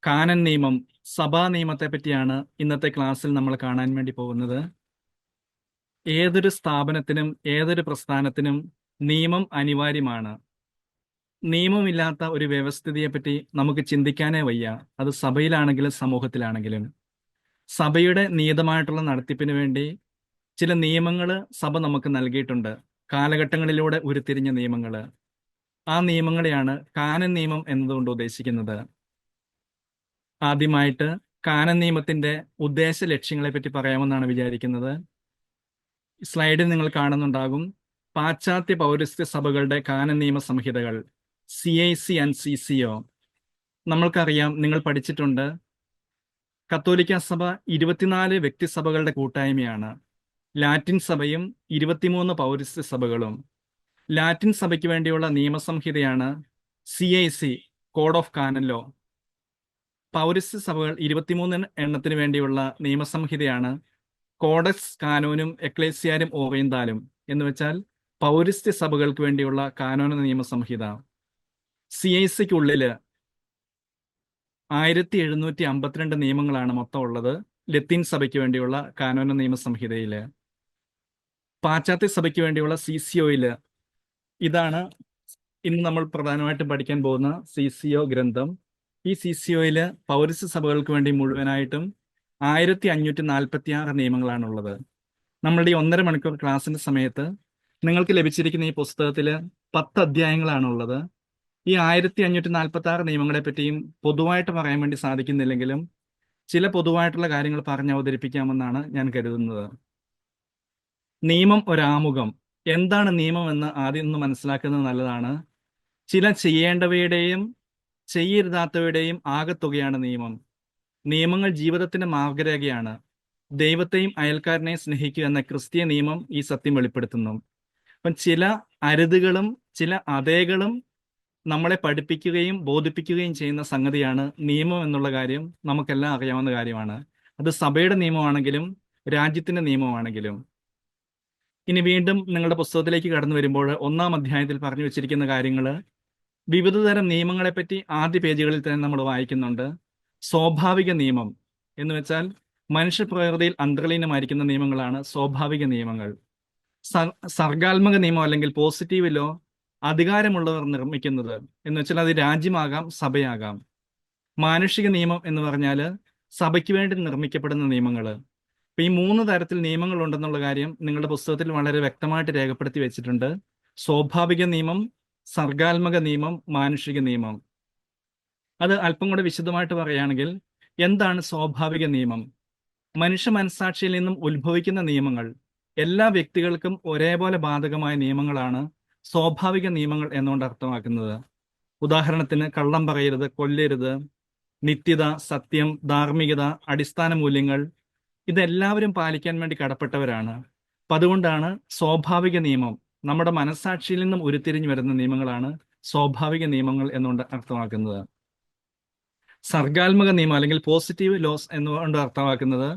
Canon നിയമം, സഭാ നിയമത്തെ പറ്റിയാണ് ഇന്നത്തെ ക്ലാസ്സിൽ നമ്മൾ കാണാൻ വേണ്ടി പോകുന്നത്. ഏതൊരു സ്ഥാപനത്തിനും ഏതൊരു പ്രസ്ഥാനത്തിനും നിയമം അനിവാര്യമാണ്. നിയമമില്ലാത്ത ഒരു വ്യവസ്ഥിതിയെ പറ്റി നമുക്ക് ചിന്തിക്കാനേ വയ്യ. അത് സഭയിലാണെങ്കിലും സമൂഹത്തിലാണെങ്കിലും. സഭയുടെ നിയതമായിട്ടുള്ള നടത്തിപ്പിന് വേണ്ടി ചില നിയമങ്ങൾ സഭ നമുക്ക് നൽകിയിട്ടുണ്ട്. കാലഘട്ടങ്ങളിലൂടെ ഉരുത്തിരിഞ്ഞ നിയമങ്ങൾ. ആ നിയമങ്ങളെയാണ് കാനൻ നിയമം എന്നതുകൊണ്ട് ഉദ്ദേശിക്കുന്നത്. ആദ്യമായിട്ട് കാനൻ നിയമത്തിന്റെ ഉദ്ദേശ ലക്ഷ്യങ്ങളെ പറ്റി പറയാമെന്നാണ് വിചാരിക്കുന്നത്. സ്ലൈഡിൽ നിങ്ങൾ കാണുന്നുണ്ടാകും പാശ്ചാത്യ പൗരസ്ത്യ സഭകളുടെ കാനൻ നിയമ സംഹിതകൾ, CIC ആൻഡ് CCO. നമ്മൾക്കറിയാം, നിങ്ങൾ പഠിച്ചിട്ടുണ്ട്, കത്തോലിക്ക സഭ 24 വ്യക്തിസഭകളുടെ കൂട്ടായ്മയാണ്. ലാറ്റിൻ സഭയും 23 പൗരസ്ത്യ സഭകളും. ലാറ്റിൻ സഭയ്ക്ക് വേണ്ടിയുള്ള നിയമസംഹിതയാണ് CIC, code of canon law. പൗരസ്ത്യ സഭകൾ 23 എണ്ണത്തിന് വേണ്ടിയുള്ള നിയമസംഹിതയാണ് കോഡക്സ് കാനോനും എക്ലേസിയാരും ഓറിയന്താലും, എന്ന് വെച്ചാൽ പൗരസ്ത്യ സഭകൾക്ക് വേണ്ടിയുള്ള കാനോന നിയമസംഹിത. CICക്കുള്ളില് 1752 നിയമങ്ങളാണ് മൊത്തം ഉള്ളത് ലത്തീൻ സഭയ്ക്ക് വേണ്ടിയുള്ള കാനോന നിയമസംഹിതയില്. പാശ്ചാത്യ സഭയ്ക്ക് വേണ്ടിയുള്ള CCOയില് ഇതാണ് ഇന്ന് നമ്മൾ പ്രധാനമായിട്ടും പഠിക്കാൻ പോകുന്ന CCO ഗ്രന്ഥം. ഈ CCOയില് പൗരസ്ത്യ സഭകൾക്ക് വേണ്ടി മുഴുവനായിട്ടും 1546 നിയമങ്ങളാണുള്ളത്. നമ്മളുടെ ഈ 1.5 മണിക്കൂർ ക്ലാസ്സിന്റെ സമയത്ത് നിങ്ങൾക്ക് ലഭിച്ചിരിക്കുന്ന ഈ പുസ്തകത്തിൽ 10 അധ്യായങ്ങളാണുള്ളത്. ഈ 1546 നിയമങ്ങളെ പറ്റിയും പൊതുവായിട്ട് പറയാൻ വേണ്ടി സാധിക്കുന്നില്ലെങ്കിലും ചില പൊതുവായിട്ടുള്ള കാര്യങ്ങൾ പറഞ്ഞ് അവതരിപ്പിക്കാമെന്നാണ് ഞാൻ കരുതുന്നത്. നിയമം ഒരാമുഖം. എന്താണ് നിയമം എന്ന് ആദ്യം ഒന്ന് മനസ്സിലാക്കുന്നത് നല്ലതാണ്. ചില ചെയ്യേണ്ടവയുടെയും ചെയ്യരുതാത്തവയുടെയും ആകെത്തുകയാണ് നിയമം. നിയമങ്ങൾ ജീവിതത്തിന്റെ മാർഗരേഖയാണ്. ദൈവത്തെയും അയൽക്കാരനെയും സ്നേഹിക്കുക എന്ന ക്രിസ്തീയ നിയമം ഈ സത്യം വെളിപ്പെടുത്തുന്നു. അപ്പം ചില അരുതുകളും ചില അതേകളും നമ്മളെ പഠിപ്പിക്കുകയും ബോധിപ്പിക്കുകയും ചെയ്യുന്ന സംഗതിയാണ് നിയമം എന്നുള്ള കാര്യം നമുക്കെല്ലാം അറിയാവുന്ന കാര്യമാണ്. അത് സഭയുടെ നിയമമാണെങ്കിലും രാജ്യത്തിന്റെ നിയമമാണെങ്കിലും. ഇനി വീണ്ടും നിങ്ങളുടെ പുസ്തകത്തിലേക്ക് കടന്നു വരുമ്പോൾ 1-ാം അധ്യായത്തിൽ പറഞ്ഞു വെച്ചിരിക്കുന്ന കാര്യങ്ങൾ, വിവിധ തരം നിയമങ്ങളെ പറ്റി ആദ്യ പേജുകളിൽ തന്നെ നമ്മൾ വായിക്കുന്നുണ്ട്. സ്വാഭാവിക നിയമം എന്ന് വെച്ചാൽ മനുഷ്യ പ്രകൃതിയിൽ അന്തർലീനമായിരിക്കുന്ന നിയമങ്ങളാണ് സ്വാഭാവിക നിയമങ്ങൾ. സർഗാത്മക നിയമം അല്ലെങ്കിൽ പോസിറ്റീവ് ലോ അധികാരമുള്ളവർ നിർമ്മിക്കുന്നത്, എന്ന് വെച്ചാൽ അത് രാജ്യമാകാം സഭയാകാം. മാനുഷിക നിയമം എന്ന് പറഞ്ഞാൽ സഭയ്ക്ക് വേണ്ടി നിർമ്മിക്കപ്പെടുന്ന നിയമങ്ങൾ. അപ്പൊ ഈ 3 തരത്തിൽ നിയമങ്ങൾ ഉണ്ടെന്നുള്ള കാര്യം നിങ്ങളുടെ പുസ്തകത്തിൽ വളരെ വ്യക്തമായിട്ട് രേഖപ്പെടുത്തി വെച്ചിട്ടുണ്ട്. സ്വാഭാവിക നിയമം, സർഗാത്മക നിയമം, മാനുഷിക നിയമം. അത് അല്പം കൂടെ വിശദമായിട്ട് പറയുകയാണെങ്കിൽ, എന്താണ് സ്വാഭാവിക നിയമം? മനുഷ്യ മനസ്സാക്ഷിയിൽ നിന്നും ഉത്ഭവിക്കുന്ന നിയമങ്ങൾ, എല്ലാ വ്യക്തികൾക്കും ഒരേപോലെ ബാധകമായ നിയമങ്ങളാണ് സ്വാഭാവിക നിയമങ്ങൾ എന്നുകൊണ്ട് അർത്ഥമാക്കുന്നത്. ഉദാഹരണത്തിന്, കള്ളം പറയരുത്, കൊല്ലരുത്, നിത്യത, സത്യം, ധാർമ്മികത, അടിസ്ഥാന മൂല്യങ്ങൾ, ഇതെല്ലാവരും പാലിക്കാൻ വേണ്ടി കടപ്പെട്ടവരാണ്. അപ്പം അതുകൊണ്ടാണ് സ്വാഭാവിക നിയമം, നമ്മുടെ മനസ്സാക്ഷിയിൽ നിന്നും ഉരുത്തിരിഞ്ഞു വരുന്ന നിയമങ്ങളാണ് സ്വാഭാവിക നിയമങ്ങൾ എന്നുകൊണ്ട് അർത്ഥമാക്കുന്നത്. സർഗാത്മക നിയമം അല്ലെങ്കിൽ പോസിറ്റീവ് ലോസ് എന്നുകൊണ്ട് അർത്ഥമാക്കുന്നത്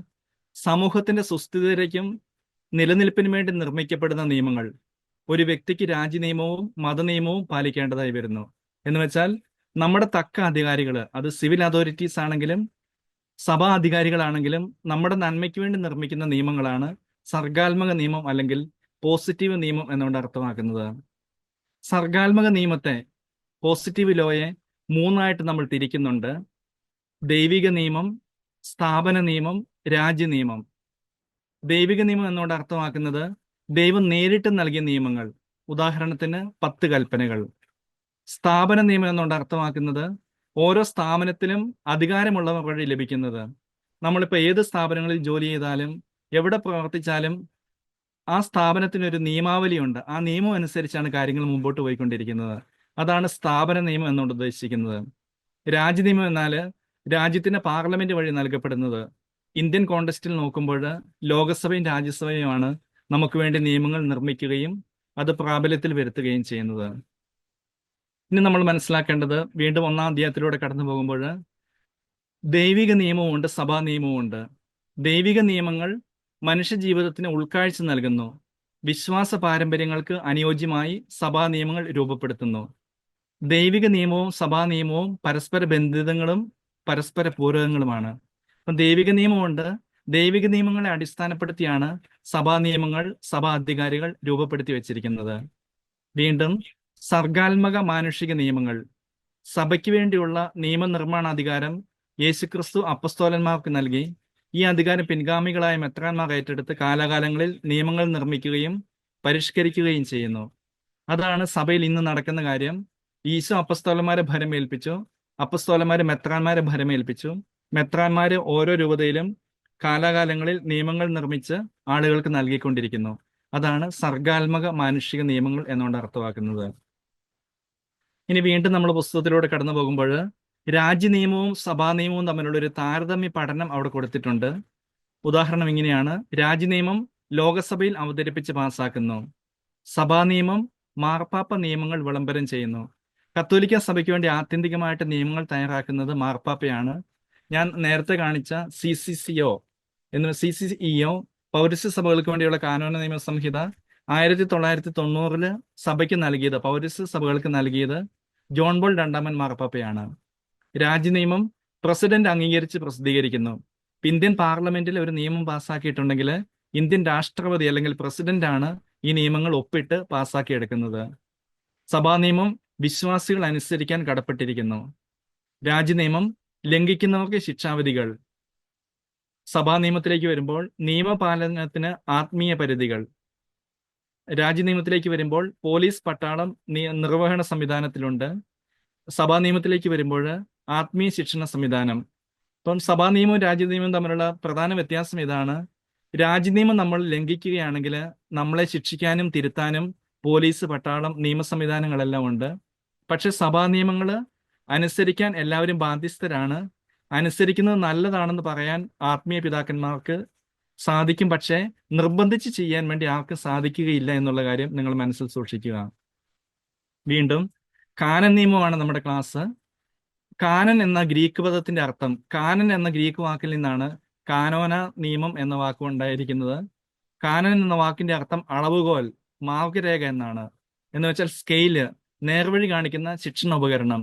സമൂഹത്തിന്റെ സുസ്ഥിരതയ്ക്കും നിലനിൽപ്പിന് വേണ്ടി നിർമ്മിക്കപ്പെടുന്ന നിയമങ്ങൾ. ഒരു വ്യക്തിക്ക് രാജ്യ നിയമവും മതനിയമവും പാലിക്കേണ്ടതായി വരുന്നു. എന്ന് വെച്ചാൽ നമ്മുടെ തക്ക അധികാരികൾ, അത് സിവിൽ അതോറിറ്റീസ് ആണെങ്കിലും സഭാ അധികാരികളാണെങ്കിലും, നമ്മുടെ നന്മയ്ക്ക് വേണ്ടി നിർമ്മിക്കുന്ന നിയമങ്ങളാണ് സർഗാത്മക നിയമം അല്ലെങ്കിൽ പോസിറ്റീവ് നിയമം എന്നുകൊണ്ട് അർത്ഥമാക്കുന്നത്. സർഗാത്മക നിയമത്തെ, പോസിറ്റീവ് ലോയെ 3ആയിട്ട് നമ്മൾ തിരിക്കുന്നുണ്ട്. ദൈവിക നിയമം, സ്ഥാപന നിയമം, രാജ്യ നിയമം. ദൈവിക നിയമം എന്നുകൊണ്ട് അർത്ഥമാക്കുന്നത് ദൈവം നേരിട്ട് നൽകിയ നിയമങ്ങൾ. ഉദാഹരണത്തിന് 10 കൽപ്പനകൾ. സ്ഥാപന നിയമം എന്നുകൊണ്ട് അർത്ഥമാക്കുന്നത് ഓരോ സ്ഥാപനത്തിലും അധികാരമുള്ളവർ വഴി ലഭിക്കുന്നത്. നമ്മളിപ്പോൾ ഏത് സ്ഥാപനങ്ങളിൽ ജോലി ചെയ്താലും എവിടെ പ്രവർത്തിച്ചാലും ആ സ്ഥാപനത്തിനൊരു നിയമാവലിയുണ്ട്. ആ നിയമം അനുസരിച്ചാണ് കാര്യങ്ങൾ മുമ്പോട്ട് പോയിക്കൊണ്ടിരിക്കുന്നത്. അതാണ് സ്ഥാപന നിയമം എന്നുകൊണ്ട് ഉദ്ദേശിക്കുന്നത്. രാജ്യനിയമം എന്നാൽ രാജ്യത്തിന്റെ പാർലമെന്റ് വഴി നൽകപ്പെടുന്നത്. ഇന്ത്യൻ കോണ്ടെക്സ്റ്റിൽ നോക്കുമ്പോൾ ലോകസഭയും രാജ്യസഭയുമാണ് നമുക്ക് വേണ്ടി നിയമങ്ങൾ നിർമ്മിക്കുകയും അത് പ്രാബല്യത്തിൽ വരുത്തുകയും ചെയ്യുന്നത്. ഇനി നമ്മൾ മനസ്സിലാക്കേണ്ടത്, വീണ്ടും 1-ാം അധ്യായത്തിലൂടെ കടന്നു പോകുമ്പോൾ, ദൈവിക നിയമവുമുണ്ട്, സഭാ നിയമവുമുണ്ട്. ദൈവിക നിയമങ്ങൾ മനുഷ്യ ജീവിതത്തിന് ഉൾക്കാഴ്ച നൽകുന്നു. വിശ്വാസ പാരമ്പര്യങ്ങൾക്ക് അനുയോജ്യമായി സഭാ നിയമങ്ങൾ രൂപപ്പെടുത്തുന്നു. ദൈവിക നിയമവും സഭാ നിയമവും പരസ്പര ബന്ധിതങ്ങളും പരസ്പര പൂരകങ്ങളുമാണ്. അപ്പം ദൈവിക നിയമമുണ്ട്. ദൈവിക നിയമങ്ങളെ അടിസ്ഥാനപ്പെടുത്തിയാണ് സഭാ നിയമങ്ങൾ, സഭാ അധികാരികൾ രൂപപ്പെടുത്തി വെച്ചിരിക്കുന്നത്. വീണ്ടും സർഗാത്മക മാനുഷിക നിയമങ്ങൾ. സഭയ്ക്ക് വേണ്ടിയുള്ള നിയമനിർമ്മാണാധികാരം യേശുക്രിസ്തു അപ്പസ്തോലന്മാർക്ക് നൽകി. ഈ അധികാരം പിൻഗാമികളായ മെത്രാന്മാർ ഏറ്റെടുത്ത് കാലാകാലങ്ങളിൽ നിയമങ്ങൾ നിർമ്മിക്കുകയും പരിഷ്കരിക്കുകയും ചെയ്യുന്നു. അതാണ് സഭയിൽ ഇന്ന് നടക്കുന്ന കാര്യം. ഈശോ അപ്പസ്തോലന്മാരെ ഭരമേൽപ്പിച്ചു, അപ്പസ്തോലന്മാരെ മെത്രാന്മാരെ ഭരമേൽപ്പിച്ചു. മെത്രാന്മാര് ഓരോ രൂപതയിലും കാലാകാലങ്ങളിൽ നിയമങ്ങൾ നിർമ്മിച്ച് ആളുകൾക്ക് നൽകിക്കൊണ്ടിരിക്കുന്നു. അതാണ് സർഗാത്മക മാനുഷിക നിയമങ്ങൾ എന്നുകൊണ്ട് അർത്ഥമാക്കുന്നത്. ഇനി വീണ്ടും നമ്മൾ പുസ്തകത്തിലൂടെ കടന്നു പോകുമ്പോൾ രാജ്യ നിയമവും സഭാ നിയമവും തമ്മിലുള്ള ഒരു താരതമ്യ പഠനം അവിടെ കൊടുത്തിട്ടുണ്ട്. ഉദാഹരണം ഇങ്ങനെയാണ്: രാജ്യ നിയമം ലോകസഭയിൽ അവതരിപ്പിച്ച് പാസ്സാക്കുന്നു. സഭാ നിയമം മാർപ്പാപ്പ നിയമങ്ങൾ വിളംബരം ചെയ്യുന്നു. കത്തോലിക്ക സഭയ്ക്ക് വേണ്ടി ആത്യന്തികമായിട്ട് നിയമങ്ങൾ തയ്യാറാക്കുന്നത് മാർപ്പാപ്പയാണ്. ഞാൻ നേരത്തെ കാണിച്ച CCCO CCEO പൗരസ്ത്യ സഭകൾക്ക് വേണ്ടിയുള്ള കാനോന നിയമ സംഹിത 1990 സഭയ്ക്ക് നൽകിയത്, പൗരസ്ത്യ സഭകൾക്ക് നൽകിയത് ജോൺ പോൾ രണ്ടാമൻ മാർപ്പാപ്പയാണ്. രാജ്യനിയമം പ്രസിഡന്റ് അംഗീകരിച്ച് പ്രസിദ്ധീകരിക്കുന്നു. ഇന്ത്യൻ പാർലമെന്റിൽ ഒരു നിയമം പാസ്സാക്കിയിട്ടുണ്ടെങ്കിൽ ഇന്ത്യൻ രാഷ്ട്രപതി അല്ലെങ്കിൽ പ്രസിഡന്റ് ആണ് ഈ നിയമങ്ങൾ ഒപ്പിട്ട് പാസ്സാക്കിയെടുക്കുന്നത്. സഭാ നിയമം വിശ്വാസികൾ അനുസരിക്കാൻ കടപ്പെട്ടിരിക്കുന്നു. രാജ്യനിയമം ലംഘിക്കുന്നവർക്ക് ശിക്ഷാവിധികൾ. സഭാ നിയമത്തിലേക്ക് വരുമ്പോൾ നിയമപാലനത്തിന് ആത്മീയ പരിധികൾ. രാജ്യനിയമത്തിലേക്ക് വരുമ്പോൾ പോലീസ്, പട്ടാളം നിർവഹണ സംവിധാനത്തിലുണ്ട്. സഭാ നിയമത്തിലേക്ക് വരുമ്പോൾ ആത്മീയ ശിക്ഷണ സംവിധാനം. അപ്പം സഭാ നിയമവും രാജ്യനിയമവും തമ്മിലുള്ള പ്രധാന വ്യത്യാസം ഇതാണ്: രാജ്യനിയമം നമ്മൾ ലംഘിക്കുകയാണെങ്കിൽ നമ്മളെ ശിക്ഷിക്കാനും തിരുത്താനും പോലീസ്, പട്ടാളം, നിയമ സംവിധാനങ്ങളെല്ലാം ഉണ്ട്. പക്ഷെ സഭാ നിയമങ്ങൾ അനുസരിക്കാൻ എല്ലാവരും ബാധ്യസ്ഥരാണ്. അനുസരിക്കുന്നത് നല്ലതാണെന്ന് പറയാൻ ആത്മീയ പിതാക്കന്മാർക്ക് സാധിക്കും, പക്ഷേ നിർബന്ധിച്ച് ചെയ്യാൻ വേണ്ടി ആർക്കും സാധിക്കുകയില്ല എന്നുള്ള കാര്യം നിങ്ങൾ മനസ്സിൽ സൂക്ഷിക്കുക. വീണ്ടും കാനൻ നിയമമാണ് നമ്മുടെ ക്ലാസ്. കാനൻ എന്ന ഗ്രീക്ക് പദത്തിന്റെ അർത്ഥം, കാനൻ എന്ന ഗ്രീക്ക് വാക്കിൽ നിന്നാണ് കാനോന നിയമം എന്ന വാക്ക് ഉണ്ടായിരിക്കുന്നത്. കാനൻ എന്ന വാക്കിന്റെ അർത്ഥം അളവുകോൽ, മാർഗരേഖ എന്നാണ്. എന്ന് വെച്ചാൽ സ്കെയില്, നേർവഴി കാണിക്കുന്ന ശിക്ഷണ ഉപകരണം.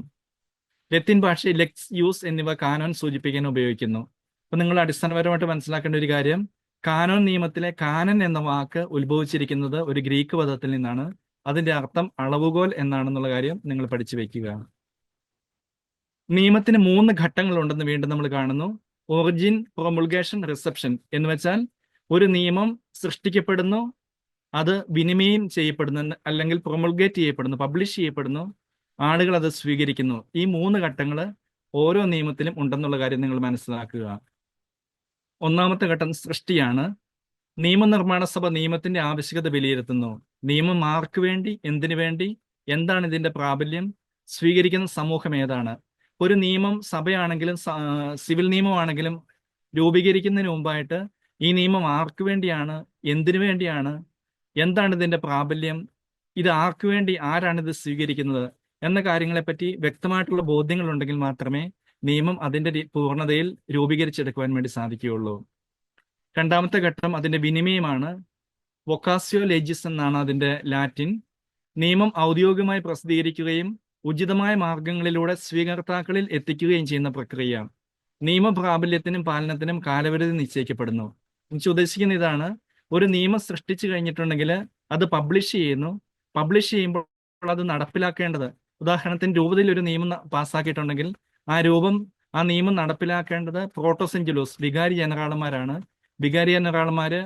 ലത്തീൻ ഭാഷയിൽ ലെക്സ് യൂസ് എന്നിവ കാനോൻ സൂചിപ്പിക്കാൻ ഉപയോഗിക്കുന്നു. അപ്പൊ നിങ്ങൾ അടിസ്ഥാനപരമായിട്ട് മനസ്സിലാക്കേണ്ട ഒരു കാര്യം, കാനോൻ നിയമത്തിലെ കാനൻ എന്ന വാക്ക് ഉത്ഭവിച്ചിരിക്കുന്നത് ഒരു ഗ്രീക്ക് പദത്തിൽ നിന്നാണ്. അതിന്റെ അർത്ഥം അളവുകോൽ എന്നാണെന്നുള്ള കാര്യം നിങ്ങൾ പഠിച്ചു വെക്കുക. നിയമത്തിന് 3 ഘട്ടങ്ങളുണ്ടെന്ന് വീണ്ടും നമ്മൾ കാണുന്നു. Origin, promulgation, reception. എന്ന് വെച്ചാൽ ഒരു നിയമം സൃഷ്ടിക്കപ്പെടുന്നു, അത് വിനിമയം ചെയ്യപ്പെടുന്നു, അല്ലെങ്കിൽ പ്രൊമുൾഗേറ്റ് ചെയ്യപ്പെടുന്നു, പബ്ലിഷ് ചെയ്യപ്പെടുന്നു, ആളുകൾ അത് സ്വീകരിക്കുന്നു. ഈ 3 ഘട്ടങ്ങൾ ഓരോ നിയമത്തിലും ഉണ്ടെന്നുള്ള കാര്യം നിങ്ങൾ മനസ്സിലാക്കുക. ഒന്നാമത്തെ ഘട്ടം സൃഷ്ടിയാണ്. നിയമനിർമ്മാണ സഭ നിയമത്തിന്റെ ആവശ്യകത വിലയിരുത്തുന്നു. നിയമം ആർക്ക് വേണ്ടി, എന്തിനു വേണ്ടി, എന്താണ് ഇതിന്റെ പ്രാബല്യം, സ്വീകരിക്കുന്ന സമൂഹം ഏതാണ്. ഒരു നിയമം സഭയാണെങ്കിലും സിവിൽ നിയമമാണെങ്കിലും രൂപീകരിക്കുന്നതിന് മുമ്പായിട്ട് ഈ നിയമം ആർക്ക് വേണ്ടിയാണ്, എന്തിനു വേണ്ടിയാണ്, എന്താണ് ഇതിന്റെ പ്രാബല്യം, ഇത് ആർക്ക് വേണ്ടി, ആരാണ് ഇത് സ്വീകരിക്കുന്നത് എന്ന കാര്യങ്ങളെപ്പറ്റി വ്യക്തമായിട്ടുള്ള ബോധ്യങ്ങൾ ഉണ്ടെങ്കിൽ മാത്രമേ നിയമം അതിന്റെ പൂർണ്ണതയിൽ രൂപീകരിച്ചെടുക്കുവാൻ വേണ്ടി സാധിക്കുകയുള്ളൂ. രണ്ടാമത്തെ ഘട്ടം അതിന്റെ വിനിമയമാണ്. വൊക്കാസ്യോ ലെജിസ് എന്നാണ് അതിന്റെ ലാറ്റിൻ. നിയമം ഔദ്യോഗികമായി പ്രസിദ്ധീകരിക്കുകയും ഉചിതമായ മാർഗങ്ങളിലൂടെ സ്വീകർത്താക്കളിൽ എത്തിക്കുകയും ചെയ്യുന്ന പ്രക്രിയ. നിയമപ്രാബല്യത്തിനും പാലനത്തിനും കാലപരിധി നിശ്ചയിക്കപ്പെടുന്നു. എനിക്ക് ഉദ്ദേശിക്കുന്ന ഇതാണ്: ഒരു നിയമം സൃഷ്ടിച്ചു കഴിഞ്ഞിട്ടുണ്ടെങ്കിൽ അത് പബ്ലിഷ് ചെയ്യുന്നു. പബ്ലിഷ് ചെയ്യുമ്പോൾ അത് നടപ്പിലാക്കേണ്ടത്, ഉദാഹരണത്തിന് രൂപതയിൽ ഒരു നിയമം പാസ്സാക്കിയിട്ടുണ്ടെങ്കിൽ ആ നിയമം നടപ്പിലാക്കേണ്ടത് പ്രോട്ടോസെഞ്ചുലോസ്, വികാരി ജനറാളന്മാരാണ്. വികാരി ജനറാളന്മാര്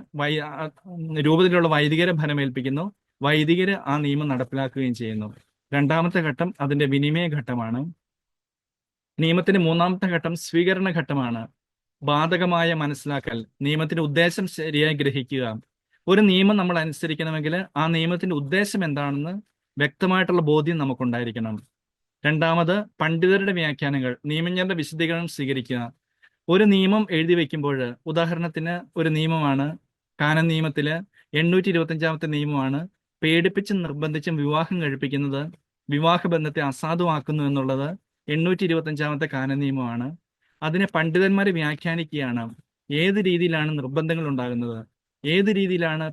രൂപതയിലുള്ള വൈദികരെ ഫലമേൽപ്പിക്കുന്നു. വൈദികര് ആ നിയമം നടപ്പിലാക്കുകയും ചെയ്യുന്നു. രണ്ടാമത്തെ ഘട്ടം അതിന്റെ വിനിമയ ഘട്ടമാണ്. നിയമത്തിന്റെ മൂന്നാമത്തെ ഘട്ടം സ്വീകരണ ഘട്ടമാണ്. ബാധകമായ മനസ്സിലാക്കൽ, നിയമത്തിന്റെ ഉദ്ദേശം ശരിയായി ഗ്രഹിക്കുക. ഒരു നിയമം നമ്മൾ അനുസരിക്കണമെങ്കിൽ ആ നിയമത്തിന്റെ ഉദ്ദേശം എന്താണെന്ന് വ്യക്തമായിട്ടുള്ള ബോധ്യം നമുക്കുണ്ടായിരിക്കണം. രണ്ടാമത് പണ്ഡിതരുടെ വ്യാഖ്യാനങ്ങൾ, നിയമജ്ഞരുടെ വിശദീകരണം സ്വീകരിക്കുക. ഒരു നിയമം എഴുതി വെക്കുമ്പോൾ, ഉദാഹരണത്തിന് ഒരു നിയമമാണ് കാനൻ നിയമത്തില് 825-ാമത്തെ നിയമമാണ് പേടിപ്പിച്ചും നിർബന്ധിച്ചും വിവാഹം കഴിപ്പിക്കുന്നത് വിവാഹബന്ധത്തെ അസാധുവാക്കുന്നു എന്നുള്ളത് 825-ാമത്തെ കാനൻ നിയമമാണ്. അതിനെ പണ്ഡിതന്മാരെ വ്യാഖ്യാനിക്കുകയാണ്. ഏത് രീതിയിലാണ് നിർബന്ധങ്ങൾ ഉണ്ടാകുന്നത്, ഏത് രീതിയിലാണ്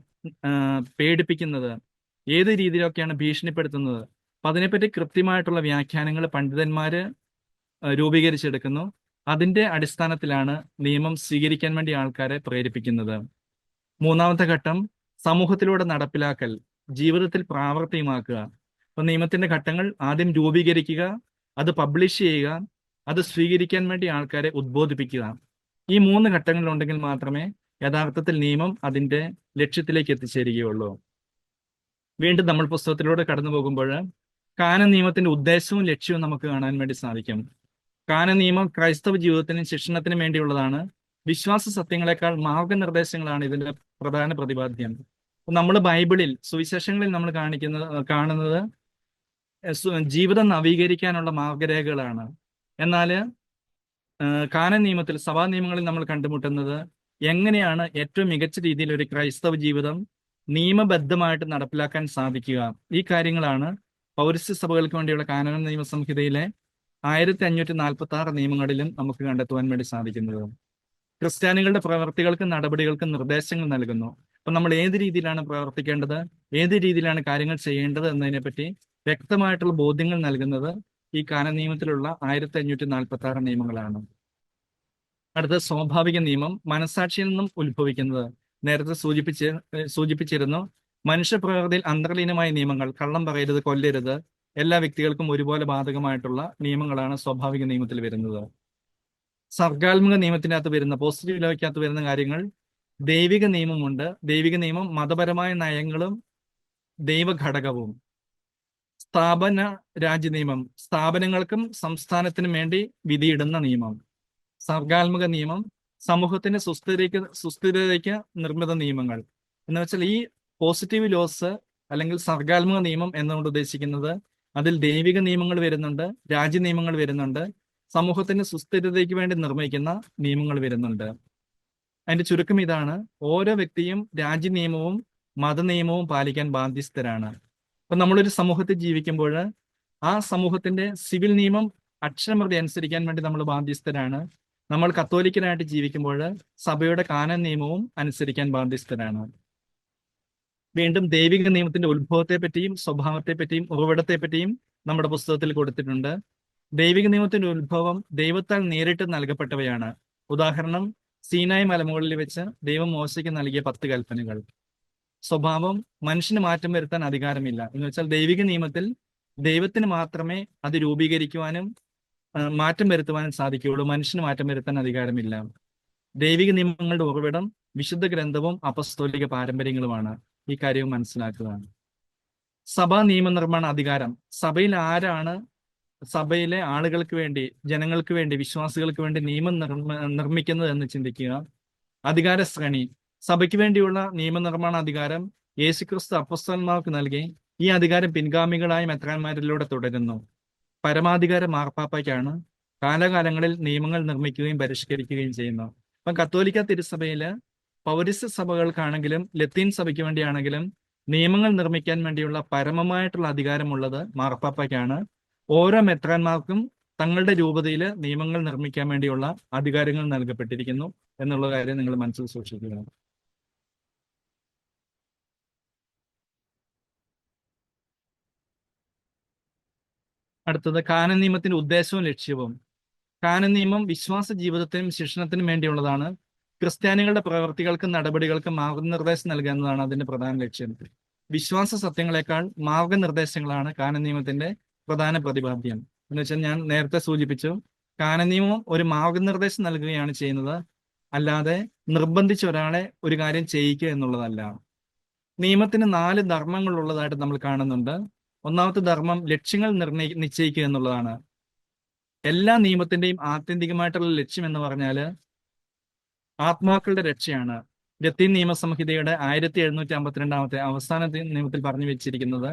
പേടിപ്പിക്കുന്നത്, ഏത് രീതിയിലൊക്കെയാണ് ഭീഷണിപ്പെടുത്തുന്നത്. അപ്പൊ അതിനെപ്പറ്റി കൃത്യമായിട്ടുള്ള വ്യാഖ്യാനങ്ങൾ പണ്ഡിതന്മാര് രൂപീകരിച്ചെടുക്കുന്നു. അതിന്റെ അടിസ്ഥാനത്തിലാണ് നിയമം സ്വീകരിക്കാൻ വേണ്ടി ആൾക്കാരെ പ്രേരിപ്പിക്കുന്നത്. മൂന്നാമത്തെ ഘട്ടം സമൂഹത്തിലൂടെ നടപ്പിലാക്കൽ, ജീവിതത്തിൽ പ്രാവർത്തികമാക്കുക. അപ്പൊ നിയമത്തിന്റെ ഘട്ടങ്ങൾ ആദ്യം രൂപീകരിക്കുക, അത് പബ്ലിഷ് ചെയ്യുക, അത് സ്വീകരിക്കാൻ വേണ്ടി ആൾക്കാരെ ഉദ്ബോധിപ്പിക്കുക. ഈ മൂന്ന് ഘട്ടങ്ങൾ ഉണ്ടെങ്കിൽ മാത്രമേ യഥാർത്ഥത്തിൽ നിയമം അതിന്റെ ലക്ഷ്യത്തിലേക്ക് എത്തിച്ചേരുകയുള്ളൂ. വീണ്ടും നമ്മൾ പുസ്തകത്തിലൂടെ കടന്നു പോകുമ്പോൾ കാനൻ നിയമത്തിന്റെ ഉദ്ദേശവും ലക്ഷ്യവും നമുക്ക് കാണാൻ വേണ്ടി സാധിക്കും. കാനൻ നിയമം ക്രൈസ്തവ ജീവിതത്തിനും ശിക്ഷണത്തിനും വേണ്ടിയുള്ളതാണ്. വിശ്വാസ സത്യങ്ങളെക്കാൾ മാർഗനിർദ്ദേശങ്ങളാണ് ഇതിന്റെ പ്രധാന പ്രതിപാദ്യം. നമ്മൾ ബൈബിളിൽ സുവിശേഷങ്ങളിൽ നമ്മൾ കാണുന്നത് ജീവിതം നവീകരിക്കാനുള്ള മാർഗരേഖകളാണ്. എന്നാൽ കാനൻ നിയമത്തിൽ, സഭാ നിയമങ്ങളിൽ നമ്മൾ കണ്ടുമുട്ടുന്നത് എങ്ങനെയാണ് ഏറ്റവും മികച്ച രീതിയിൽ ഒരു ക്രൈസ്തവ ജീവിതം നിയമബദ്ധമായിട്ട് നടപ്പിലാക്കാൻ സാധിക്കുക. ഈ കാര്യങ്ങളാണ് പൗരസ്ത്യ സഭകൾക്ക് വേണ്ടിയുള്ള കാനൻ നിയമസംഹിതയിലെ 1546 നിയമങ്ങളിലും നമുക്ക് കണ്ടെത്തുവാൻ വേണ്ടി സാധിക്കുന്നത്. ക്രിസ്ത്യാനികളുടെ പ്രവർത്തികൾക്കും നടപടികൾക്കും നിർദ്ദേശങ്ങൾ നൽകുന്നു. അപ്പൊ നമ്മൾ ഏത് രീതിയിലാണ് പ്രവർത്തിക്കേണ്ടത്, ഏത് രീതിയിലാണ് കാര്യങ്ങൾ ചെയ്യേണ്ടത് എന്നതിനെപ്പറ്റി വ്യക്തമായിട്ടുള്ള ബോധ്യങ്ങൾ നൽകുന്നത് ഈ കാനൻ നിയമത്തിലുള്ള 1546 നിയമങ്ങളാണ്. അടുത്ത സ്വാഭാവിക നിയമം, മനസാക്ഷിയിൽ നിന്നും ഉത്ഭവിക്കുന്നത്. നേരത്തെ സൂചിപ്പിച്ചിരുന്നു, മനുഷ്യപ്രകൃതിയിൽ അന്തർലീനമായ നിയമങ്ങൾ, കള്ളം പറയരുത്, കൊല്ലരുത്, എല്ലാ വ്യക്തികൾക്കും ഒരുപോലെ ബാധകമായിട്ടുള്ള നിയമങ്ങളാണ് സ്വാഭാവിക നിയമത്തിൽ വരുന്നത്. സർഗാത്മക നിയമത്തിനകത്ത് വരുന്ന, പോസിറ്റീവ് ലോയ്ക്കകത്ത് വരുന്ന കാര്യങ്ങൾ ദൈവിക നിയമമുണ്ട്. ദൈവിക നിയമം മതപരമായ നയങ്ങളും ദൈവഘടകവും. സ്ഥാപന രാജ്യ നിയമം, സ്ഥാപനങ്ങൾക്കും സംസ്ഥാനത്തിനും വേണ്ടി വിധിയിടുന്ന നിയമം. സർഗാത്മക നിയമം, സമൂഹത്തിന്റെ സുസ്ഥിരതയ്ക്ക് നിർമ്മിത നിയമങ്ങൾ. എന്ന് വെച്ചാൽ ഈ പോസിറ്റീവ് ലോസ് അല്ലെങ്കിൽ സർഗാത്മക നിയമം എന്നുകൊണ്ട് ഉദ്ദേശിക്കുന്നത് അതിൽ ദൈവിക നിയമങ്ങൾ വരുന്നുണ്ട്, രാജ്യ നിയമങ്ങൾ വരുന്നുണ്ട്, സമൂഹത്തിന്റെ സുസ്ഥിരതയ്ക്ക് വേണ്ടി നിർമ്മിക്കുന്ന നിയമങ്ങൾ വരുന്നുണ്ട്. അതിന്റെ ചുരുക്കം ഇതാണ്: ഓരോ വ്യക്തിയും രാജ്യ നിയമവും മതനിയമവും പാലിക്കാൻ ബാധ്യസ്ഥരാണ്. അപ്പൊ നമ്മളൊരു സമൂഹത്തിൽ ജീവിക്കുമ്പോൾ ആ സമൂഹത്തിന്റെ സിവിൽ നിയമം അക്ഷരമൃതി അനുസരിക്കാൻ വേണ്ടി നമ്മൾ ബാധ്യസ്ഥരാണ്. നമ്മൾ കത്തോലിക്കനായിട്ട് ജീവിക്കുമ്പോൾ സഭയുടെ കാനൻ നിയമവും അനുസരിക്കാൻ ബാധ്യസ്ഥരാണ്. വീണ്ടും ദൈവിക നിയമത്തിന്റെ ഉത്ഭവത്തെ പറ്റിയും സ്വഭാവത്തെ പറ്റിയും ഉറവിടത്തെ പറ്റിയും നമ്മുടെ പുസ്തകത്തിൽ കൊടുത്തിട്ടുണ്ട്. ദൈവിക നിയമത്തിന്റെ ഉത്ഭവം ദൈവത്താൽ നേരിട്ട് നൽകപ്പെട്ടവയാണ്. ഉദാഹരണം, സീനായ് മലമുകളിൽ വെച്ച് ദൈവം മോശയ്ക്ക് നൽകിയ 10 കൽപ്പനകൾ. സ്വഭാവം, മനുഷ്യന് മാറ്റം വരുത്താൻ അധികാരമില്ല. എന്ന് വെച്ചാൽ ദൈവിക നിയമത്തിൽ ദൈവത്തിന് മാത്രമേ അത് രൂപീകരിക്കുവാനും മാറ്റം വരുത്തുവാനും സാധിക്കുകയുള്ളൂ. മനുഷ്യന് മാറ്റം വരുത്താൻ അധികാരമില്ല. ദൈവിക നിയമങ്ങളുടെ ഉറവിടം വിശുദ്ധ ഗ്രന്ഥവും അപ്പസ്തോലിക പാരമ്പര്യങ്ങളുമാണ്. ഈ കാര്യവും മനസ്സിലാക്കുക. സഭാ നിയമനിർമ്മാണ അധികാരം. സഭയിൽ ആരാണ് സഭയിലെ ആളുകൾക്ക് വേണ്ടി, ജനങ്ങൾക്ക് വേണ്ടി, വിശ്വാസികൾക്ക് വേണ്ടി നിയമം നിർമ്മിക്കുന്നത് എന്ന് ചിന്തിക്കുക. അധികാര ശ്രേണി. സഭയ്ക്ക് വേണ്ടിയുള്ള നിയമനിർമ്മാണ അധികാരം യേശുക്രിസ്തു അപ്പോസ്തലന്മാർക്ക് നൽകി. ഈ അധികാരം പിൻഗാമികളായ മെത്രാന്മാരിലൂടെ തുടരുന്നു. പരമാധികാരം മാർപ്പാപ്പയ്ക്കാണ്. കാലാകാലങ്ങളിൽ നിയമങ്ങൾ നിർമ്മിക്കുകയും പരിഷ്കരിക്കുകയും ചെയ്യുന്നു. അപ്പം കത്തോലിക്ക തിരുസഭയില് പൗരസ്ത്യ സഭകൾക്കാണെങ്കിലും ലത്തീൻ സഭയ്ക്ക് വേണ്ടിയാണെങ്കിലും നിയമങ്ങൾ നിർമ്മിക്കാൻ വേണ്ടിയുള്ള പരമമായിട്ടുള്ള അധികാരമുള്ളത് മാർപ്പാപ്പയ്ക്കാണ്. ഓരോ മെത്രാന്മാർക്കും തങ്ങളുടെ രൂപതയിൽ നിയമങ്ങൾ നിർമ്മിക്കാൻ വേണ്ടിയുള്ള അധികാരങ്ങൾ നൽകപ്പെട്ടിരിക്കുന്നു എന്നുള്ള കാര്യം നിങ്ങൾ മനസ്സിൽ സൂക്ഷിക്കുക. അടുത്തത് കാനൻ നിയമത്തിന്റെ ഉദ്ദേശവും ലക്ഷ്യവും. കാനൻ നിയമം വിശ്വാസ ജീവിതത്തിനും ശിക്ഷണത്തിനും വേണ്ടിയുള്ളതാണ്. ക്രിസ്ത്യാനികളുടെ പ്രവർത്തികൾക്കും നടപടികൾക്കും മാർഗനിർദ്ദേശം നൽകുക എന്നതാണ് അതിന്റെ പ്രധാന ലക്ഷ്യം. വിശ്വാസ സത്യങ്ങളെക്കാൾ മാർഗനിർദ്ദേശങ്ങളാണ് കാനൻ നിയമത്തിന്റെ പ്രധാന പ്രതിപാദ്യം. എന്ന് വെച്ചാൽ ഞാൻ നേരത്തെ സൂചിപ്പിച്ചു, കാനൻ നിയമം ഒരു മാർഗനിർദ്ദേശം നൽകുകയാണ് ചെയ്യുന്നത്, അല്ലാതെ നിർബന്ധിച്ച് ഒരാളെ ഒരു കാര്യം ചെയ്യിക്കുക എന്നുള്ളതല്ല. നിയമത്തിന് 4 ധർമ്മങ്ങൾ ഉള്ളതായിട്ട് നമ്മൾ കാണുന്നുണ്ട്. ഒന്നാമത്തെ ധർമ്മം ലക്ഷ്യങ്ങൾ നിശ്ചയിക്കുക എന്നുള്ളതാണ്. എല്ലാ നിയമത്തിന്റെയും ആത്യന്തികമായിട്ടുള്ള ലക്ഷ്യം എന്ന് പറഞ്ഞാൽ ആത്മാക്കളുടെ രക്ഷയാണ്. ലത്തീൻ നിയമസംഹിതയുടെ 1752 അവസാന നിയമത്തിൽ പറഞ്ഞു വെച്ചിരിക്കുന്നത്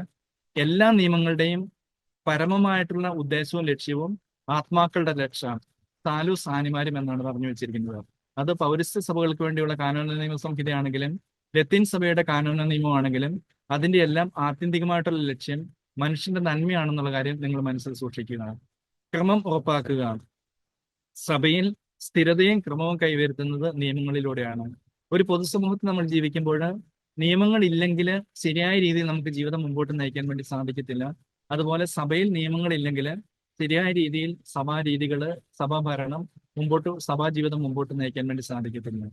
എല്ലാ നിയമങ്ങളുടെയും പരമമായിട്ടുള്ള ഉദ്ദേശവും ലക്ഷ്യവും ആത്മാക്കളുടെ രക്ഷ, സാലൂസ് ആനിമാരും എന്നാണ് പറഞ്ഞു വെച്ചിരിക്കുന്നത്. അത് പൗരസ്ത്യ സഭകൾക്ക് വേണ്ടിയുള്ള കാനോന നിയമസംഹിതയാണെങ്കിലും ലത്തീൻ സഭയുടെ കാനോന നിയമമാണെങ്കിലും അതിന്റെ എല്ലാം ആത്യന്തികമായിട്ടുള്ള ലക്ഷ്യം മനുഷ്യന്റെ നന്മയാണെന്നുള്ള കാര്യം നിങ്ങൾ മനസ്സിൽ സൂക്ഷിക്കുക. ക്രമം ഉറപ്പാക്കുക. സഭയിൽ സ്ഥിരതയും ക്രമവും കൈവരുത്തുന്നത് നിയമങ്ങളിലൂടെയാണ്. ഒരു പൊതുസമൂഹത്തിൽ നമ്മൾ ജീവിക്കുമ്പോൾ നിയമങ്ങൾ ഇല്ലെങ്കിൽ ശരിയായ രീതിയിൽ നമുക്ക് ജീവിതം മുമ്പോട്ട് നയിക്കാൻ വേണ്ടി സാധിക്കത്തില്ല. അതുപോലെ സഭയിൽ നിയമങ്ങൾ ഇല്ലെങ്കിൽ ശരിയായ രീതിയിൽ സഭാരീതികള്, സഭാഭരണം സഭാ ജീവിതം മുമ്പോട്ട് നയിക്കാൻ വേണ്ടി സാധിക്കത്തില്ല.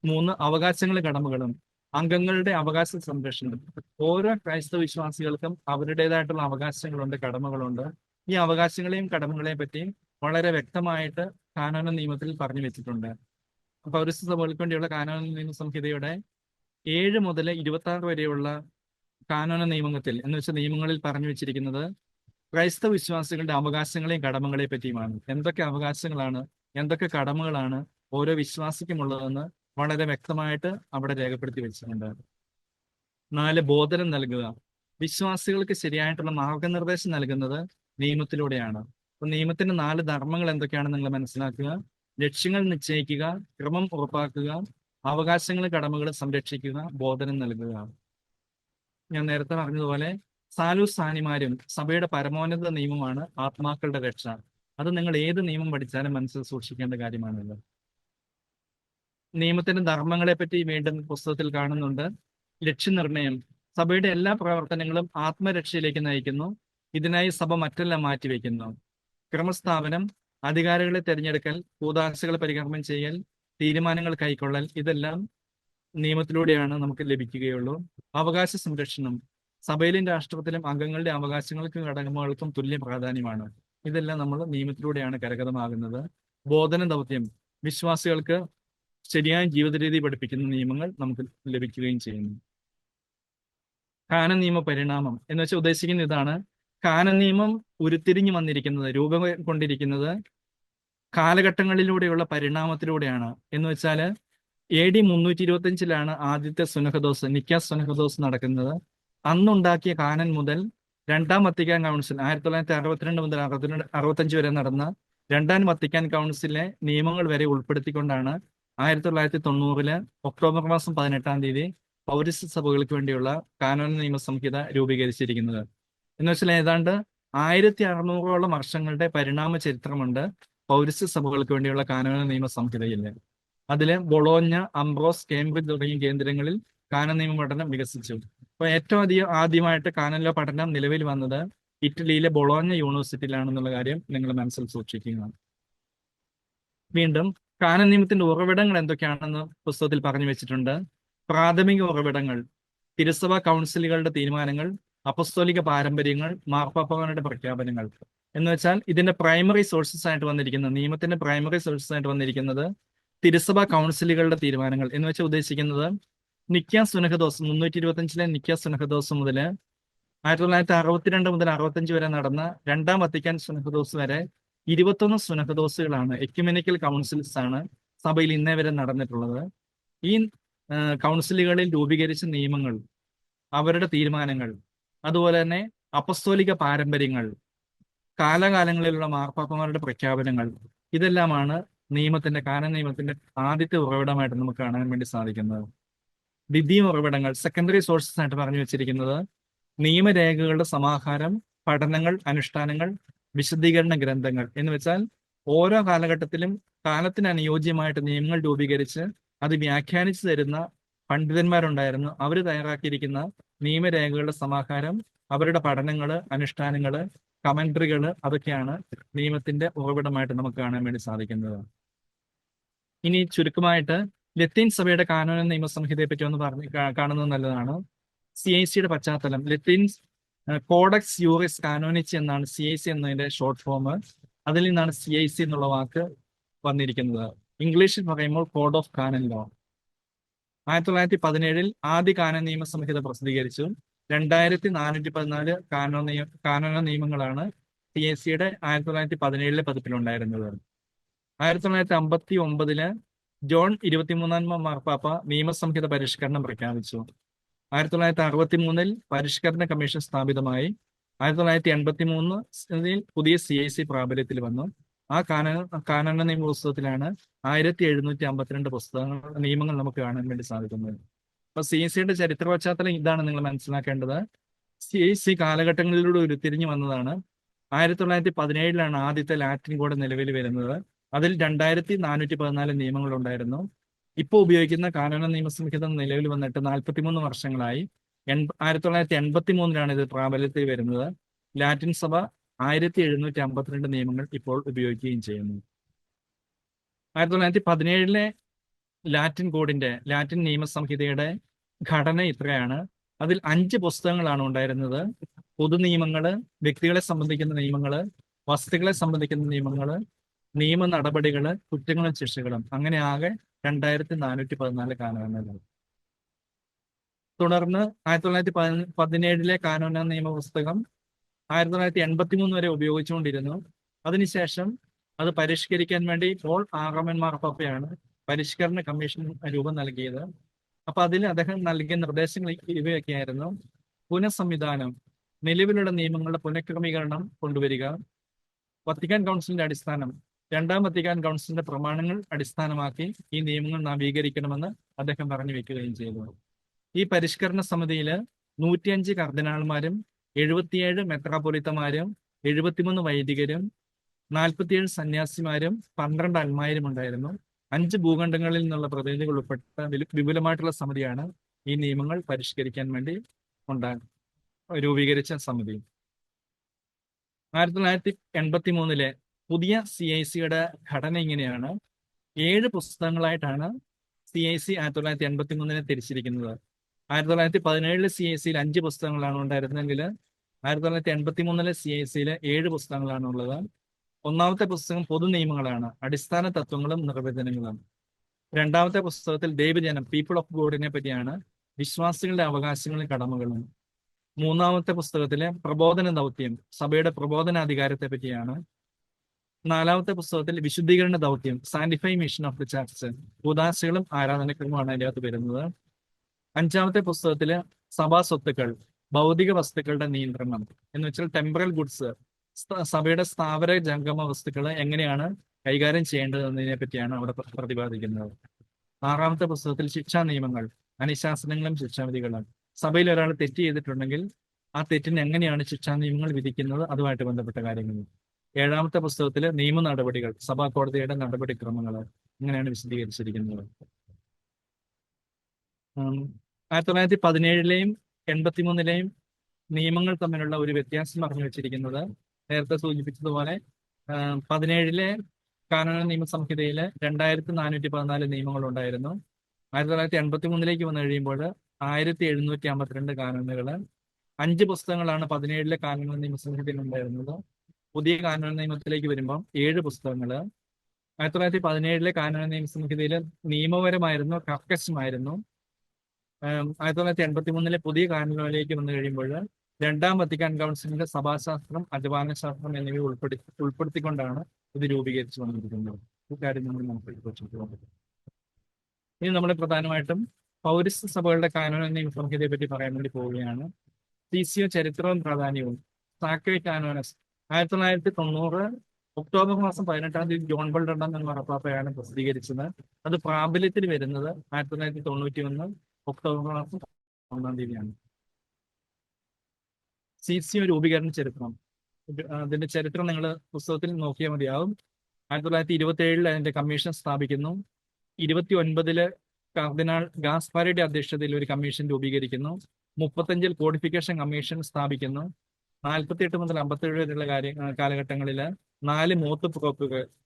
3, അവകാശങ്ങളും കടമകളും. അംഗങ്ങളുടെ അവകാശ സംരക്ഷണം. ഓരോ ക്രൈസ്തവ വിശ്വാസികൾക്കും അവരുടേതായിട്ടുള്ള അവകാശങ്ങളുണ്ട്, കടമകളുണ്ട്. ഈ അവകാശങ്ങളെയും കടമകളെയും പറ്റി വളരെ വ്യക്തമായിട്ട് കാനോന നിയമത്തിൽ പറഞ്ഞു വെച്ചിട്ടുണ്ട്. പൗരസ്ത്യ സഭകൾക്ക് വേണ്ടിയുള്ള കാനോന നിയമ സംഹിതയുടെ 7 മുതൽ 26 വരെയുള്ള കാനോന നിയമത്തിൽ എന്ന് വെച്ചാൽ നിയമങ്ങളിൽ പറഞ്ഞു വെച്ചിരിക്കുന്നത് ക്രൈസ്തവ വിശ്വാസികളുടെ അവകാശങ്ങളെയും കടമകളെയും പറ്റിയുമാണ്. എന്തൊക്കെ അവകാശങ്ങളാണ്, എന്തൊക്കെ കടമകളാണ് ഓരോ വിശ്വാസിക്കുമുള്ളതെന്ന് വളരെ വ്യക്തമായിട്ട് അവിടെ രേഖപ്പെടുത്തി വെച്ചിട്ടുണ്ട്. 4, ബോധനം നൽകുക. വിശ്വാസികൾക്ക് ശരിയായിട്ടുള്ള മാർഗനിർദ്ദേശം നൽകുന്നത് നിയമത്തിലൂടെയാണ്. അപ്പൊ നിയമത്തിന്റെ 4 ധർമ്മങ്ങൾ എന്തൊക്കെയാണെന്ന് നിങ്ങൾ മനസ്സിലാക്കുക. ലക്ഷ്യങ്ങൾ നിശ്ചയിക്കുക, ക്രമം ഉറപ്പാക്കുക, അവകാശങ്ങളും കടമകളും സംരക്ഷിക്കുക, ബോധനം നൽകുക. ഞാൻ നേരത്തെ പറഞ്ഞതുപോലെ സാനിമാരും സഭയുടെ പരമോന്നത നിയമമാണ് ആത്മാക്കളുടെ രക്ഷ. അത് നിങ്ങൾ ഏത് നിയമം പഠിച്ചാലും മനസ്സിൽ സൂക്ഷിക്കേണ്ട കാര്യമാണല്ലോ. നിയമത്തിന്റെ ധർമ്മങ്ങളെ പറ്റി വീണ്ടും പുസ്തകത്തിൽ കാണുന്നുണ്ട്. ലക്ഷ്യനിർണയം. സഭയുടെ എല്ലാ പ്രവർത്തനങ്ങളും ആത്മരക്ഷയിലേക്ക് നയിക്കുന്നു. ഇതിനായി സഭ മറ്റെല്ലാം മാറ്റിവെക്കുന്നു. ക്രമസ്ഥാപനം, അധികാരികളെ തിരഞ്ഞെടുക്കൽ, കൂദാശകളെ പരികർമ്മം ചെയ്യൽ, തീരുമാനങ്ങൾ കൈക്കൊള്ളൽ, ഇതെല്ലാം നിയമത്തിലൂടെയാണ് നമുക്ക് ലഭിക്കുകയുള്ളൂ. അവകാശ സംരക്ഷണം. സഭയിലും രാഷ്ട്രത്തിലും അംഗങ്ങളുടെ അവകാശങ്ങൾക്കും കടമകൾക്കും തുല്യ പ്രാധാന്യമാണ്. ഇതെല്ലാം നമ്മൾ നിയമത്തിലൂടെയാണ് കരഗതമാകുന്നത്. ബോധന ദൗത്യം. വിശ്വാസികൾക്ക് ശരിയായ ജീവിത രീതി പഠിപ്പിക്കുന്ന നിയമങ്ങൾ നമുക്ക് ലഭിക്കുകയും ചെയ്യുന്നു. കാനൻ നിയമ പരിണാമം എന്ന് വെച്ചാൽ ഉദ്ദേശിക്കുന്ന ഇതാണ്. കാനൻ നിയമം ഉരുത്തിരിഞ്ഞു വന്നിരിക്കുന്നത്, രൂപം കൊണ്ടിരിക്കുന്നത് കാലഘട്ടങ്ങളിലൂടെയുള്ള പരിണാമത്തിലൂടെയാണ്. എന്ന് വെച്ചാൽ AD 325 ആദ്യത്തെ സുനഹദോസ്, നിക്കാസ് സുനഹദോസ് നടക്കുന്നത്. അന്നുണ്ടാക്കിയ കാനൻ മുതൽ രണ്ടാം വത്തിക്കാൻ കൗൺസിൽ 1962 മുതൽ 65 വരെ നടന്ന രണ്ടാം വത്തിക്കാൻ കൗൺസിലിലെ നിയമങ്ങൾ വരെ ഉൾപ്പെടുത്തിക്കൊണ്ടാണ് 1990 ഒക്ടോബർ മാസം 18 പൗരസ്ത്യ സഭകൾക്ക് വേണ്ടിയുള്ള കാനോന നിയമ സംഹിത രൂപീകരിച്ചിരിക്കുന്നത്. എന്ന് വെച്ചാൽ ഏതാണ്ട് 1600ഓളം വർഷങ്ങളുടെ പരിണാമ ചരിത്രമുണ്ട് പൗരസ്ത്യ സഭകൾക്ക് വേണ്ടിയുള്ള കാനോന നിയമ സംഹിതയിൽ. അതില് ബൊളോഞ്ഞ, അംബ്രോസ്, കേംബ്രിഡ്ജ് തുടങ്ങിയ കേന്ദ്രങ്ങളിൽ കാനോന നിയമ പഠനം വികസിച്ചു. അപ്പൊ ഏറ്റവും ആദ്യമായിട്ട് കാനോൻ ലോ പഠനം നിലവിൽ വന്നത് ഇറ്റലിയിലെ ബൊളോഞ്ഞ യൂണിവേഴ്സിറ്റിയിലാണെന്നുള്ള കാര്യം നിങ്ങൾ മനസ്സിൽ സൂക്ഷിക്കുക. വീണ്ടും കാനോൻ നിയമത്തിന്റെ ഉറവിടങ്ങൾ എന്തൊക്കെയാണെന്ന് പുസ്തകത്തിൽ പറഞ്ഞു വെച്ചിട്ടുണ്ട്. പ്രാഥമിക ഉറവിടങ്ങൾ: തിരുസഭ കൗൺസിലുകളുടെ തീരുമാനങ്ങൾ, അപ്പസ്തോലിക പാരമ്പര്യങ്ങൾ, മാർപ്പാപ്പമാരുടെ പ്രഖ്യാപനങ്ങൾ. എന്ന് വെച്ചാൽ ഇതിന്റെ പ്രൈമറി സോഴ്സസ് ആയിട്ട് വന്നിരിക്കുന്നത്, നിയമത്തിന്റെ പ്രൈമറി സോഴ്സസ് ആയിട്ട് വന്നിരിക്കുന്നത് തിരുസഭ കൗൺസിലുകളുടെ തീരുമാനങ്ങൾ. എന്ന് വെച്ചാൽ ഉദ്ദേശിക്കുന്നത് നിക്കാസ് സുനഹദോസ് 325 നിക്കാസ് സുനഹദോസ് മുതൽ 1962 മുതൽ 65 വരെ നടന്ന രണ്ടാം വത്തിക്കാൻ സുനഹദോസ് വരെ 21 സുനഹദോസുകളാണ്, എക്യുമെനിക്കൽ കൗൺസിൽസ് ആണ് സഭയിൽ ഇന്നേ വരെ നടന്നിട്ടുള്ളത്. ഈ കൗൺസിലുകളിൽ രൂപീകരിച്ച നിയമങ്ങൾ, അവരുടെ തീരുമാനങ്ങൾ, അതുപോലെ തന്നെ അപ്പസ്തോലിക പാരമ്പര്യങ്ങൾ, കാലാകാലങ്ങളിലുള്ള മാർപ്പാപ്പമാരുടെ പ്രഖ്യാപനങ്ങൾ, ഇതെല്ലാമാണ് കാനോൻ നിയമത്തിന്റെ ആദ്യത്തെ ഉറവിടമായിട്ട് നമുക്ക് കാണാൻ വേണ്ടി സാധിക്കുന്നത്. ദ്വിതീയ ഉറവിടങ്ങൾ, സെക്കൻഡറി സോഴ്സസ് ആയിട്ട് പറഞ്ഞു വെച്ചിരിക്കുന്നത് നിയമരേഖകളുടെ സമാഹാരം, പഠനങ്ങൾ, അനുഷ്ഠാനങ്ങൾ, വിശദീകരണ ഗ്രന്ഥങ്ങൾ. എന്ന് വെച്ചാൽ ഓരോ കാലഘട്ടത്തിലും കാലത്തിന് അനുയോജ്യമായിട്ട് നിയമങ്ങൾ രൂപീകരിച്ച് അത് വ്യാഖ്യാനിച്ചു തരുന്ന പണ്ഡിതന്മാരുണ്ടായിരുന്നു. അവർ തയ്യാറാക്കിയിരിക്കുന്ന നിയമരേഖകളുടെ സമാഹാരം, അവരുടെ പഠനങ്ങള്, അനുഷ്ഠാനങ്ങള്, കമന്ററികള്, അതൊക്കെയാണ് നിയമത്തിന്റെ ഉറവിടമായിട്ട് നമുക്ക് കാണാൻ വേണ്ടി സാധിക്കുന്നത്. ഇനി ചുരുക്കമായിട്ട് ലത്തീൻ സഭയുടെ കാനോന നിയമ സംഹിതയെ പറ്റി ഒന്ന് കാണുന്നത് നല്ലതാണ്. CIC പശ്ചാത്തലം. ലത്തീൻ കോഡക്സ് യൂറിസ് കാനോനിച്ചി എന്നാണ് CIC എന്നതിന്റെ ഷോർട്ട് ഫോം. അതിൽ നിന്നാണ് CIC എന്നുള്ള വാക്ക് വന്നിരിക്കുന്നത്. ഇംഗ്ലീഷിൽ പറയുമ്പോൾ കോഡ് ഓഫ് കാനൻ ലോ. 1917 ആദ്യ കാനോൻ നിയമ സംഹിത പ്രസിദ്ധീകരിച്ചു. 2414 കാനോന നിയമങ്ങളാണ് CIC 1917 പതിപ്പിലുണ്ടായിരുന്നത്. 1959 ജോൺ 23 മാർപ്പാപ്പ നിയമസംഹിത പരിഷ്കരണം പ്രഖ്യാപിച്ചു. 1963 പരിഷ്കരണ കമ്മീഷൻ സ്ഥാപിതമായി. 1983 പുതിയ CIC പ്രാബല്യത്തിൽ വന്നു. ആ കാനോന നിയമ പുസ്തകത്തിലാണ് 1752 നിയമങ്ങൾ നമുക്ക് കാണാൻ വേണ്ടി സാധിക്കുന്നത്. അപ്പൊ CIC ചരിത്ര പശ്ചാത്തലം ഇതാണ് നിങ്ങൾ മനസ്സിലാക്കേണ്ടത്. CIC കാലഘട്ടങ്ങളിലൂടെ ഉരുത്തിരിഞ്ഞു വന്നതാണ്. 1917 ആദ്യത്തെ ലാറ്റിൻ കോഡ് നിലവിൽ വരുന്നത്. അതിൽ 2414 നിയമങ്ങൾ ഉണ്ടായിരുന്നു. ഇപ്പോൾ ഉപയോഗിക്കുന്ന കാനോന നിയമസംഹിത നിലവിൽ വന്നിട്ട് 43 വർഷങ്ങളായി. 1983 ഇത് പ്രാബല്യത്തിൽ വരുന്നത്. ലാറ്റിൻ സഭ 1752 നിയമങ്ങൾ ഇപ്പോൾ ഉപയോഗിക്കുകയും ചെയ്യുന്നു. 1917 ലാറ്റിൻ നിയമസംഹിതയുടെ ഘടന ഇത്രയാണ്. അതിൽ 5 പുസ്തകങ്ങളാണ് ഉണ്ടായിരുന്നത്. പൊതു നിയമങ്ങള്, വ്യക്തികളെ സംബന്ധിക്കുന്ന നിയമങ്ങള്, വസ്തുക്കളെ സംബന്ധിക്കുന്ന നിയമങ്ങള്, നിയമ നടപടികള്, കുറ്റങ്ങളും ശിക്ഷകളും. അങ്ങനെ ആകെ 2414 കാനോനുകൾ. തുടർന്ന് 1917 കാനോന നിയമ പുസ്തകം 1983 വരെ ഉപയോഗിച്ചുകൊണ്ടിരുന്നു. അതിനുശേഷം അത് പരിഷ്കരിക്കാൻ വേണ്ടി പോൾ ആറമൻ മാർപ്പാപ്പയാണ് പരിഷ്കരണ കമ്മീഷൻ രൂപം നൽകിയത്. അപ്പൊ അതിൽ അദ്ദേഹം നൽകിയ നിർദ്ദേശങ്ങൾ ഇവയൊക്കെയായിരുന്നു: പുനഃസംവിധാനം, നിലവിലുള്ള നിയമങ്ങളുടെ പുനഃക്രമീകരണം കൊണ്ടുവരിക, വത്തിക്കാൻ കൗൺസിലിന്റെ അടിസ്ഥാനം, രണ്ടാം വത്തിക്കാൻ കൗൺസിലിന്റെ പ്രമാണങ്ങൾ അടിസ്ഥാനമാക്കി ഈ നിയമങ്ങൾ നവീകരിക്കണമെന്ന് അദ്ദേഹം പറഞ്ഞു വെക്കുകയും ചെയ്തു. ഈ പരിഷ്കരണ സമിതിയില് 105 കർദിനാൾമാരും 77 മെത്രാപ്പൊലീത്തമാരും 73 വൈദികരും 47 സന്യാസിമാരും 12 അൽമായരും ഉണ്ടായിരുന്നു. 5 ഭൂഖണ്ഡങ്ങളിൽ നിന്നുള്ള പ്രതിനിധികൾ ഉൾപ്പെട്ട വിപുലമായിട്ടുള്ള സമിതിയാണ് ഈ നിയമങ്ങൾ പരിഷ്കരിക്കാൻ വേണ്ടി രൂപീകരിച്ച സമിതി. 1983 പുതിയ CIC-യുടെ ഘടന ഇങ്ങനെയാണ്. 7 പുസ്തകങ്ങളായിട്ടാണ് CIC 1983 തിരിച്ചിരിക്കുന്നത്. 1917 CIC-യിൽ 5 പുസ്തകങ്ങളാണ് ഉണ്ടായിരുന്നെങ്കിൽ 1983 CIC-യിൽ 7 പുസ്തകങ്ങളാണ് ഉള്ളത്. ഒന്നാമത്തെ പുസ്തകം പൊതു നിയമങ്ങളാണ്, അടിസ്ഥാന തത്വങ്ങളും നിർവചനങ്ങളും. രണ്ടാമത്തെ പുസ്തകത്തിൽ ദൈവജനം, പീപ്പിൾ ഓഫ് ഗോഡിനെ പറ്റിയാണ്, വിശ്വാസികളുടെ അവകാശങ്ങളും കടമകളും. മൂന്നാമത്തെ പുസ്തകത്തിലെ പ്രബോധന ദൗത്യം, സഭയുടെ പ്രബോധനാധികാരത്തെ പറ്റിയാണ്. നാലാമത്തെ പുസ്തകത്തിൽ വിശുദ്ധീകരണ ദൗത്യം, സാന്റിഫൈ മിഷൻ ഓഫ് ദി ചർച്ച്, ഉദാശകളും ആരാധനക്രമമാണ് അതിൻ്റെ അകത്ത് വരുന്നത്. അഞ്ചാമത്തെ പുസ്തകത്തില് സഭാ സ്വത്തുക്കൾ, ഭൗതിക വസ്തുക്കളുടെ നിയന്ത്രണം എന്ന് വെച്ചാൽ ടെമ്പറൽ ഗുഡ്സ്, സഭയുടെ സ്ഥാവര ജംഗമ വസ്തുക്കൾ എങ്ങനെയാണ് കൈകാര്യം ചെയ്യേണ്ടത് എന്നതിനെ പറ്റിയാണ് അവിടെ പ്രതിപാദിക്കുന്നത്. ആറാമത്തെ പുസ്തകത്തിൽ ശിക്ഷാ നിയമങ്ങൾ, അനുശാസനങ്ങളും ശിക്ഷാവിധികളും. സഭയിൽ ഒരാൾ തെറ്റ് ചെയ്തിട്ടുണ്ടെങ്കിൽ ആ തെറ്റിന് എങ്ങനെയാണ് ശിക്ഷാ നിയമങ്ങൾ വിധിക്കുന്നത്, അതുമായിട്ട് ബന്ധപ്പെട്ട കാര്യങ്ങൾ. ഏഴാമത്തെ പുസ്തകത്തിൽ നിയമ നടപടികൾ, സഭാ കോടതിയുടെ നടപടിക്രമങ്ങൾ ഇങ്ങനെയാണ് വിശദീകരിച്ചിരിക്കുന്നത്. 1917 83 നിയമങ്ങൾ തമ്മിലുള്ള ഒരു വ്യത്യാസം പറഞ്ഞു വെച്ചിരിക്കുന്നത് നേരത്തെ സൂചിപ്പിച്ചതുപോലെ 17 കാനോന നിയമസംഹിതയില് 2414 നിയമങ്ങൾ ഉണ്ടായിരുന്നു. 1983 വന്നു കഴിയുമ്പോൾ 1752 കാനോനുകള്. 5 പുസ്തകങ്ങളാണ് 17 കാനോന നിയമസംഹിതയിൽ ഉണ്ടായിരുന്നത്. പുതിയ കാനോന നിയമത്തിലേക്ക് വരുമ്പോൾ 7 പുസ്തകങ്ങള്. 1917 കാനോന നിയമസംഹിതയിൽ നിയമപരമായിരുന്നു, കർക്കശമായിരുന്നു. 1983 പുതിയ കാനോനിലേക്ക് വന്നു കഴിയുമ്പോൾ രണ്ടാം വത്തിക്കാൻ കൗൺസിലിന്റെ സഭാശാസ്ത്രം, അജപാനശാസ്ത്രം എന്നിവ ഉൾപ്പെടുത്തിക്കൊണ്ടാണ് ഇത് രൂപീകരിച്ചു വന്നിരിക്കുന്നത്. ഇക്കാര്യം നമ്മൾ മനസ്സിലാക്കി. ഇനി നമ്മൾ പ്രധാനമായിട്ടും പൗരസ്ത്യ സഭകളുടെ കാനോന നിയമസംഹിതയെ പറ്റി പറയാൻ വേണ്ടി പോവുകയാണ്. CCO ചരിത്രവും പ്രാധാന്യവും. സാക്രേ കാനോനസ് 1990 ഒക്ടോബർ മാസം 18-ാം തീയതി ജോൺ പോൾ II എന്ന മാർപ്പാപ്പയാണ് പ്രസിദ്ധീകരിച്ചത്. അത് പ്രാബല്യത്തിൽ വരുന്നത് 1991 ഒക്ടോബർ മാസം 1-ാം തീയതിയാണ്. CCO രൂപീകരണ ചരിത്രം, അതിന്റെ ചരിത്രം നിങ്ങൾ പുസ്തകത്തിൽ നോക്കിയാൽ മതിയാവും. 1927 അതിന്റെ കമ്മീഷൻ സ്ഥാപിക്കുന്നു. 29 കർദിനാൾ ഗാസ്പാരിയുടെ അധ്യക്ഷതയിൽ ഒരു കമ്മീഷൻ രൂപീകരിക്കുന്നു. 35 കോഡിഫിക്കേഷൻ കമ്മീഷൻ സ്ഥാപിക്കുന്നു. 48 മുതൽ 57 വരെയുള്ള കാലഘട്ടങ്ങളിൽ 4 മൂത്ത്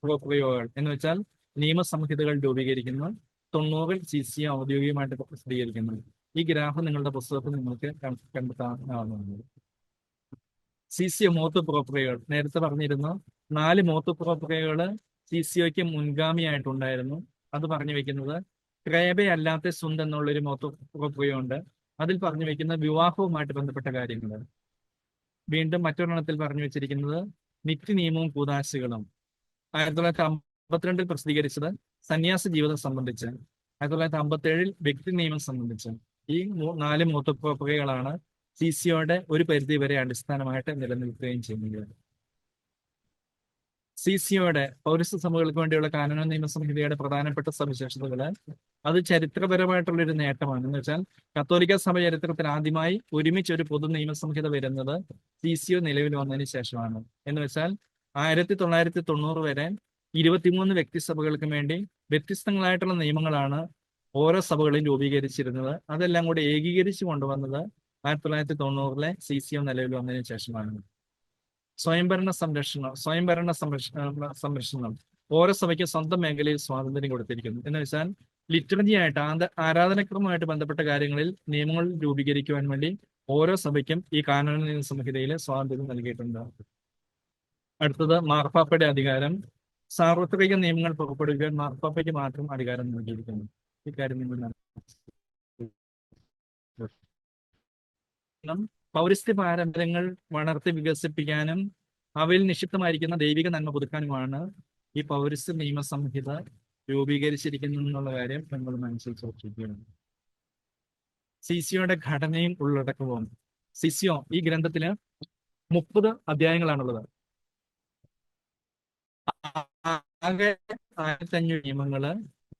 പ്രോപ്രിയോകൾ എന്ന് വെച്ചാൽ നിയമസംഹിതകൾ രൂപീകരിക്കുന്നു. 90 CCO ഔദ്യോഗികമായിട്ട് പ്രസിദ്ധീകരിക്കുന്നു. ഈ ഗ്രാഫ് നിങ്ങളുടെ പുസ്തകത്തിൽ നിങ്ങൾക്ക് കണ്ടെത്താവുന്നതാണ്. CCO മൂത്ത് പ്രോപ്രിയകൾ നേരത്തെ പറഞ്ഞിരുന്നു. 4 മൂത്ത് പ്രോപ്രിയകൾ CCOയ്ക്ക് മുൻഗാമിയായിട്ടുണ്ടായിരുന്നു. അത് പറഞ്ഞു വെക്കുന്നത് ക്രേബെ അല്ലാത്ത സുന്ദ് എന്നുള്ളൊരു മൂത്ത് പ്രോപ്രിയ ഉണ്ട്. അതിൽ പറഞ്ഞു വെക്കുന്ന വിവാഹവുമായിട്ട് ബന്ധപ്പെട്ട കാര്യങ്ങൾ. വീണ്ടും മറ്റൊരെണ്ണത്തിൽ പറഞ്ഞു വെച്ചിരിക്കുന്നത് നിത്യ നിയമവും കൂദാശകളും. 1952 പ്രസിദ്ധീകരിച്ചത് സന്യാസ ജീവിതം സംബന്ധിച്ച്. 1957 വ്യക്തി നിയമം സംബന്ധിച്ച്. ഈ 4 മൂത്തപ്രോപ്പകകളാണ് CCOയുടെ ഒരു പരിധി വരെ അടിസ്ഥാനമായിട്ട് നിലനിൽക്കുകയും ചെയ്യുന്നത്. CCOയുടെ പൗരസ്ത്യ സഭകൾക്ക് വേണ്ടിയുള്ള കാനോന നിയമസംഹിതയുടെ പ്രധാനപ്പെട്ട സവിശേഷതകള്, അത് ചരിത്രപരമായിട്ടുള്ളൊരു നേട്ടമാണ്. എന്ന് വെച്ചാൽ കത്തോലിക്ക സഭ ചരിത്രത്തിൽ ആദ്യമായി ഒരുമിച്ച് ഒരു പൊതു നിയമസംഹിത വരുന്നത് CCO നിലവിൽ വന്നതിന് ശേഷമാണ്. എന്ന് വെച്ചാൽ 1990 വരെ 23 വ്യക്തിസഭകൾക്ക് വേണ്ടി വ്യത്യസ്തങ്ങളായിട്ടുള്ള നിയമങ്ങളാണ് ഓരോ സഭകളിലും രൂപീകരിച്ചിരുന്നത്. അതെല്ലാം കൂടി ഏകീകരിച്ചു കൊണ്ടുവന്നത് 1990 CCO നിലവിൽ വന്നതിന് ശേഷമാണ്. സ്വയംഭരണ സംരക്ഷണം. ഓരോ സഭയ്ക്കും സ്വന്തം മേഖലയിൽ സ്വാതന്ത്ര്യം കൊടുത്തിരിക്കുന്നു. എന്ന് വെച്ചാൽ ലിറ്റർജി ആയിട്ട് ആരാധനക്രമമായിട്ട് ബന്ധപ്പെട്ട കാര്യങ്ങളിൽ നിയമങ്ങൾ രൂപീകരിക്കുവാൻ വേണ്ടി ഓരോ സഭയ്ക്കും ഈ കാനോൻ നിയമ സംഹിതയിൽ സ്വാതന്ത്ര്യം നൽകിയിട്ടുണ്ട്. അടുത്തത് മാർപ്പാപ്പയുടെ അധികാരം. സാർവത്രിക നിയമങ്ങൾ പുറപ്പെടുവിക്കാൻ മാർപ്പാപ്പയ്ക്ക് മാത്രം അധികാരം നൽകിയിരിക്കുന്നു. ഇക്കാര്യം നിങ്ങൾ പൗരസ്ത്യ പാരമ്പര്യങ്ങൾ വളർത്തി വികസിപ്പിക്കാനും അവയിൽ നിക്ഷിപ്തമായിരിക്കുന്ന ദൈവിക നന്മ പുതുക്കാനുമാണ് ഈ പൗരസ്ത്യ നിയമ സംഹിത രൂപീകരിച്ചിരിക്കുന്നു എന്നുള്ള കാര്യം നമ്മൾ മനസ്സിൽ സൂക്ഷിക്കണം. സിസിയോയുടെ ഘടനയും ഉള്ളടക്കവും. സിസിയോ ഈ ഗ്രന്ഥത്തില് 30 അധ്യായങ്ങളാണുള്ളത്. ആകെ 1500 നിയമങ്ങള്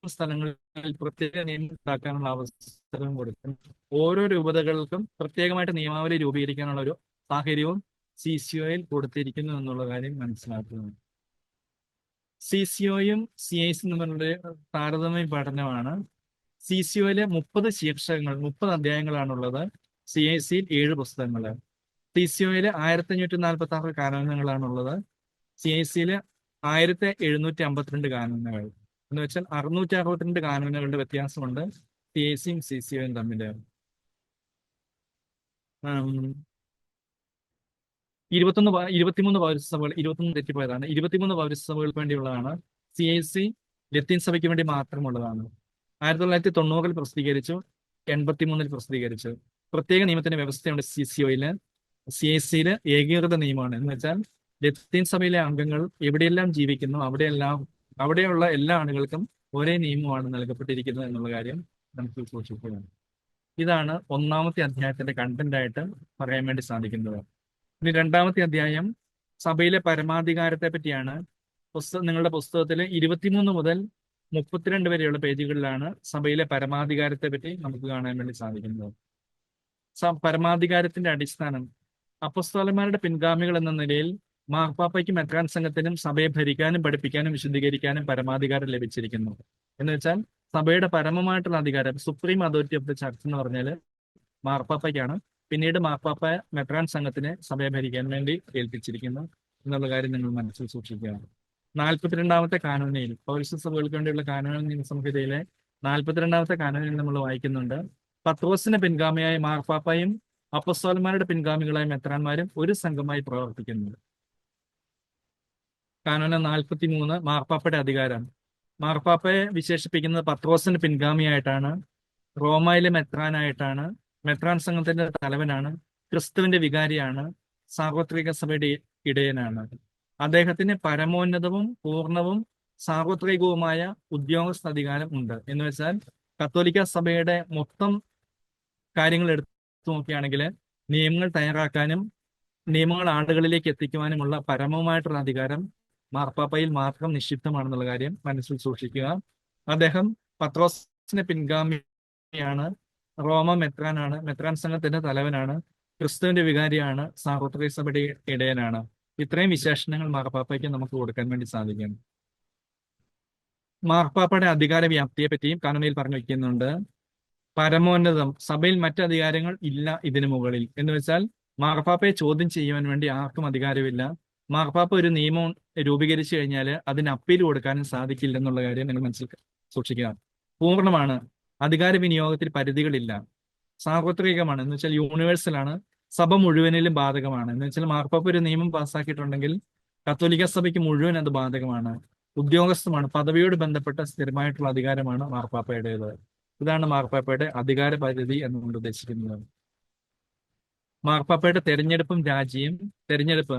സ്ഥലങ്ങളിൽ പ്രത്യേക നിയമം ഉണ്ടാക്കാനുള്ള അവസരം കൊടുക്കും. ഓരോ രൂപതകൾക്കും പ്രത്യേകമായിട്ട് നിയമാവലി രൂപീകരിക്കാനുള്ള ഒരു സാഹചര്യവും സിസിഒയിൽ കൊടുത്തിരിക്കുന്നു എന്നുള്ള കാര്യം മനസ്സിലാക്കുന്നു. സിസിഒയും CIC തമ്മിലുള്ള താരതമ്യ പഠനമാണ്. സിസിഒയില് 30 ശീർഷകങ്ങൾ 30 അധ്യായങ്ങളാണുള്ളത്. CIC-യിൽ 7 പുസ്തകങ്ങള്. സിസിഒയില് 1546 കാനോനുകളാണുള്ളത്. CIC-യില് 1752 കാനോനുകൾ. എന്ന് വെച്ചാൽ 662 കാനോനുകളുടെ വ്യത്യാസമുണ്ട് CIC-യും CCOയും തമ്മില്. 23 പൗരസഭകൾ, 21 തെറ്റിപ്പോയതാണ്. 23 പൗരസഭകൾക്ക് വേണ്ടിയുള്ളതാണ്. CIC ലത്തീൻ സഭയ്ക്ക് വേണ്ടി മാത്രമുള്ളതാണ്. 1990-ൽ പ്രസിദ്ധീകരിച്ചു, 83-ൽ പ്രസിദ്ധീകരിച്ചു. പ്രത്യേക നിയമത്തിന്റെ വ്യവസ്ഥയുണ്ട് CCOയില്. CIC-യില് ഏകീകൃത നിയമമാണ്. എന്ന് വെച്ചാൽ ലത്തീൻ സഭയിലെ അംഗങ്ങൾ എവിടെയെല്ലാം ജീവിക്കുന്നു അവിടെയുള്ള എല്ലാ ആളുകൾക്കും ഒരേ നിയമമാണ് നൽകപ്പെട്ടിരിക്കുന്നത് എന്നുള്ള കാര്യം നമുക്ക് സൂക്ഷിക്കുകയാണ്. ഇതാണ് 1-ാമത്തെ അധ്യായത്തിന്റെ കണ്ടന്റ് ആയിട്ട് പറയാൻ വേണ്ടി സാധിക്കുന്നത്. ഇനി 2-ാമത്തെ അധ്യായം സഭയിലെ പരമാധികാരത്തെ പറ്റിയാണ്. നിങ്ങളുടെ പുസ്തകത്തിൽ 23 മുതൽ 32 വരെയുള്ള പേജുകളിലാണ് സഭയിലെ പരമാധികാരത്തെ പറ്റി നമുക്ക് കാണാൻ വേണ്ടി സാധിക്കുന്നത്. പരമാധികാരത്തിന്റെ അടിസ്ഥാനം അപ്പസ്തോലന്മാരുടെ പിൻഗാമികൾ എന്ന നിലയിൽ മാർപ്പാപ്പയ്ക്കും മെത്രാൻ സംഘത്തിനും സഭയെ ഭരിക്കാനും പഠിപ്പിക്കാനും വിശുദ്ധീകരിക്കാനും പരമാധികാരം ലഭിച്ചിരിക്കുന്നു. എന്ന് വെച്ചാൽ സഭയുടെ പരമമായിട്ടുള്ള അധികാരം, supreme authority of the church എന്ന് പറഞ്ഞാൽ മാർപ്പാപ്പയ്ക്കാണ്. പിന്നീട് മാർപ്പാപ്പ മെത്രാൻ സംഘത്തിനെ സഭയെ ഭരിക്കാൻ വേണ്ടി ഏൽപ്പിച്ചിരിക്കുന്നു എന്നുള്ള കാര്യം നിങ്ങൾ മനസ്സിൽ സൂക്ഷിക്കുക. 42-ാമത്തെ കാനോനയിൽ, പൗരസ്ത്യ സഭകൾക്ക് വേണ്ടിയുള്ള കാനോൻ നിയമ സംഹിതയിലെ 42-ാമത്തെ കാനോനയിൽ നമ്മൾ വായിക്കുന്നുണ്ട്, പത്രോസിന്റെ പിൻഗാമിയായ മാർപ്പാപ്പയും അപ്പസ്തോലന്മാരുടെ പിൻഗാമികളായ മെത്രാന്മാരും ഒരു സംഘമായി പ്രവർത്തിക്കുന്നു. കാനോന 43 മാർപ്പാപ്പയുടെ അധികാരം. മാർപ്പാപ്പയെ വിശേഷിപ്പിക്കുന്നത് പത്രോസിന്റെ പിൻഗാമിയായിട്ടാണ്, റോമയിലെ മെത്രാനായിട്ടാണ്, മെത്രാൻ സംഘത്തിന്റെ തലവനാണ്, ക്രിസ്തുവിന്റെ വികാരിയാണ്, സാർവത്രിക സഭയുടെ ഇടയനാണ്. അദ്ദേഹത്തിന് പരമോന്നതവും പൂർണ്ണവും സാർവത്രികവുമായ ഉദ്യോഗസ്ഥ അധികാരം ഉണ്ട്. എന്ന് വെച്ചാൽ കത്തോലിക്ക സഭയുടെ മൊത്തം കാര്യങ്ങൾ എടുത്തു നോക്കുകയാണെങ്കിൽ നിയമങ്ങൾ തയ്യാറാക്കാനും നിയമങ്ങൾ ആളുകളിലേക്ക് എത്തിക്കുവാനുമുള്ള പരമമായിട്ടുള്ള അധികാരം മാർപ്പാപ്പയിൽ മാത്രം നിക്ഷിപ്തമാണെന്നുള്ള കാര്യം മനസ്സിൽ സൂക്ഷിക്കുക. അദ്ദേഹം പത്രോസിന്റെ പിൻഗാമിയാണ്, റോമ മെത്രാനാണ്, മെത്രാൻ സംഘത്തിന്റെ തലവനാണ്, ക്രിസ്തുവിന്റെ വികാരിയാണ്, സാർവത്രിക സഭയുടെ ഇടയനാണ്. ഇത്രയും വിശേഷണങ്ങൾ മാർപ്പാപ്പയ്ക്ക് നമുക്ക് കൊടുക്കാൻ വേണ്ടി സാധിക്കും. മാർപ്പാപ്പയുടെ അധികാര വ്യാപ്തിയെ പറ്റിയും കാനോനയിൽ പറഞ്ഞു വയ്ക്കുന്നുണ്ട്. പരമോന്നതം, സഭയിൽ മറ്റ് അധികാരങ്ങൾ ഇല്ല ഇതിനു മുകളിൽ. എന്ന് വെച്ചാൽ മാർപ്പാപ്പയെ ചോദ്യം ചെയ്യുവാൻ വേണ്ടി ആർക്കും അധികാരമില്ല. മാർപ്പാപ്പ ഒരു നിയമം രൂപീകരിച്ചു കഴിഞ്ഞാൽ അതിന് അപ്പീൽ കൊടുക്കാനും സാധിക്കില്ല എന്നുള്ള കാര്യം നിങ്ങൾ മനസ്സിൽ സൂക്ഷിക്കുക. പൂർണ്ണമാണ്, അധികാര വിനിയോഗത്തിൽ പരിധികളില്ല, സാർവത്രികമാണ്. എന്ന് വെച്ചാൽ യൂണിവേഴ്സലാണ്, സഭ മുഴുവനിലും ബാധകമാണ്. എന്ന് വെച്ചാൽ മാർപ്പാപ്പ ഒരു നിയമം പാസ്സാക്കിയിട്ടുണ്ടെങ്കിൽ കത്തോലിക്ക സഭയ്ക്ക് മുഴുവൻ അത് ബാധകമാണ്. ഉദ്യോഗസ്ഥമാണ്, പദവിയോട് ബന്ധപ്പെട്ട സ്ഥിരമായിട്ടുള്ള അധികാരമാണ് മാർപ്പാപ്പയുടേത്. ഇതാണ് മാർപ്പാപ്പയുടെ അധികാര പരിധി എന്നുകൊണ്ട് ഉദ്ദേശിക്കുന്നത്. മാർപ്പാപ്പയുടെ തെരഞ്ഞെടുപ്പും രാജിയും. തെരഞ്ഞെടുപ്പ്,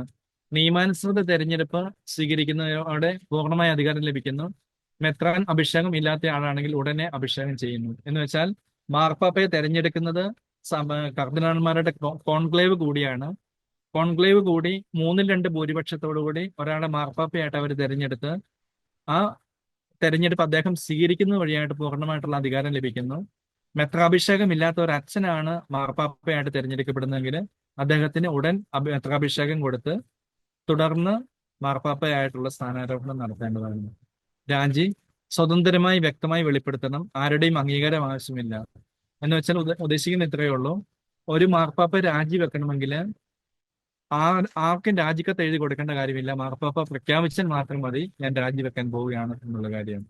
നിയമാനുസൃത തെരഞ്ഞെടുപ്പ് സ്വീകരിക്കുന്നതോടെ പൂർണ്ണമായ അധികാരം ലഭിക്കുന്നു. മെത്രാൻ അഭിഷേകം ഇല്ലാത്ത ആളാണെങ്കിൽ ഉടനെ അഭിഷേകം ചെയ്യുന്നു. എന്ന് വെച്ചാൽ മാർപ്പാപ്പയെ തെരഞ്ഞെടുക്കുന്നത് കർദിനാൾമാരുടെ കോൺക്ലേവ് കൂടിയാണ്. കോൺക്ലേവ് കൂടി 3/2 ഭൂരിപക്ഷത്തോടു കൂടി ഒരാളെ മാർപ്പാപ്പയായിട്ട് അവർ തെരഞ്ഞെടുത്ത് ആ തെരഞ്ഞെടുപ്പ് അദ്ദേഹം സ്വീകരിക്കുന്ന വഴിയായിട്ട് പൂർണ്ണമായിട്ടുള്ള അധികാരം ലഭിക്കുന്നു. മെത്രാഭിഷേകം ഇല്ലാത്ത ഒരു അച്ഛനാണ് മാർപ്പാപ്പയായിട്ട് തെരഞ്ഞെടുക്കപ്പെടുന്നതെങ്കിൽ അദ്ദേഹത്തിന് ഉടൻ മെത്രാഭിഷേകം കൊടുത്ത് തുടർന്ന് മാർപ്പാപ്പയായിട്ടുള്ള സ്ഥാനാരോഹണം നടത്തേണ്ടതാണ്. രാജി സ്വതന്ത്രമായി വ്യക്തമായി വെളിപ്പെടുത്തണം, ആരുടെയും അംഗീകാരം ആവശ്യമില്ല. എന്ന് വെച്ചാൽ ഉദ്ദേശിക്കുന്ന ഇത്രയേ ഉള്ളൂ. ഒരു മാർപ്പാപ്പ രാജി വെക്കണമെങ്കിൽ ആർക്കും രാജിക്കത്ത് എഴുതി കൊടുക്കേണ്ട കാര്യമില്ല. മാർപ്പാപ്പ പ്രഖ്യാപിച്ചാൽ മാത്രം മതി ഞാൻ രാജിവെക്കാൻ പോവുകയാണ് എന്നുള്ള കാര്യം.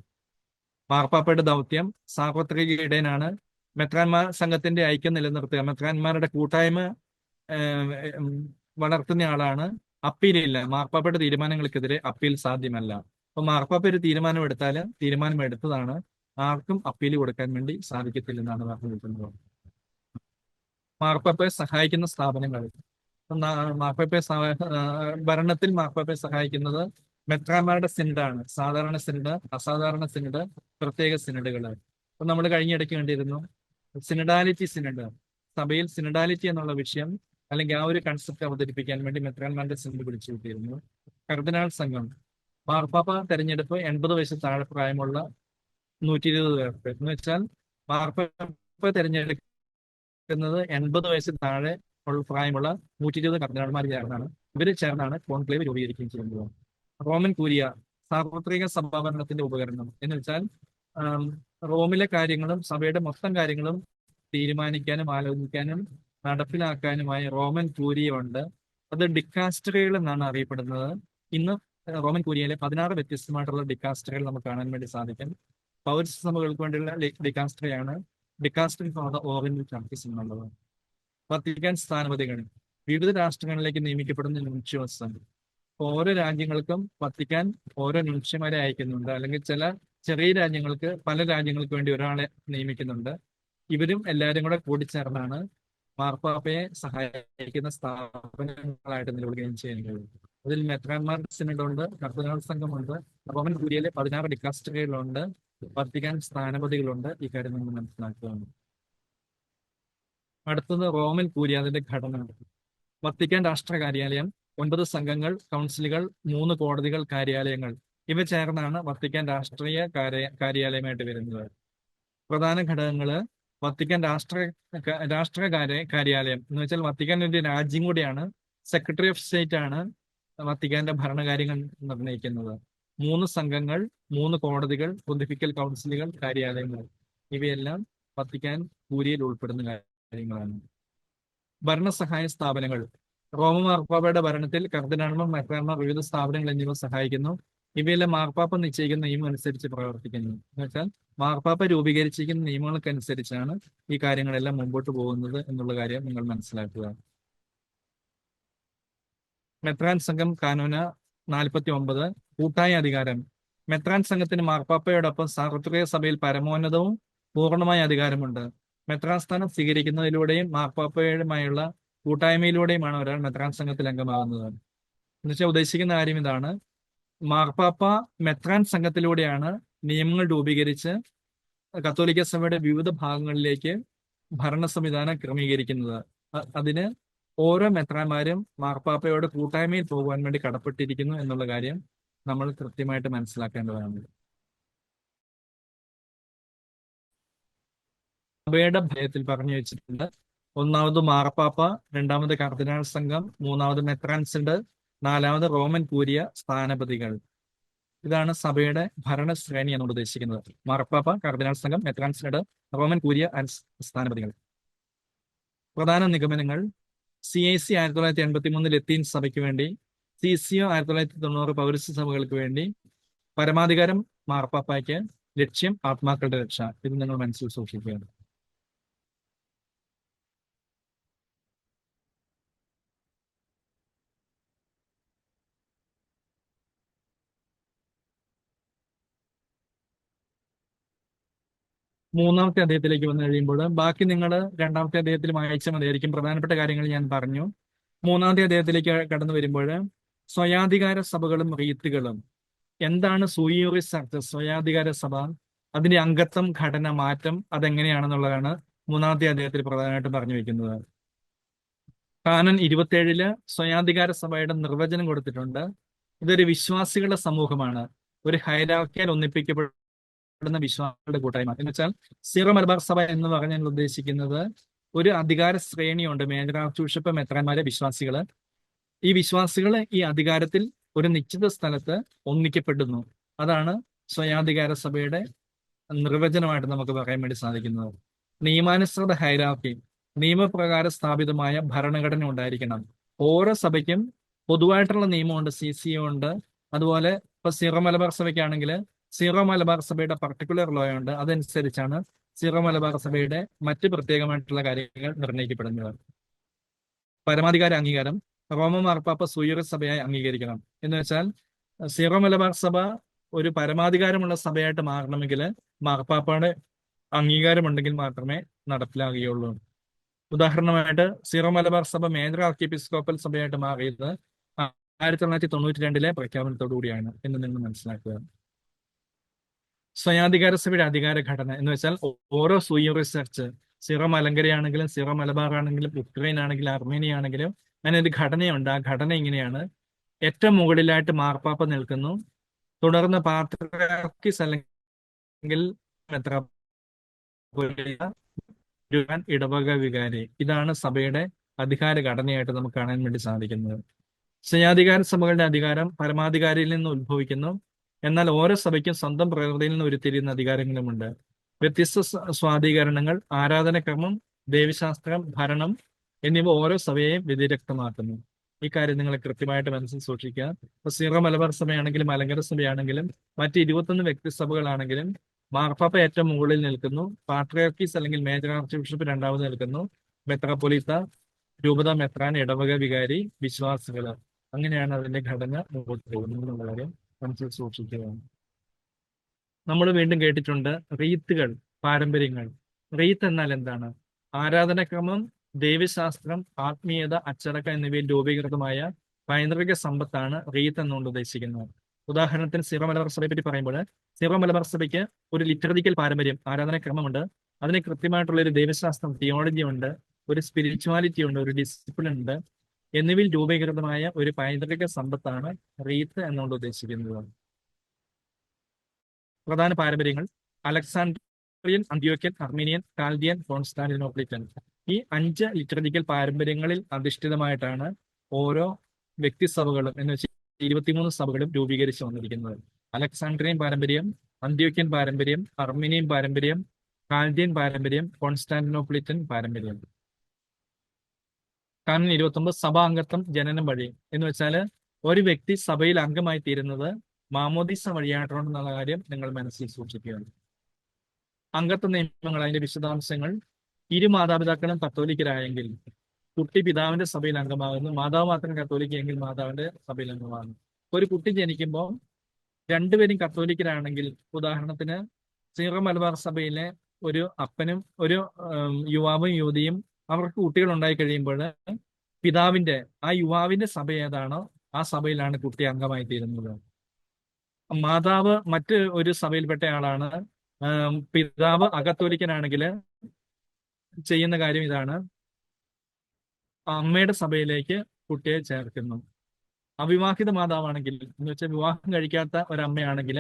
മാർപ്പാപ്പയുടെ ദൗത്യം സാർവത്രിക ഇടയനാണ്. മെത്രാന്മാർ സംഘത്തിന്റെ ഐക്യം നിലനിർത്തുക, മെത്രാന്മാരുടെ കൂട്ടായ്മ ഉം, വളർത്തുന്ന ആളാണ്. അപ്പീലില്ല. മാർപ്പാപ്പയുടെ തീരുമാനങ്ങൾക്കെതിരെ അപ്പീൽ സാധ്യമല്ല. അപ്പൊ മാർപ്പാപ്പ ഒരു തീരുമാനം എടുത്താൽ തീരുമാനം എടുത്തതാണ്, ആർക്കും അപ്പീൽ കൊടുക്കാൻ വേണ്ടി സാധിക്കത്തില്ലെന്നാണ് പറഞ്ഞിരിക്കുന്നത്. മാർപ്പാപ്പയെ സഹായിക്കുന്ന സ്ഥാപനങ്ങൾ. മാർപ്പാപ്പയെ ഭരണത്തിൽ മാർപ്പാപ്പയെ സഹായിക്കുന്നത് മെത്രാന്മാരുടെ സിനഡാണ്. സാധാരണ സിനഡ്, അസാധാരണ സിനഡ്, പ്രത്യേക സിനഡുകൾ. അപ്പൊ നമ്മൾ കഴിഞ്ഞിടയ്ക്ക് കണ്ടിരുന്നു സിനഡാലിറ്റി സിനഡ്. സഭയിൽ സിനഡാലിറ്റി എന്നുള്ള വിഷയം അല്ലെങ്കിൽ ആ ഒരു കൺസെപ്റ്റ് അവതരിപ്പിക്കാൻ വേണ്ടി മെത്രാന്മാരുടെ സിനഡ് വിളിച്ചു കൂട്ടിയിരുന്നു. കർദിനാൾ സംഘം. മാർപ്പാപ്പ തെരഞ്ഞെടുപ്പ് 80 വയസ്സിൽ താഴെ പ്രായമുള്ള 120 പേർക്ക്, എന്ന് വെച്ചാൽ മാർപ്പാപ്പ തെരഞ്ഞെടുക്കുന്നത് 80 വയസ്സിൽ താഴെ പ്രായമുള്ള 120 കർദിനാൾമാർ ചേർന്നാണ്. ഇവര് ചേർന്നാണ് കോൺക്ലേവ് രൂപീകരിക്കുകയും ചെയ്യുന്നത്. റോമൻ കൂരിയ, സാർവത്രിക സഭാഭരണത്തിന്റെ ഉപകരണം. എന്ന് വെച്ചാൽ റോമിലെ കാര്യങ്ങളും സഭയുടെ മൊത്തം കാര്യങ്ങളും തീരുമാനിക്കാനും ആലോചിക്കാനും നടപ്പിലാക്കാനുമായി റോമൻ കൂരിയ ഉണ്ട്. അത് ഡിക്കാസ്റ്ററികൾ എന്നാണ് അറിയപ്പെടുന്നത്. ഇന്ന് റോമൻ കൂരിയയിലെ 16 വ്യത്യസ്തമായിട്ടുള്ള ഡിക്കാസ്റ്ററികൾ നമുക്ക് കാണാൻ വേണ്ടി സാധിക്കും. പൗരസ്ത്യ സഭകൾക്ക് വേണ്ടിയുള്ള ഡിക്കാസ്റ്ററിയാണ് dicastery for the oriental churches എന്നുള്ളത്. വത്തിക്കാൻ സ്ഥാനപതികൾ. വിവിധ രാഷ്ട്രങ്ങളിലേക്ക് നിയമിക്കപ്പെടുന്ന ന്യൂൻഷ്യോസ്. ഓരോ രാജ്യങ്ങൾക്കും വത്തിക്കാൻ ഓരോ ന്യൂൻഷ്യമാരെ അയക്കുന്നുണ്ട്. അല്ലെങ്കിൽ ചില ചെറിയ രാജ്യങ്ങൾക്ക് പല രാജ്യങ്ങൾക്ക് വേണ്ടി ഒരാളെ നിയമിക്കുന്നുണ്ട്. ഇവരും എല്ലാവരും കൂടെ കൂടിച്ചേർന്നാണ് മാർപ്പാപ്പയെ സഹായിക്കുന്ന സ്ഥാപനങ്ങളായിട്ട് നിലകൊള്ളുകയും ചെയ്യുന്നത്. അതിൽ മെത്രാന്മാർ സിനഡുണ്ട്, കർദിനാൾ സംഘമുണ്ട്, റോമൻ കൂരിയയിലെ 16 ഡിക്കാസ്റ്ററികളുണ്ട്, വത്തിക്കാൻ സ്ഥാനപതികളുണ്ട്. ഈ കാര്യം നമ്മൾ മനസ്സിലാക്കുകയാണ്. അടുത്തത് റോമൻ കൂരിയ, അതിന്റെ ഘടന. വത്തിക്കാൻ രാഷ്ട്ര കാര്യാലയം, 9 സംഘങ്ങൾ, കൗൺസിലുകൾ, 3 കോടതികൾ, കാര്യാലയങ്ങൾ. ഇവ ചേർന്നാണ് വത്തിക്കാൻ രാഷ്ട്രീയ കാര്യാലയമായിട്ട് വരുന്നത്. പ്രധാന ഘടകങ്ങള് വത്തിക്കാൻ രാഷ്ട്ര കാര്യാലയം എന്ന് വെച്ചാൽ വത്തിക്കാൻ ഒരു രാജ്യം കൂടിയാണ്. സെക്രട്ടറി ഓഫ് സ്റ്റേറ്റ് ആണ് വത്തിക്കാന്റെ ഭരണകാര്യങ്ങൾ നിർണ്ണയിക്കുന്നത്. 3 സംഘങ്ങൾ, 3 കോടതികൾ, പൊന്തിഫിക്കൽ കൗൺസിലുകൾ, കാര്യാലയങ്ങൾ. ഇവയെല്ലാം വത്തിക്കാൻ കൂരിയയിൽ ഉൾപ്പെടുന്ന കാര്യങ്ങളാണ്. ഭരണസഹായ സ്ഥാപനങ്ങൾ. റോമ മാർപ്പാപ്പയുടെ ഭരണത്തിൽ കർദിനാൾമാർ, മെത്രാന്മാർ, വിവിധ സ്ഥാപനങ്ങൾ എന്നിവ സഹായിക്കുന്നു. ഇവയെല്ലാം മാർപ്പാപ്പ നിശ്ചയിക്കുന്ന നിയമം അനുസരിച്ച് പ്രവർത്തിക്കുന്നു. എന്ന് വെച്ചാൽ മാർപ്പാപ്പ രൂപീകരിച്ചിരിക്കുന്ന നിയമങ്ങൾക്കനുസരിച്ചാണ് ഈ കാര്യങ്ങളെല്ലാം മുമ്പോട്ട് പോകുന്നത് എന്നുള്ള കാര്യം നിങ്ങൾ മനസ്സിലാക്കുക. മെത്രാൻ സംഘം കാനോന 49. കൂട്ടായ അധികാരം. മെത്രാൻ സംഘത്തിന് മാർപ്പാപ്പയോടൊപ്പം സാർവത്രിക സഭയിൽ പരമോന്നതവും പൂർണ്ണമായ അധികാരമുണ്ട്. മെത്രാൻ സ്ഥാനം സ്വീകരിക്കുന്നതിലൂടെയും മാർപ്പാപ്പയുമായുള്ള കൂട്ടായ്മയിലൂടെയുമാണ് ഒരാൾ മെത്രാൻ സംഘത്തിൽ അംഗമാകുന്നത്. എന്നുവെച്ചാൽ ഉദ്ദേശിക്കുന്ന കാര്യം ഇതാണ്, മാർപ്പാപ്പ മെത്രാൻ സംഘത്തിലൂടെയാണ് നിയമങ്ങൾ രൂപീകരിച്ച് കത്തോലിക്ക സഭയുടെ വിവിധ ഭാഗങ്ങളിലേക്ക് ഭരണ സംവിധാനം ക്രമീകരിക്കുന്നത്. അതിന് ഓരോ മെത്രാന്മാരും മാർപ്പാപ്പയോട് കൂട്ടായ്മയിൽ പോകുവാൻ വേണ്ടി കടപ്പെട്ടിരിക്കുന്നു എന്നുള്ള കാര്യം നമ്മൾ കൃത്യമായിട്ട് മനസ്സിലാക്കേണ്ടതാണ്. സഭയുടെ ഭയത്തിൽ പറഞ്ഞു വെച്ചിട്ടുണ്ട്. 1ാമത് മാർപ്പാപ്പ, 2ാമത് കർദിനാൾ സംഘം, 3ാമത് മെത്രാൻ സിനഡ്, 4ാമത് റോമൻ കൂരിയ സ്ഥാനപതികൾ. ഇതാണ് സഭയുടെ ഭരണശ്രേണി എന്ന് ഉദ്ദേശിക്കുന്നത്. മാർപ്പാപ്പ, കർദിനാൾ സംഘം, മെത്രാൻ സിനഡ്, റോമൻ കൂരിയ സ്ഥാനപതികൾ. പ്രധാന നിഗമനങ്ങൾ. CIC 1983 ലത്തീൻ സഭയ്ക്ക് വേണ്ടി, CCO 1990 പൗരസ്ത്യ സഭകൾക്ക് വേണ്ടി. പരമാധികാരം മാർപ്പാപ്പയ്ക്ക്, ലക്ഷ്യം ആത്മാക്കളുടെ രക്ഷ. ഇത് നിങ്ങൾ മനസ്സിൽ സൂക്ഷിക്കുകയാണ്. മൂന്നാമത്തെ അധ്യായത്തിലേക്ക് വന്നു കഴിയുമ്പോൾ ബാക്കി നിങ്ങൾ 2ാമത്തെ അധ്യായത്തിൽ വായിച്ചാൽ മതിയായിരിക്കും. പ്രധാനപ്പെട്ട കാര്യങ്ങൾ ഞാൻ പറഞ്ഞു. 3ാമത്തെ അധ്യായത്തിലേക്ക് കടന്നു വരുമ്പോൾ സ്വയാധികാര സഭകളും റീത്തുകളും. എന്താണ് സൂയിയൂറിസ് ചർച്ച്, സ്വയാധികാര സഭ, അതിന്റെ അംഗത്വം, ഘടന, മാറ്റം, അതെങ്ങനെയാണെന്നുള്ളതാണ് 3ാമത്തെ അധ്യായത്തിൽ പ്രധാനമായിട്ടും പറഞ്ഞു വെക്കുന്നത്. കാനൻ 27 സ്വയാധികാര സഭയുടെ നിർവചനം കൊടുത്തിട്ടുണ്ട്. ഇതൊരു വിശ്വാസികളുടെ സമൂഹമാണ്, ഒരു ഹൈറാർക്കിയാൽ ഒന്നിപ്പിക്കപ്പെടുന്ന വിശ്വാസികളുടെ കൂട്ടായ്മ. എന്ന് വെച്ചാൽ സീറോ മലബാർ സഭ എന്ന് പറഞ്ഞാൽ ഉദ്ദേശിക്കുന്നത് ഒരു അധികാര ശ്രേണിയുണ്ട്. മേജർ ആർച്ച് ബിഷപ്പ്, മെത്രാന്മാരെ, വിശ്വാസികള്. ഈ വിശ്വാസികൾ ഈ അധികാരത്തിൽ ഒരു നിശ്ചിത സ്ഥലത്ത് ഒന്നിക്കപ്പെടുന്നു. അതാണ് സ്വയാധികാര സഭയുടെ നിർവചനമായിട്ട് നമുക്ക് പറയാൻ വേണ്ടി സാധിക്കുന്നത്. നിയമാനുസൃത ഹൈറാർക്കി, നിയമപ്രകാരം സ്ഥാപിതമായ ഭരണഘടന ഉണ്ടായിരിക്കണം. ഓരോ സഭയ്ക്കും പൊതുവായിട്ടുള്ള നിയമമുണ്ട്, CCO ഉണ്ട്. അതുപോലെ ഇപ്പൊ സീറോ മലബാർ സഭയ്ക്കാണെങ്കിൽ സീറോ മലബാർ സഭയുടെ പർട്ടിക്കുലർ ലോ ഉണ്ട്. അതനുസരിച്ചാണ് സീറോ മലബാർ സഭയുടെ മറ്റ് പ്രത്യേകമായിട്ടുള്ള കാര്യങ്ങൾ നിർണ്ണയിക്കപ്പെടുന്നത്. പരമാധികാര അംഗീകാരം റോമ മാർപ്പാപ്പ സുയൂറി സഭയായി അംഗീകരിക്കണം. എന്ന് വെച്ചാൽ സീറോ മലബാർ സഭ ഒരു പരമാധികാരമുള്ള സഭയായിട്ട് മാറണമെങ്കിൽ മാർപ്പാപ്പയുടെ അംഗീകാരമുണ്ടെങ്കിൽ മാത്രമേ നടപ്പിലാകുകയുള്ളൂ. ഉദാഹരണമായിട്ട് സീറോ മലബാർ സഭ മേജർ ആർക്കി എപ്പിസ്കോപ്പൽ സഭയായിട്ട് മാറിയത് 1992 പ്രഖ്യാപനത്തോടു കൂടിയാണ് എന്ന് നിങ്ങൾ മനസ്സിലാക്കുക. സ്വയാധികാര സഭയുടെ അധികാര ഘടന എന്ന് വെച്ചാൽ ഓരോ സുയൂറി ചർച്ച്, സീറോ മലങ്കരയാണെങ്കിലും സീറോ മലബാർ ആണെങ്കിലും ഉക്രൈൻ ആണെങ്കിലും അർമേനിയ ആണെങ്കിലും അങ്ങനെ ഒരു ഘടനയുണ്ട്. ആ ഘടന ഇങ്ങനെയാണ്: ഏറ്റവും മുകളിലായിട്ട് മാർപ്പാപ്പ നിൽക്കുന്നു, തുടർന്ന് പാത്രിയാർക്കീസ് അല്ലെങ്കിൽ മെത്രാപ്പൊലീത്ത, ഇടവക വികാരി. ഇതാണ് സഭയുടെ അധികാര ഘടനയായിട്ട് നമുക്ക് കാണാൻ വേണ്ടി സാധിക്കുന്നത്. സ്വയാധികാര സഭകളുടെ അധികാരം പരമാധികാരിയിൽ നിന്ന് ഉത്ഭവിക്കുന്നു. എന്നാൽ ഓരോ സഭയ്ക്കും സ്വന്തം പ്രകൃതിയിൽ നിന്ന് ഉരുത്തിരിയുന്ന അധികാരങ്ങളുമുണ്ട്. വ്യത്യസ്ത സ്വാധീകരണങ്ങൾ, ആരാധനക്രമം, ദേവശാസ്ത്രം, ഭരണം എന്നിവ ഓരോ സഭയെയും വ്യതിരക്തമാക്കുന്നു. ഈ കാര്യം നിങ്ങൾ കൃത്യമായിട്ട് മനസ്സിൽ സൂക്ഷിക്കുക. ഇപ്പൊ സീറോ മലബാർ സഭയാണെങ്കിലും മലങ്കര സഭയാണെങ്കിലും മറ്റ് 21 വ്യക്തിസഭകളാണെങ്കിലും മാർപ്പാപ്പ ഏറ്റവും മുകളിൽ നിൽക്കുന്നു, പാട്രിയാർക്കീസ് അല്ലെങ്കിൽ മേജർ ആർച്ച് ബിഷപ്പ് രണ്ടാമത് നിൽക്കുന്നു, മെത്രാപ്പൊലീത്ത, രൂപത മെത്രാൻ, ഇടവക വികാരി, വിശ്വാസികൾ. അങ്ങനെയാണ് അതിന്റെ ഘടന മുമ്പോട്ട് പോകുന്നത് എന്നുള്ള കാര്യം മനസ്സിൽ സൂക്ഷിക്കുക. നമ്മൾ വീണ്ടും കേട്ടിട്ടുണ്ട് റീത്തുകൾ, പാരമ്പര്യങ്ങൾ. റീത്ത് എന്നാൽ എന്താണ്? ആരാധനക്രമം, ദൈവശാസ്ത്രം, ആത്മീയത, അച്ചടക്കം എന്നിവയിൽ രൂപീകൃതമായ പൈതൃക സമ്പത്താണ് റീത്ത് എന്നുകൊണ്ട് ഉദ്ദേശിക്കുന്നത്. ഉദാഹരണത്തിന് സീറോ മലബാർ സഭയെ പറ്റി പറയുമ്പോൾ സീറോ മലബാർ സഭയ്ക്ക് ഒരു ലിറ്റർജിക്കൽ പാരമ്പര്യം, ആരാധനക്രമമുണ്ട്. അതിന് കൃത്യമായിട്ടുള്ള ഒരു ദൈവശാസ്ത്രം, തിയോളജി ഉണ്ട്, ഒരു സ്പിരിച്വാലിറ്റി ഉണ്ട്, ഒരു ഡിസിപ്ലിൻ ഉണ്ട്. എന്നിവയിൽ രൂപീകൃതമായ ഒരു പൈതൃക സമ്പത്താണ് റീത്ത് എന്നുകൊണ്ട് ഉദ്ദേശിക്കുന്നത്. പ്രധാന പാരമ്പര്യങ്ങൾ: അലക്സാണ്ട്രിയൻ, അന്ത്യോക്യൻ, അർമീനിയൻ, കാൽഡിയൻ, കോൺസ്റ്റാന്റിനോപ്ലിറ്റൻ. ഈ 5 ലിറ്റർജിക്കൽ പാരമ്പര്യങ്ങളിൽ അധിഷ്ഠിതമായിട്ടാണ് ഓരോ വ്യക്തിസഭകളും എന്ന് വെച്ചാൽ 23 സഭകളും രൂപീകരിച്ചു വന്നിരിക്കുന്നത്. അലക്സാണ്ട്രിയൻ പാരമ്പര്യം, അന്ത്യോക്യൻ പാരമ്പര്യം, അർമീനിയൻ പാരമ്പര്യം, കാൽഡിയൻ പാരമ്പര്യം, കോൺസ്റ്റാന്റിനോപ്ലിറ്റൻ പാരമ്പര്യം. കാനൂൻ 29 സഭാംഗത്വം ജനനം വഴി എന്ന് വെച്ചാൽ ഒരു വ്യക്തി സഭയിൽ അംഗമായി തീരുന്നത് മാമോദീസ വഴിയായിട്ടുണ്ടെന്നുള്ള കാര്യം നിങ്ങൾ മനസ്സിൽ സൂക്ഷിക്കുക. അംഗത്വ നിയമങ്ങൾ, അതിന്റെ വിശദാംശങ്ങൾ: ഇരു മാതാപിതാക്കളും കത്തോലിക്കരായെങ്കിൽ കുട്ടി പിതാവിന്റെ സഭയിൽ അംഗമാകുന്നു. മാതാവ് മാത്രം കത്തോലിക്കെങ്കിൽ മാതാവിന്റെ സഭയിൽ അംഗമാകുന്നു. ഒരു കുട്ടി ജനിക്കുമ്പോൾ രണ്ടുപേരും കത്തോലിക്കരാണെങ്കിൽ, ഉദാഹരണത്തിന് സീറോ മലബാർ സഭയിലെ ഒരു അപ്പനും ഒരു യുവാവും യുവതിയും അവർക്ക് കുട്ടികൾ ഉണ്ടായി കഴിയുമ്പോൾ പിതാവിന്റെ, ആ യുവാവിന്റെ സഭ ഏതാണോ ആ സഭയിലാണ് കുട്ടി അംഗമായി തീരുന്നത്. മാതാവ് മറ്റ് ഒരു സഭയിൽപ്പെട്ട ആളാണ്, പിതാവ് അകത്തോലിക്കനാണെങ്കിൽ ചെയ്യുന്ന കാര്യം ഇതാണ്: അമ്മയുടെ സഭയിലേക്ക് കുട്ടിയെ ചേർക്കുന്നു. അവിവാഹിത മാതാവാണെങ്കിൽ എന്ന് വെച്ചാൽ വിവാഹം കഴിക്കാത്ത ഒരമ്മയാണെങ്കിൽ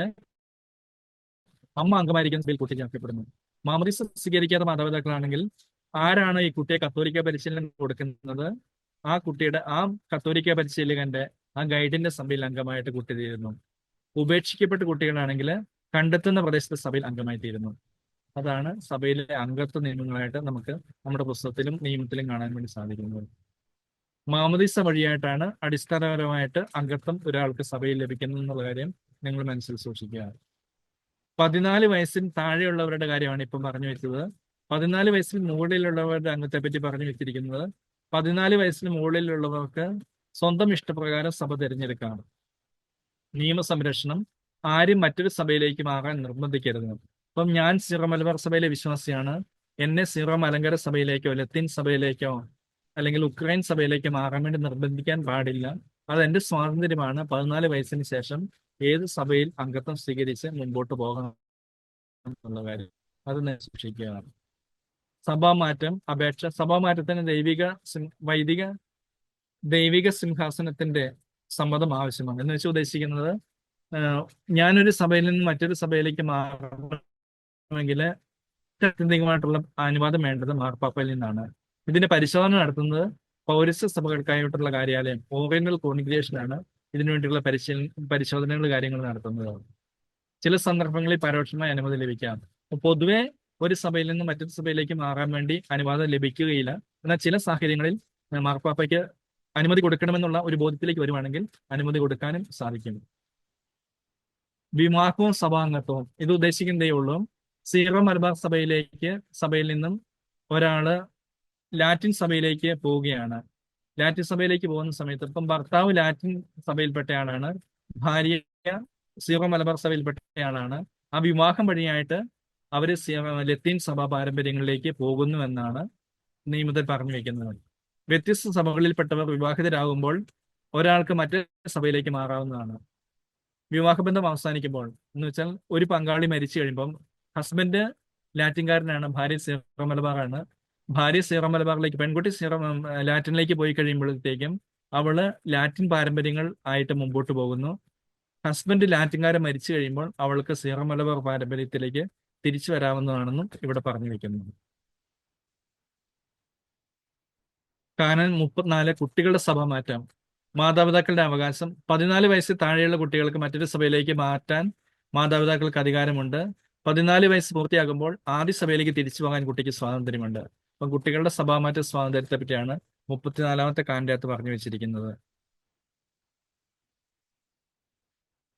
അമ്മ അംഗമായിരിക്കുന്ന സഭയിൽ കുട്ടി ചേർക്കപ്പെടുന്നു. മാമോദീസ സ്വീകരിക്കാത്ത മാതാപിതാക്കളാണെങ്കിൽ ആരാണ് ഈ കുട്ടിയെ കത്തോലിക്ക പരിശീലനം കൊടുക്കുന്നത് ആ കുട്ടിയുടെ, ആ കത്തോലിക്ക പരിശീലകന്റെ, ആ ഗൈഡിന്റെ സഭയിൽ അംഗമായിട്ട് കുട്ടി തീരുന്നു. ഉപേക്ഷിക്കപ്പെട്ട കുട്ടികളാണെങ്കിൽ കണ്ടെത്തുന്ന പ്രദേശത്തെ സഭയിൽ അംഗമായി തീരുന്നു. അതാണ് സഭയിലെ അംഗത്വ നിയമങ്ങളായിട്ട് നമുക്ക് നമ്മുടെ പുസ്തകത്തിലും നിയമത്തിലും കാണാൻ വേണ്ടി സാധിക്കുന്നത്. മാമോദീസ വഴിയായിട്ടാണ് അടിസ്ഥാനപരമായിട്ട് അംഗത്വം ഒരാൾക്ക് സഭയിൽ ലഭിക്കുന്നത് എന്നുള്ള കാര്യം നിങ്ങൾ മനസ്സിൽ സൂക്ഷിക്കുക. 14 വയസ്സിന് താഴെയുള്ളവരുടെ കാര്യമാണ് ഇപ്പം പറഞ്ഞു വെച്ചത്. 14 വയസ്സിന് മുകളിലുള്ളവരുടെ അംഗത്തെ പറ്റി പറഞ്ഞു വെച്ചിരിക്കുന്നത് 14 വയസ്സിന് മുകളിലുള്ളവർക്ക് സ്വന്തം ഇഷ്ടപ്രകാരം സഭ തിരഞ്ഞെടുക്കാം. നിയമസംരക്ഷണം: ആരും മറ്റൊരു സഭയിലേക്ക് മാറാൻ നിർബന്ധിക്കരുത്. അപ്പം ഞാൻ സീറോ മലബാർ സഭയിലെ വിശ്വാസിയാണ്, എന്നെ സീറോ മലങ്കര സഭയിലേക്കോ ലത്തീൻ സഭയിലേക്കോ അല്ലെങ്കിൽ ഉക്രൈൻ സഭയിലേക്കോ മാറാൻ വേണ്ടി നിർബന്ധിക്കാൻ പാടില്ല. അത് എന്റെ സ്വാതന്ത്ര്യമാണ്. 14 വയസ്സിന് ശേഷം ഏത് സഭയിൽ അംഗത്വം സ്വീകരിച്ച് മുമ്പോട്ട് പോകണം എന്നുള്ള കാര്യം അത് സൂക്ഷിക്കുക. സഭാമാറ്റം അപേക്ഷ: സഭാമാറ്റത്തിന് ദൈവിക സിംഹാസനത്തിന്റെ സമ്മതം ആവശ്യമാണ്. എന്ന് വെച്ചാൽ ഉദ്ദേശിക്കുന്നത്, ഞാനൊരു സഭയിൽ നിന്ന് മറ്റൊരു സഭയിലേക്ക് മാറണമെങ്കിൽ ആത്യന്തികമായിട്ടുള്ള അനുവാദം വേണ്ടത് മാർപ്പാപ്പയിൽ നിന്നാണ്. ഇതിന്റെ പരിശോധന നടത്തുന്നത് പൗരസ്ത്യ സഭകൾക്കായിട്ടുള്ള കാര്യാലയം, ഓറിയന്റൽ കോൺഗ്രിഗേഷനാണ് ഇതിനുവേണ്ടിയുള്ള പരിശോധനകൾ കാര്യങ്ങൾ നടത്തുന്നത്. ചില സന്ദർഭങ്ങളിൽ പരോക്ഷമായ അനുമതി ലഭിക്കാം. പൊതുവെ ഒരു സഭയിൽ നിന്ന് മറ്റൊരു സഭയിലേക്ക് മാറാൻ വേണ്ടി അനുവാദം ലഭിക്കുകയില്ല. എന്നാൽ ചില സാഹചര്യങ്ങളിൽ മാർപ്പാപ്പയ്ക്ക് അനുമതി കൊടുക്കണമെന്നുള്ള ഒരു ബോധ്യത്തിലേക്ക് വരുവാണെങ്കിൽ അനുമതി കൊടുക്കാനും സാധിക്കും. വിവാഹവും സഭാംഗത്വവും ഇത് ഉദ്ദേശിക്കുന്നതേ ഉള്ളൂ. സീറോ മലബാർ സഭയിൽ നിന്നും ഒരാള് ലാറ്റിൻ സഭയിലേക്ക് പോവുകയാണ്. ലാറ്റിൻ സഭയിലേക്ക് പോകുന്ന സമയത്ത് ഇപ്പം ഭർത്താവ് ലാറ്റിൻ സഭയിൽപ്പെട്ട ആളാണ്, ഭാര്യ സീറോ മലബാർ സഭയിൽപ്പെട്ട ആളാണ്. ആ വിവാഹം വഴിയായിട്ട് അവര് ലത്തീൻ സഭാ പാരമ്പര്യങ്ങളിലേക്ക് പോകുന്നു എന്നാണ് നിയമത്തിൽ പറഞ്ഞു വെക്കുന്നത്. വ്യത്യസ്ത സഭകളിൽപ്പെട്ടവർ വിവാഹിതരാകുമ്പോൾ ഒരാൾക്ക് മറ്റൊരു സഭയിലേക്ക് മാറാവുന്നതാണ്. വിവാഹബന്ധം അവസാനിക്കുമ്പോൾ എന്ന് വെച്ചാൽ ഒരു പങ്കാളി മരിച്ചു കഴിയുമ്പം ഹസ്ബൻഡ് ലാറ്റിൻകാരനാണ്, ഭാര്യ സീറോ മലബാറാണ്. ഭാര്യ സീറോ മലബാറിലേക്ക്, പെൺകുട്ടി ലാറ്റിനിലേക്ക് പോയി കഴിയുമ്പോഴത്തേക്കും അവള് ലാറ്റിൻ പാരമ്പര്യങ്ങൾ ആയിട്ട് മുമ്പോട്ട് പോകുന്നു. ഹസ്ബൻഡ് ലാറ്റിൻകാരൻ മരിച്ചു കഴിയുമ്പോൾ അവൾക്ക് സീറോ മലബാർ പാരമ്പര്യത്തിലേക്ക് തിരിച്ചു വരാവുന്നതാണെന്നും ഇവിടെ പറഞ്ഞു വെക്കുന്നു. കാനൻ 34 കുട്ടികളുടെ സഭ മാറ്റം. മാതാപിതാക്കളുടെ അവകാശം. 14 വയസ്സിൽ താഴെയുള്ള കുട്ടികൾക്ക് മറ്റൊരു സഭയിലേക്ക് മാറ്റാൻ മാതാപിതാക്കൾക്ക് അധികാരമുണ്ട്. 14 വയസ്സ് പൂർത്തിയാകുമ്പോൾ ആദ്യ സഭയിലേക്ക് തിരിച്ചു പോകാൻ കുട്ടിക്ക് സ്വാതന്ത്ര്യമുണ്ട്. അപ്പം കുട്ടികളുടെ സഭാമാറ്റ സ്വാതന്ത്ര്യത്തെ പറ്റിയാണ് 34-ാമത്തെ കാൻഡിനകത്ത് പറഞ്ഞു വെച്ചിരിക്കുന്നത്.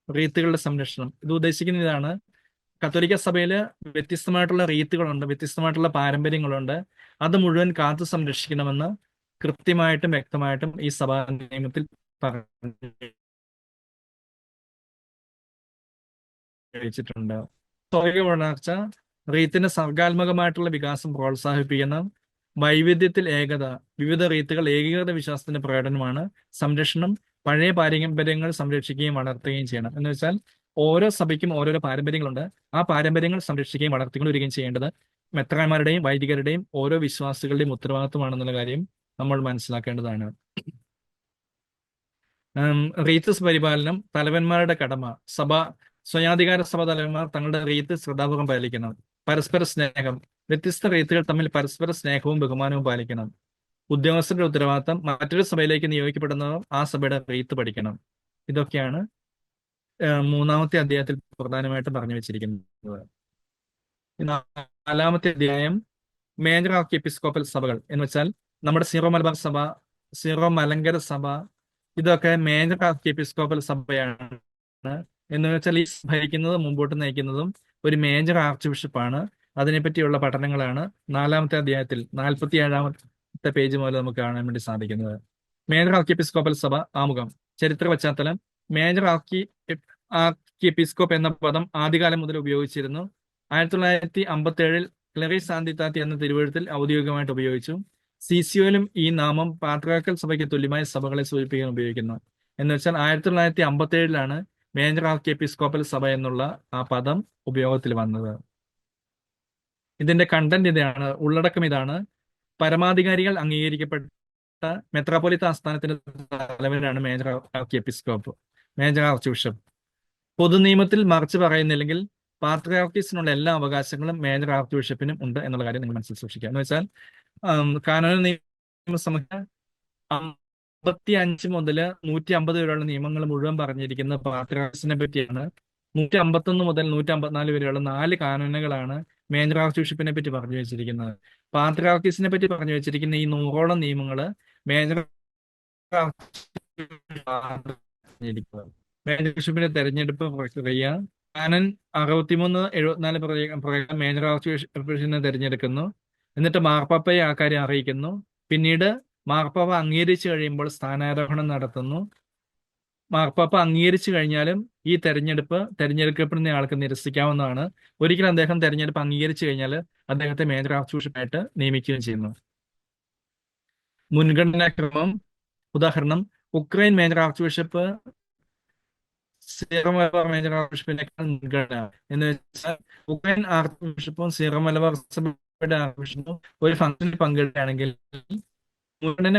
റീത്തുകളുടെ സംരക്ഷണം ഇത് ഉദ്ദേശിക്കുന്ന ഇതാണ്. കത്തോലിക്ക സഭയിൽ വ്യത്യസ്തമായിട്ടുള്ള റീത്തുകളുണ്ട്, വ്യത്യസ്തമായിട്ടുള്ള പാരമ്പര്യങ്ങളുണ്ട്. അത് മുഴുവൻ കാത്തു സംരക്ഷിക്കണമെന്ന് കൃത്യമായിട്ടും വ്യക്തമായിട്ടും ഈ സഭാ നിയമത്തിൽ പറഞ്ഞിട്ടുണ്ട്. സ്വയ വളർച്ച, റീത്തിന്റെ സർഗാത്മകമായിട്ടുള്ള വികാസം പ്രോത്സാഹിപ്പിക്കുന്ന വൈവിധ്യത്തിൽ ഏകത, വിവിധ റീത്തുകൾ ഏകീകൃത വിശ്വാസത്തിന്റെ പ്രകടനമാണ്. സംരക്ഷണം, പഴയ പാരമ്പര്യങ്ങൾ സംരക്ഷിക്കുകയും വളർത്തുകയും ചെയ്യണം. എന്ന് വെച്ചാൽ ഓരോ സഭയ്ക്കും ഓരോരോ പാരമ്പര്യങ്ങളുണ്ട്. ആ പാരമ്പര്യങ്ങൾ സംരക്ഷിക്കുകയും വളർത്തിക്കൊണ്ടിരിക്കുകയും ചെയ്യേണ്ടത് മെത്രാന്മാരുടെയും വൈദികരുടെയും ഓരോ വിശ്വാസികളുടെയും ഉത്തരവാദിത്വമാണെന്നുള്ള കാര്യം നമ്മൾ മനസ്സിലാക്കേണ്ടതാണ്. റീത്ത് പരിപാലനം തലവന്മാരുടെ കടമ. സ്വയാധികാര സഭ തലവന്മാർ തങ്ങളുടെ റീത്ത് ശ്രദ്ധാപൂർവം പാലിക്കണം. പരസ്പര സ്നേഹം, വ്യത്യസ്ത റീത്തുകൾ തമ്മിൽ പരസ്പര സ്നേഹവും ബഹുമാനവും പാലിക്കണം. ഉദ്യോഗസ്ഥരുടെ ഉത്തരവാദിത്തം, മറ്റൊരു സഭയിലേക്ക് നിയോഗിക്കപ്പെടുന്നവർ ആ സഭയുടെ റീത്ത് പഠിക്കണം. ഇതൊക്കെയാണ് 3-ാമത്തെ അധ്യായത്തിൽ പ്രധാനമായിട്ടും പറഞ്ഞു വെച്ചിരിക്കുന്നത്. 4-ാമത്തെ അധ്യായം മേജർ ആർക്കി എപ്പിസ്കോപ്പൽ സഭകൾ എന്ന് വെച്ചാൽ നമ്മുടെ സീറോ മലബാർ സഭ, സീറോ മലങ്കര സഭ, ഇതൊക്കെ മേജർ ആർക്കി എപ്പിസ്കോപ്പൽ സഭയാണ്. എന്ന് വെച്ചാൽ ഈ ഭരിക്കുന്നത് മുമ്പോട്ട് നയിക്കുന്നതും ഒരു മേജർ ആർച്ച് ബിഷപ്പാണ്. അതിനെപ്പറ്റിയുള്ള പഠനങ്ങളാണ് 4-ാമത്തെ അധ്യായത്തിൽ 47-ാമത്തെ പേജ് മുതൽ നമുക്ക് കാണാൻ വേണ്ടി സാധിക്കുന്നത്. മേജർ ആർക്കി എപ്പിസ്കോപ്പൽ സഭ ആമുഖം. ചരിത്ര പശ്ചാത്തലം. മേജർ ആർക്കി എപ്പിസ്കോപ്പ് എന്ന പദം ആദ്യകാലം മുതൽ ഉപയോഗിച്ചിരുന്നു. 1957 ക്ലറിസ് സാന്തിത്താത്തി എന്ന തിരുവഴുത്തിൽ ഔദ്യോഗികമായിട്ട് ഉപയോഗിച്ചു. സിസിയോയിലും ഈ നാമം പാത്രിയാർക്കൽ സഭയ്ക്ക് തുല്യമായ സഭകളെ സൂചിപ്പിക്കാൻ ഉപയോഗിക്കുന്നു. എന്ന് വെച്ചാൽ 1957 മേജർ ആർക്കി എപ്പിസ്കോപ്പൽ സഭ എന്നുള്ള ആ പദം ഉപയോഗത്തിൽ വന്നത്. ഇതിന്റെ കണ്ടന്റ് ഇതാണ്, ഉള്ളടക്കം ഇതാണ്. പരമാധികാരികൾ അംഗീകരിക്കപ്പെട്ട മെത്രാപ്പൊലിത്ത ആസ്ഥാനത്തിന്റെ തലവനാണ് മേജർ ആർക്കി എപ്പിസ്കോപ്പ്, മേജർ ആർച്ച് ബിഷപ്പ്. പൊതുനിയമത്തിൽ മറിച്ച് പറയുന്നില്ലെങ്കിൽ പാത്രിയാർക്കീസിനുള്ള എല്ലാ അവകാശങ്ങളും മേജർ ആർച്ച് ബിഷപ്പിനും ഉണ്ട് എന്നുള്ള കാര്യം നിങ്ങൾ മനസ്സിൽ സൂക്ഷിക്കുക. എന്ന് വെച്ചാൽ കാനോന നിയമസംഹിത 55 മുതൽ 150 വരെയുള്ള നിയമങ്ങൾ മുഴുവൻ പറഞ്ഞിരിക്കുന്നത് പാത്രിയാർക്കീസിനെ പറ്റിയാണ്. 151 മുതൽ 154 വരെയുള്ള 4 കാനോനുകളാണ് മേജർ ആർച്ച് ബിഷപ്പിനെ പറ്റി പറഞ്ഞു വെച്ചിരിക്കുന്നത്. പാത്രിയാർക്കീസിനെ പറ്റി പറഞ്ഞു വെച്ചിരിക്കുന്ന ഈ 100ഓളം നിയമങ്ങള് മേജർ മേജർ ബിഷപ്പിന്റെ തെരഞ്ഞെടുപ്പ് പ്രക്രിയ കാനൻ 63-74 പ്രകാരം മേജർ ആർച്ച് ബിഷപ്പിനെ തെരഞ്ഞെടുക്കുന്നു. എന്നിട്ട് മാർപ്പാപ്പയെ ആ കാര്യം അറിയിക്കുന്നു. പിന്നീട് മാർപ്പാപ്പ അംഗീകരിച്ചു കഴിയുമ്പോൾ സ്ഥാനാരോഹണം നടത്തുന്നു. മാർപ്പാപ്പ അംഗീകരിച്ചു കഴിഞ്ഞാലും ഈ തെരഞ്ഞെടുക്കപ്പെടുന്ന ആൾക്ക് നിരസിക്കാവുന്നതാണ്. ഒരിക്കലും അദ്ദേഹം തെരഞ്ഞെടുപ്പ് അംഗീകരിച്ചു കഴിഞ്ഞാൽ അദ്ദേഹത്തെ മേജർ ആർച്ച് ബിഷപ്പായിട്ട് നിയമിക്കുകയും ചെയ്യുന്നു. മുൻഗണനാക്രമം. ഉദാഹരണം, Ukraine major archbishop Syro Malabar major ആർച്ച് ബിഷപ്പിനേക്കാൾ മുൻഗണന. എന്ന് വെച്ചാൽ ഉക്രൈൻ ആർച്ച് ബിഷപ്പും സീറോ മലബാർ സഭയുടെ ആർച്ച് ബിഷപ്പും ഒരു ഫംഗ്ഷനിൽ പങ്കെടുക്കുകയാണെങ്കിൽ മുൻഗണന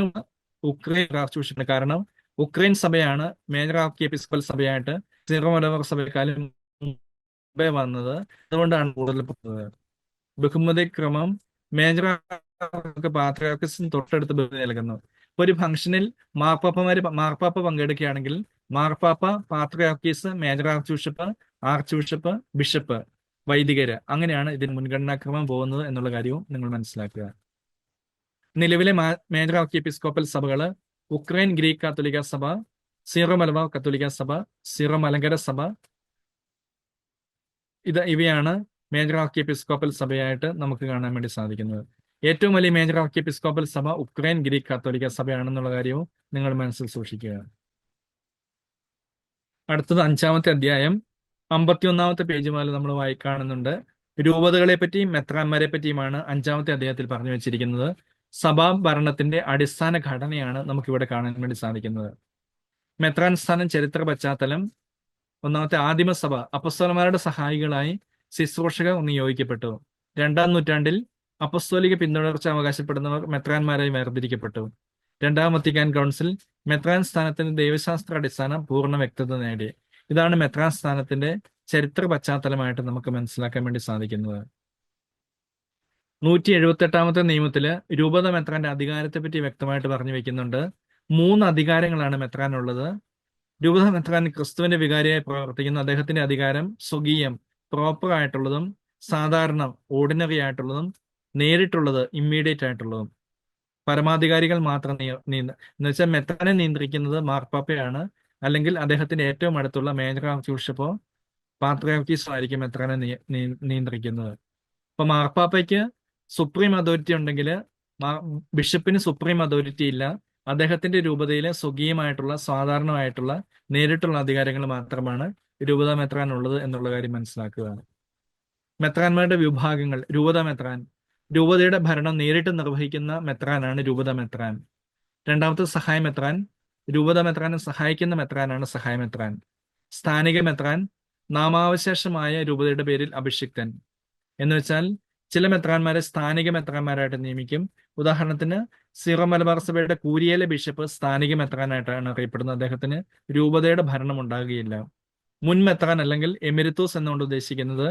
ഉക്രൈൻ ആർച്ച് ബിഷപ്പിന്. കാരണം ഉക്രൈൻ സഭയാണ് മേജർ ആർക്കി എപ്പിസ്കോപ്പൽ സഭയായിട്ട് സീറോ മലബാർ സഭയെക്കാളും മുമ്പേ വന്നത്. അതുകൊണ്ടാണ് കൂടുതൽ പറഞ്ഞത്. ബഹുമതി ക്രമം. മേജർ പാത്രിയാർക്കീസിന് തൊട്ടടുത്ത് ബഹുമതി നൽകുന്നു. ഒരു ഫംഗ്ഷനിൽ മാർപ്പാപ്പ പങ്കെടുക്കുകയാണെങ്കിൽ മാർപ്പാപ്പ, പാത്രിയാർക്കീസ്, മേജർ ആർച്ച് ബിഷപ്പ്, ബിഷപ്പ്, വൈദികര്, അങ്ങനെയാണ് ഇതിന് മുൻഗണനാക്രമം പോകുന്നത് എന്നുള്ള കാര്യവും നിങ്ങൾ മനസ്സിലാക്കുക. നിലവിലെ മേജർ ആർക്കി എപ്പിസ്കോപ്പൽ സഭകള് ഉക്രൈൻ ഗ്രീക്ക് കാത്തോലിക്ക സഭ, സീറോ മലബാർ കത്തോലിക്ക സഭ, സീറോ മലങ്കര സഭ. ഇവയാണ് മേജർ ആർക്കി എപ്പിസ്കോപ്പൽ സഭയായിട്ട് നമുക്ക് കാണാൻ വേണ്ടി സാധിക്കുന്നത്. ഏറ്റവും വലിയ മേജർ ആർക്കി എപ്പിസ്കോപ്പൽ സഭ ഉക്രൈൻ ഗ്രീക്ക് കാത്തോലിക്ക സഭയാണെന്നുള്ള കാര്യവും നിങ്ങൾ മനസ്സിൽ സൂക്ഷിക്കുക. അടുത്തത് 5-ാമത്തെ അധ്യായം 51-ാമത്തെ പേജ് മുതൽ നമ്മൾ കാണുന്നുണ്ട്. രൂപതകളെ പറ്റിയും മെത്രാന്മാരെ പറ്റിയുമാണ് 5-ാമത്തെ അധ്യായത്തിൽ പറഞ്ഞു വെച്ചിരിക്കുന്നത്. സഭാ ഭരണത്തിന്റെ അടിസ്ഥാന ഘടനയാണ് നമുക്കിവിടെ കാണാൻ വേണ്ടി സാധിക്കുന്നത്. മെത്രാൻ സ്ഥാനം ചരിത്ര പശ്ചാത്തലം. ഒന്നാമത്തെ, ആദിമസഭ അപ്പസ്തോലന്മാരുടെ സഹായികളായി ശുശ്രൂഷകർ നിയോഗിക്കപ്പെട്ടു. 2-ാം നൂറ്റാണ്ടിൽ അപ്പസ്തോലിക പിന്തുടർച്ച അവകാശപ്പെടുന്നവർ മെത്രാന്മാരായി വേർതിരിക്കപ്പെട്ടു. 2-ാം വത്തിക്കാൻ കൗൺസിൽ മെത്രാൻ സ്ഥാനത്തിന്റെ ദൈവശാസ്ത്ര അടിസ്ഥാനം പൂർണ്ണ വ്യക്തത നേടി. ഇതാണ് മെത്രാൻ സ്ഥാനത്തിന്റെ ചരിത്ര പശ്ചാത്തലമായിട്ട് നമുക്ക് മനസ്സിലാക്കാൻ വേണ്ടി സാധിക്കുന്നത്. 178-ാമത്തെ നിയമത്തില് രൂപത മെത്രാന്റെ അധികാരത്തെ പറ്റി വ്യക്തമായിട്ട് പറഞ്ഞു വെക്കുന്നുണ്ട്. 3 അധികാരങ്ങളാണ് മെത്രാനുള്ളത്. രൂപത മെത്രാൻ ക്രിസ്തുവിന്റെ വികാരിയായി പ്രവർത്തിക്കുന്ന അദ്ദേഹത്തിന്റെ അധികാരം സ്വകീയം, പ്രോപ്പർ ആയിട്ടുള്ളതും, സാധാരണ ഓർഡിനറി ആയിട്ടുള്ളതും, നേരിട്ടുള്ളത് ഇമ്മീഡിയറ്റ് ആയിട്ടുള്ളതും. പരമാധികാരികൾ മാത്രം എന്ന് വെച്ചാൽ മെത്രാനെ നിയന്ത്രിക്കുന്നത് മാർപ്പാപ്പയാണ്, അല്ലെങ്കിൽ അദ്ദേഹത്തിന്റെ ഏറ്റവും അടുത്തുള്ള മേജർ ആർച്ച് ബിഷപ്പോ പാത്രിയാർക്കീസോ ആയിരിക്കും മെത്രാനെ നിയന്ത്രിക്കുന്നത്. അപ്പൊ മാർപ്പാപ്പയ്ക്ക് സുപ്രീം അതോറിറ്റി ഉണ്ടെങ്കിൽ ബിഷപ്പിന് സുപ്രീം അതോറിറ്റി ഇല്ല. അദ്ദേഹത്തിന്റെ രൂപതയിലെ സ്വകീയമായിട്ടുള്ള, സാധാരണമായിട്ടുള്ള, നേരിട്ടുള്ള അധികാരങ്ങൾ മാത്രമാണ് രൂപത മെത്രാൻ ഉള്ളത് എന്നുള്ള കാര്യം മനസ്സിലാക്കുക. മെത്രാന്മാരുടെ വിഭാഗങ്ങൾ. രൂപത മെത്രാൻ രൂപതയുടെ ഭരണം നേരിട്ട് നിർവഹിക്കുന്ന മെത്രാനാണ് രൂപത മെത്രാൻ. 2-ാമത്തെ സഹായ മെത്രാൻ. രൂപത മെത്രാനെ സഹായിക്കുന്ന മെത്രാനാണ് സഹായ മെത്രാൻ. സ്ഥാനിക മെത്രാൻ നാമാവശേഷമായ രൂപതയുടെ പേരിൽ അഭിഷിക്തൻ. എന്ന് വെച്ചാൽ ചില മെത്രാന്മാരെ സ്ഥാനിക മെത്രാന്മാരായിട്ട് നിയമിക്കും. ഉദാഹരണത്തിന് സീറോ മലബാർ സഭയുടെ കൂരിയയിലെ ബിഷപ്പ് സ്ഥാനിക മെത്രാനായിട്ടാണ് അറിയപ്പെടുന്നത്. അദ്ദേഹത്തിന് രൂപതയുടെ ഭരണം ഉണ്ടാകുകയില്ല. മുൻ മെത്രാൻ അല്ലെങ്കിൽ എമിരിത്തോസ് എന്നുകൊണ്ട് ഉദ്ദേശിക്കുന്നത്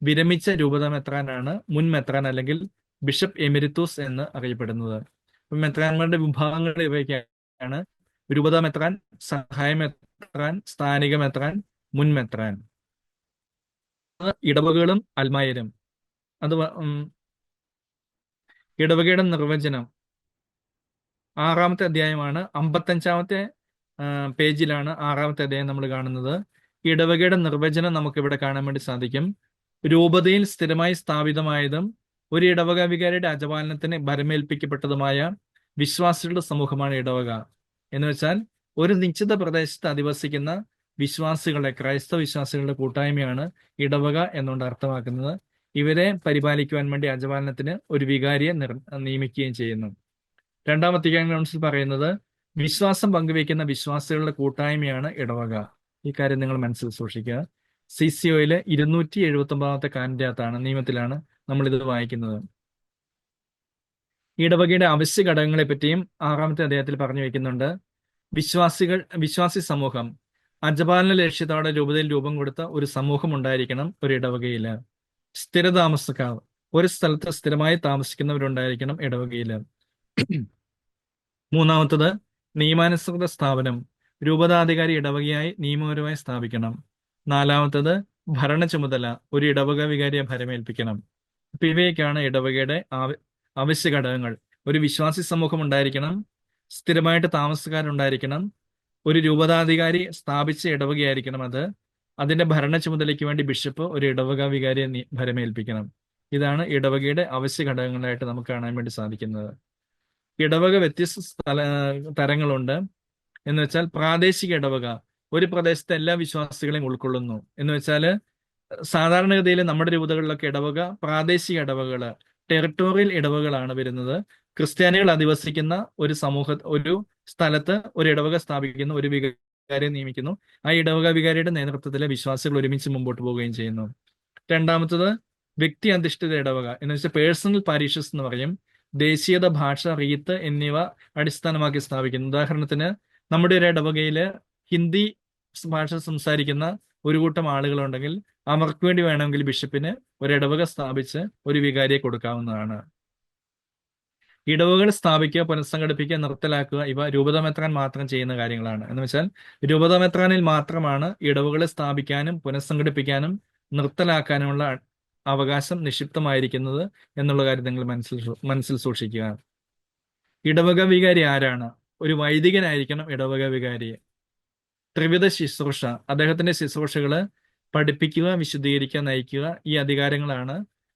വിരമിച്ച രൂപത മെത്രാനാണ് മുൻ മെത്രാൻ അല്ലെങ്കിൽ ബിഷപ്പ് എമിരിത്തോസ് എന്ന് അറിയപ്പെടുന്നത്. മെത്രാന്മാരുടെ വിഭാഗങ്ങൾ ഇവയ്ക്കാണ്: രൂപത മെത്രാൻ, സഹായ മെത്രാൻ, സ്ഥാനിക മെത്രാൻ, മുൻ മെത്രാൻ. ഇടവകകളും അൽമായരും. അത് ഇടവകയുടെ നിർവചനം 6-ാമത്തെ അധ്യായമാണ്. 55-ാമത്തെ പേജിലാണ് 6-ാമത്തെ അധ്യായം നമ്മൾ കാണുന്നത്. ഇടവകയുടെ നിർവചനം നമുക്ക് ഇവിടെ കാണാൻ വേണ്ടി സാധിക്കും. രൂപതയിൽ സ്ഥിരമായി സ്ഥാപിതമായതും ഒരു ഇടവക വികാരിയുടെ അജപാലനത്തിന് ഭരമേൽപ്പിക്കപ്പെട്ടതുമായ വിശ്വാസികളുടെ സമൂഹമാണ് ഇടവക. എന്ന് വെച്ചാൽ ഒരു നിശ്ചിത പ്രദേശത്ത് അധിവസിക്കുന്ന വിശ്വാസികളെ, ക്രൈസ്തവ വിശ്വാസികളുടെ കൂട്ടായ്മയാണ് ഇടവക എന്നുകൊണ്ട് അർത്ഥമാക്കുന്നത്. ഇവരെ പരിപാലിക്കുവാൻ വേണ്ടി അജപാലനത്തിന് ഒരു വികാരിയെ നിയമിക്കുകയും ചെയ്യുന്നു. 2-ാം വത്തിക്കാൻ കൗൺസിൽ പറയുന്നത് വിശ്വാസം പങ്കുവയ്ക്കുന്ന വിശ്വാസികളുടെ കൂട്ടായ്മയാണ് ഇടവക. ഈ കാര്യം നിങ്ങൾ മനസ്സിൽ സൂക്ഷിക്കുക. CCOയിലെ 279-ാമത്തെ കാൻഡിഡാത്താണ്, നിയമത്തിലാണ് നമ്മൾ ഇത് വായിക്കുന്നത്. ഇടവകയുടെ അവശ്യ ഘടകങ്ങളെ പറ്റിയും 6-ാമത്തെ അധ്യായത്തിൽ പറഞ്ഞു വയ്ക്കുന്നുണ്ട്. വിശ്വാസി സമൂഹം അജപാലന ലക്ഷ്യത്തോടെ രൂപതയിൽ രൂപം കൊടുത്ത ഒരു സമൂഹം ഉണ്ടായിരിക്കണം ഒരു ഇടവകയില്. സ്ഥിരതാമസക്കാർ, ഒരു സ്ഥലത്ത് സ്ഥിരമായി താമസിക്കുന്നവരുണ്ടായിരിക്കണം ഇടവകയില്. 3-ാമത്തത് നിയമാനുസൃത സ്ഥാപനം. രൂപതാധികാരി ഇടവകയായി നിയമപരമായി സ്ഥാപിക്കണം. 4-ാമത്തത് ഭരണ ചുമതല. ഒരു ഇടവക വികാരിയെ ഭരമേൽപ്പിക്കണം. അപ്പൊ ഇവയൊക്കെയാണ് ഇടവകയുടെ അവശ്യ ഘടകങ്ങൾ. ഒരു വിശ്വാസി സമൂഹം ഉണ്ടായിരിക്കണം, സ്ഥിരമായിട്ട് താമസക്കാരുണ്ടായിരിക്കണം, ഒരു രൂപതാധികാരി സ്ഥാപിച്ച ഇടവകയായിരിക്കണം അത്. അതിന്റെ ഭരണ ചുമതലയ്ക്ക് വേണ്ടി ബിഷപ്പ് ഒരു ഇടവക വികാരിയെ ഭരമേൽപ്പിക്കണം. ഇതാണ് ഇടവകയുടെ അവശ്യ ഘടകങ്ങളായിട്ട് നമുക്ക് കാണാൻ വേണ്ടി സാധിക്കുന്നത്. ഇടവക വ്യത്യസ്ത തരങ്ങളുണ്ട്. എന്ന് വെച്ചാൽ പ്രാദേശിക ഇടവക ഒരു പ്രദേശത്തെ എല്ലാ വിശ്വാസികളെയും ഉൾക്കൊള്ളുന്നു. എന്ന് വെച്ചാൽ സാധാരണഗതിയിൽ നമ്മുടെ രൂപതകളിലൊക്കെ ഇടവക പ്രാദേശിക ഇടവകള്, ടെറിട്ടോറിയൽ ഇടവകളാണ് വരുന്നത്. ക്രിസ്ത്യാനികൾ അധിവസിക്കുന്ന ഒരു സ്ഥലത്ത് ഒരു ഇടവക സ്ഥാപിക്കുന്നു, ഒരു വികാരിയെ നിയമിക്കുന്നു. ആ ഇടവക വികാരിയുടെ നേതൃത്വത്തിലെ വിശ്വാസികൾ ഒരുമിച്ച് മുമ്പോട്ട് പോവുകയും ചെയ്യുന്നു. 2-ാമത്തത് വ്യക്തി അധിഷ്ഠിത ഇടവക. എന്ന് വെച്ചാൽ പേഴ്സണൽ പാരീഷസ് എന്ന് പറയും. ദേശീയത, ഭാഷ, റീത്ത് എന്നിവ അടിസ്ഥാനമാക്കി സ്ഥാപിക്കുന്നു. ഉദാഹരണത്തിന് നമ്മുടെ ഒരു ഇടവകയില് ഹിന്ദി ഭാഷ സംസാരിക്കുന്ന ഒരു കൂട്ടം ആളുകളുണ്ടെങ്കിൽ അവർക്ക് വേണ്ടി വേണമെങ്കിൽ ബിഷപ്പിന് ഒരു ഇടവക സ്ഥാപിച്ച് ഒരു വികാരിയെ കൊടുക്കാവുന്നതാണ്. ഇടവകൾ സ്ഥാപിക്കുക, പുനഃസംഘടിപ്പിക്കുക, നിർത്തലാക്കുക ഇവ രൂപതാമെത്രാൻ മാത്രം ചെയ്യുന്ന കാര്യങ്ങളാണ്. എന്ന് വെച്ചാൽ രൂപതാമെത്രാനിൽ മാത്രമാണ് ഇടവകളെ സ്ഥാപിക്കാനും പുനഃസംഘടിപ്പിക്കാനും നിർത്തലാക്കാനുമുള്ള അവകാശം നിക്ഷിപ്തമായിരിക്കുന്നത് എന്നുള്ള കാര്യം നിങ്ങൾ മനസ്സിൽ സൂക്ഷിക്കുക. ഇടവക വികാരി ആരാണ്? ഒരു വൈദികനായിരിക്കണം ഇടവക വികാരി. ത്രിവിധ ശുശ്രൂഷ, അദ്ദേഹത്തിന്റെ ശുശ്രൂഷകള് പഠിപ്പിക്കുക, വിശദീകരിക്കുക, നയിക്കുക, ഈ അധികാരങ്ങളാണ്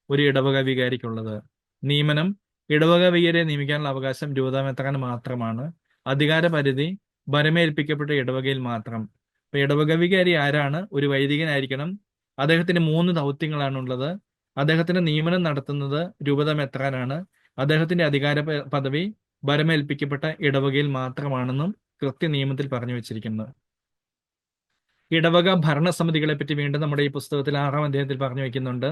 ഒരു ഇടവക വികാരിക്കുള്ളത്. നിയമനം, ഇടവക വികാരിയെ നിയമിക്കാനുള്ള അവകാശം രൂപതാമെത്രാന് മാത്രമാണ്. അധികാര പരിധി ഭരമേൽപ്പിക്കപ്പെട്ട ഇടവകയിൽ മാത്രം. അപ്പൊ ഇടവക വികാരി ആരാണ്? ഒരു വൈദികനായിരിക്കണം. അദ്ദേഹത്തിന് 3 ദൗത്യങ്ങളാണുള്ളത്. അദ്ദേഹത്തിന്റെ നിയമനം നടത്തുന്നത് രൂപതാമെത്രാനാണ്. അദ്ദേഹത്തിന്റെ അധികാര പദവി ഭരമേൽപ്പിക്കപ്പെട്ട ഇടവകയിൽ മാത്രമാണെന്നും കൃത്യ നിയമത്തിൽ പറഞ്ഞു വെച്ചിരിക്കുന്നത്. ഇടവക ഭരണസമിതികളെ പറ്റി വീണ്ടും നമ്മുടെ ഈ പുസ്തകത്തിൽ 6-ാം അധ്യായത്തിൽ പറഞ്ഞു വെക്കുന്നുണ്ട്.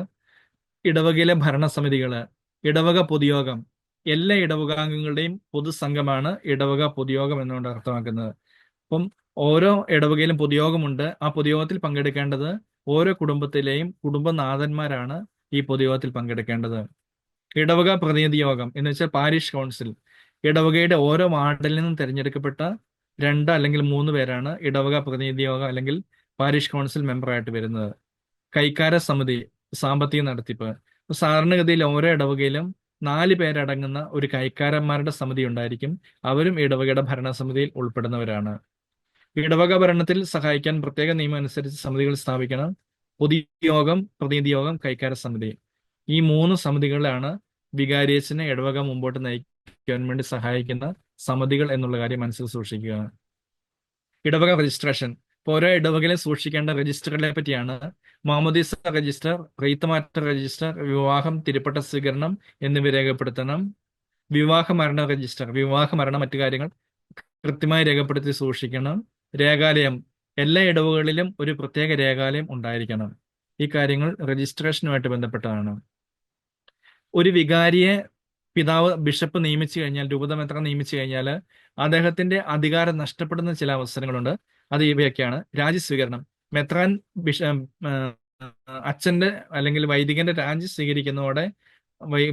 ഇടവകയിലെ ഭരണസമിതികള്, ഇടവക പൊതുയോഗം, എല്ലാ ഇടവകാംഗങ്ങളുടെയും പൊതുസംഘമാണ് ഇടവക പൊതുയോഗം എന്നുകൊണ്ട് അർത്ഥമാക്കുന്നത്. അപ്പം ഓരോ ഇടവകയിലും പൊതുയോഗമുണ്ട്. ആ പൊതുയോഗത്തിൽ പങ്കെടുക്കേണ്ടത് ഓരോ കുടുംബത്തിലെയും കുടുംബനാഥന്മാരാണ് ഈ പൊതുയോഗത്തിൽ പങ്കെടുക്കേണ്ടത്. ഇടവക പ്രതിനിധി യോഗം എന്ന് വെച്ചാൽ പാരിഷ് കൗൺസിൽ, ഇടവകയുടെ ഓരോ വാർഡിൽ നിന്നും തിരഞ്ഞെടുക്കപ്പെട്ട 2 അല്ലെങ്കിൽ 3 പേരാണ് ഇടവക പ്രതിനിധി യോഗം അല്ലെങ്കിൽ പാരിഷ് കൗൺസിൽ മെമ്പറായിട്ട് വരുന്നത്. കൈക്കാര സമിതി, സാമ്പത്തിക നടത്തിപ്പ്. സാധാരണഗതിയിൽ ഓരോ ഇടവകയിലും 4 പേരടങ്ങുന്ന ഒരു കൈക്കാരന്മാരുടെ സമിതി ഉണ്ടായിരിക്കും. അവരും ഇടവകയുടെ ഭരണസമിതിയിൽ ഉൾപ്പെടുന്നവരാണ്. ഇടവക ഭരണത്തിൽ സഹായിക്കാൻ പ്രത്യേക നിയമം അനുസരിച്ച് സമിതികൾ സ്ഥാപിക്കണം. പൊതുയോഗം, പ്രതിനിധി യോഗം, കൈക്കാര സമിതി. ഈ 3 സമിതികളാണ് വികാരിയച്ഛനെ ഇടവക മുമ്പോട്ട് നയിക്കാൻ വേണ്ടി സഹായിക്കുന്ന സമിതികൾ എന്നുള്ള കാര്യം മനസ്സിൽ സൂക്ഷിക്കുക. ഇടവക രജിസ്ട്രേഷൻ, ഓരോ ഇടവകയിലും സൂക്ഷിക്കേണ്ട രജിസ്റ്ററുകളെ പറ്റിയാണ്. മാമോദീസ രജിസ്റ്റർ, റീത്തമാറ്റ രജിസ്റ്റർ, വിവാഹം, തിരുപ്പട്ട സ്വീകരണം എന്നിവ രേഖപ്പെടുത്തണം. വിവാഹ മരണ രജിസ്റ്റർ, വിവാഹ മരണം, മറ്റു കാര്യങ്ങൾ കൃത്യമായി രേഖപ്പെടുത്തി സൂക്ഷിക്കണം. രേഖാലയം, എല്ലാ ഇടവകളിലും ഒരു പ്രത്യേക രേഖാലയം ഉണ്ടായിരിക്കണം. ഈ കാര്യങ്ങൾ രജിസ്ട്രേഷനുമായിട്ട് ബന്ധപ്പെട്ടതാണ്. ഒരു വികാരിയെ പിതാവ്, ബിഷപ്പ് നിയമിച്ചു കഴിഞ്ഞാൽ, രൂപതാമെത്രാൻ നിയമിച്ചു കഴിഞ്ഞാൽ അദ്ദേഹത്തിന്റെ അധികാരം നഷ്ടപ്പെടുന്ന ചില അവസരങ്ങളുണ്ട്. അത് ഇവയൊക്കെയാണ്. രാജ്യസ്വീകരണം, മെത്രാൻ അച്ഛന്റെ അല്ലെങ്കിൽ വൈദികന്റെ രാജ്യം സ്വീകരിക്കുന്നതോടെ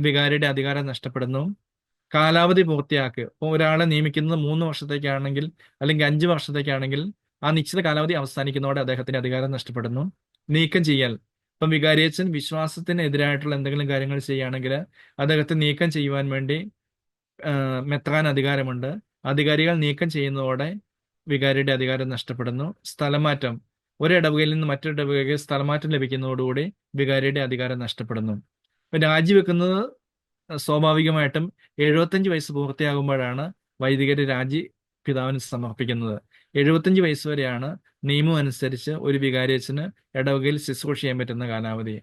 വികാരിയുടെ അധികാരം നഷ്ടപ്പെടുന്നു. കാലാവധി പൂർത്തിയാക്കുക, ഇപ്പോൾ ഒരാളെ നിയമിക്കുന്നത് 3 വർഷത്തേക്കാണെങ്കിൽ അല്ലെങ്കിൽ 5 വർഷത്തേക്കാണെങ്കിൽ ആ നിശ്ചിത കാലാവധി അവസാനിക്കുന്നതോടെ അദ്ദേഹത്തിന്റെ അധികാരം നഷ്ടപ്പെടുന്നു. നീക്കം ചെയ്യൽ, ഇപ്പം വികാരിയച്ഛൻ വിശ്വാസത്തിന് എതിരായിട്ടുള്ള എന്തെങ്കിലും കാര്യങ്ങൾ ചെയ്യുകയാണെങ്കിൽ അദ്ദേഹത്തെ നീക്കം ചെയ്യുവാൻ വേണ്ടി മെത്രാൻ അധികാരമുണ്ട്. അധികാരികൾ നീക്കം ചെയ്യുന്നതോടെ വികാരിയുടെ അധികാരം നഷ്ടപ്പെടുന്നു. സ്ഥലമാറ്റം, ഒരു ഇടവകയിൽ നിന്ന് മറ്റൊരു ഇടവകയിൽ സ്ഥലമാറ്റം ലഭിക്കുന്നതോടുകൂടി വികാരിയുടെ അധികാരം നഷ്ടപ്പെടുന്നു. ഇപ്പം രാജിവെക്കുന്നത് സ്വാഭാവികമായിട്ടും 75 വയസ്സ് പൂർത്തിയാകുമ്പോഴാണ് വൈദികര് രാജി പിതാവിന് സമർപ്പിക്കുന്നത്. 75 വയസ്സ് വരെയാണ് നിയമം അനുസരിച്ച് ഒരു വികാരിയച്ഛന് ഇടവകയിൽ ശുശ്രൂഷ ചെയ്യാൻ പറ്റുന്ന കാലാവധി.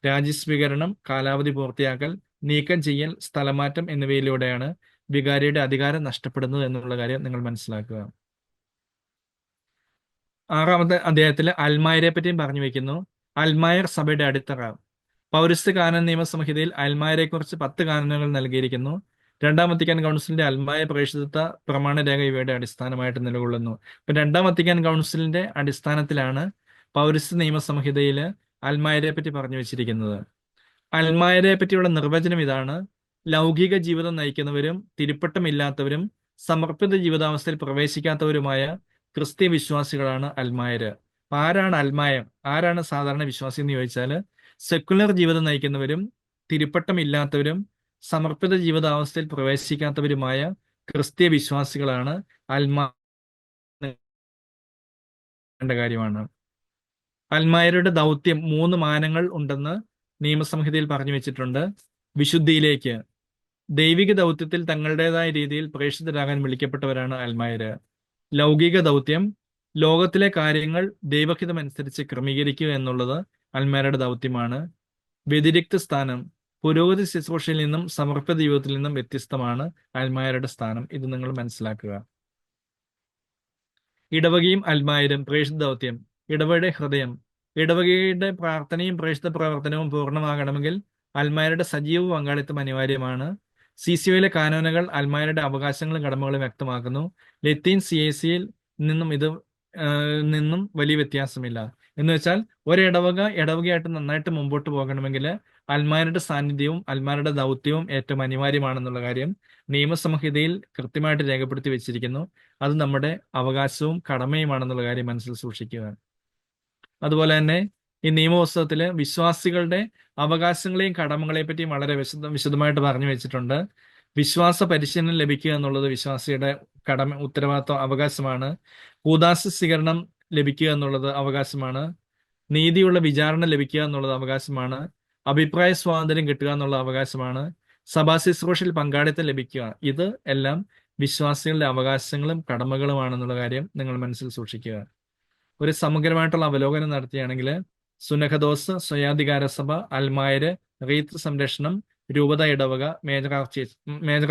രാജ്യസ്വീകരണം, കാലാവധി പൂർത്തിയാക്കൽ, നീക്കം ചെയ്യൽ, സ്ഥലമാറ്റം എന്നിവയിലൂടെയാണ് വികാരിയുടെ അധികാരം നഷ്ടപ്പെടുന്നത് എന്നുള്ള കാര്യം നിങ്ങൾ മനസ്സിലാക്കുക. 6-ാമത്തെ അധ്യായത്തിൽ അൽമായരെ പറ്റിയും പറഞ്ഞു വെക്കുന്നു. അൽമായർ സഭയുടെ അടിത്തറ. പൗരസ്ത്യ കാനൻ നിയമസംഹിതയിൽ അൽമായരെ കുറിച്ച് 10 കാനനുകൾ നൽകിയിരിക്കുന്നു. 2-ാം വത്തിക്കാൻ കൗൺസിലിന്റെ അൽമായ പ്രേക്ഷിതത്വ പ്രമാണരേഖ ഇവയുടെ അടിസ്ഥാനമായിട്ട് നിലകൊള്ളുന്നു. ഇപ്പൊ 2-ാം വത്തിക്കാൻ കൗൺസിലിന്റെ അടിസ്ഥാനത്തിലാണ് പൗരസ്ത്യ നിയമസംഹിതയിൽ അൽമായരെ പറ്റി പറഞ്ഞു വെച്ചിരിക്കുന്നത്. അൽമായരെ പറ്റിയുള്ള നിർവചനം ഇതാണ്: ലൗകിക ജീവിതം നയിക്കുന്നവരും തിരുപ്പട്ടമില്ലാത്തവരും സമർപ്പിത ജീവിതാവസ്ഥയിൽ പ്രവേശിക്കാത്തവരുമായ ക്രിസ്ത്യ വിശ്വാസികളാണ് അൽമായര്. ആരാണ് അൽമായം, ആരാണ് സാധാരണ വിശ്വാസി എന്ന് ചോദിച്ചാൽ, സെക്കുലർ ജീവിതം നയിക്കുന്നവരും തിരുപ്പട്ടമില്ലാത്തവരും സമർപ്പിത ജീവിതാവസ്ഥയിൽ പ്രവേശിക്കാത്തവരുമായ ക്രിസ്ത്യ വിശ്വാസികളാണ് അൽമായ കാര്യമാണ്. അൽമായരുടെ ദൗത്യം 3 മാനങ്ങൾ ഉണ്ടെന്ന് നിയമസംഹിതയിൽ പറഞ്ഞു വെച്ചിട്ടുണ്ട്. വിശുദ്ധിയിലേക്ക്, ദൈവിക ദൗത്യത്തിൽ തങ്ങളുടേതായ രീതിയിൽ പ്രേക്ഷിതരാകാൻ വിളിക്കപ്പെട്ടവരാണ് അൽമായര്. ലൗകിക ദൗത്യം, ലോകത്തിലെ കാര്യങ്ങൾ ദൈവഹിതമനുസരിച്ച് ക്രമീകരിക്കുക എന്നുള്ളത് അൽമായരുടെ ദൗത്യമാണ്. വ്യതിരിക്ത സ്ഥാനം, പുരോഗതി ശുശ്രൂഷയിൽ നിന്നും സമർപ്പിത ജീവിതത്തിൽ നിന്നും വ്യത്യസ്തമാണ് അൽമായരുടെ സ്ഥാനം. ഇത് നിങ്ങൾ മനസ്സിലാക്കുക. ഇടവകയും അൽമായരും പ്രേക്ഷിത ദൗത്യം. ഇടവകയുടെ ഹൃദയം, ഇടവകയുടെ പ്രാർത്ഥനയും പ്രേക്ഷിത പ്രവർത്തനവും പൂർണ്ണമാകണമെങ്കിൽ അൽമായരുടെ സജീവ പങ്കാളിത്തം അനിവാര്യമാണ്. CCOയിലെ കാനോനുകൾ അൽമായരുടെ അവകാശങ്ങളും കടമകളും വ്യക്തമാക്കുന്നു. ലത്തീൻ CACയിൽ നിന്നും വലിയ വ്യത്യാസമില്ല. എന്ന് വെച്ചാൽ ഇടവകയായിട്ട് നന്നായിട്ട് മുമ്പോട്ട് പോകണമെങ്കിൽ അൽമായരുടെ സാന്നിധ്യവും അൽമായരുടെ ദൗത്യവും ഏറ്റവും അനിവാര്യമാണെന്നുള്ള കാര്യം നിയമസംഹിതയിൽ കൃത്യമായിട്ട് രേഖപ്പെടുത്തി വെച്ചിരിക്കുന്നു. അത് നമ്മുടെ അവകാശവും കടമയുമാണെന്നുള്ള കാര്യം മനസ്സിൽ സൂക്ഷിക്കുക. അതുപോലെ തന്നെ ഈ നിയമപുസ്തകത്തില് വിശ്വാസികളുടെ അവകാശങ്ങളെയും കടമകളെയും പറ്റിയും വളരെ വിശദമായിട്ട് പറഞ്ഞു വെച്ചിട്ടുണ്ട്. വിശ്വാസ പരിശീലനം ലഭിക്കുക എന്നുള്ളത് വിശ്വാസിയുടെ ഉത്തരവാദിത്വം, അവകാശമാണ്. കൂദാശ സ്വീകരണം ലഭിക്കുക എന്നുള്ളത് അവകാശമാണ്. നീതിയുള്ള വിചാരണ ലഭിക്കുക എന്നുള്ളത് അവകാശമാണ്. അഭിപ്രായ സ്വാതന്ത്ര്യം കിട്ടുക എന്നുള്ള അവകാശമാണ്. സഭാ ശുശ്രൂഷയിൽ പങ്കാളിത്തം ലഭിക്കുക, ഇത് എല്ലാം വിശ്വാസികളുടെ അവകാശങ്ങളും കടമകളുമാണെന്നുള്ള കാര്യം നിങ്ങൾ മനസ്സിൽ സൂക്ഷിക്കുക. ഒരു സമഗ്രമായിട്ടുള്ള അവലോകനം നടത്തുകയാണെങ്കിൽ സുനഹദോസ്, സ്വയാധികാര സഭ, അൽമായര്, റീത്ത് സംരക്ഷണം, രൂപത ഇടവക, മേജർ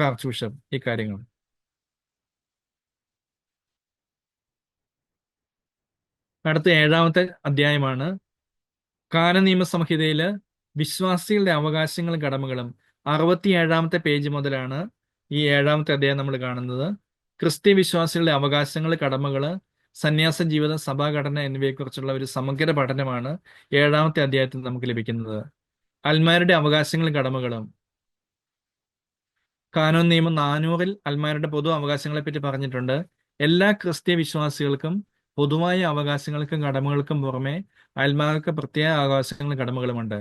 ആർച്ച് ബിഷപ്പ്, ഇക്കാര്യങ്ങൾ. അടുത്ത 7-ാമത്തെ അധ്യായമാണ്. കാനന നിയമസംഹിതയില് വിശ്വാസികളുടെ അവകാശങ്ങളും കടമകളും. 67-ാമത്തെ പേജ് മുതലാണ് ഈ 7-ാമത്തെ അധ്യായം നമ്മൾ കാണുന്നത്. ക്രിസ്ത്യ വിശ്വാസികളുടെ അവകാശങ്ങൾ, കടമകള്, സന്യാസ ജീവിതം, സഭാഘടന എന്നിവയെക്കുറിച്ചുള്ള ഒരു സമഗ്ര പഠനമാണ് 7-ാമത്തെ അധ്യായത്തിൽ നമുക്ക് ലഭിക്കുന്നത്. അൽമാരുടെ അവകാശങ്ങളും കടമകളും. കാനോൻ നിയമം 400-ൽ അൽമാരുടെ പൊതു അവകാശങ്ങളെ പറ്റി പറഞ്ഞിട്ടുണ്ട്. എല്ലാ ക്രിസ്ത്യ വിശ്വാസികൾക്കും പൊതുവായ അവകാശങ്ങൾക്കും കടമകൾക്കും പുറമെ അൽമാർക്ക് പ്രത്യേക അവകാശങ്ങളും കടമകളുമുണ്ട്.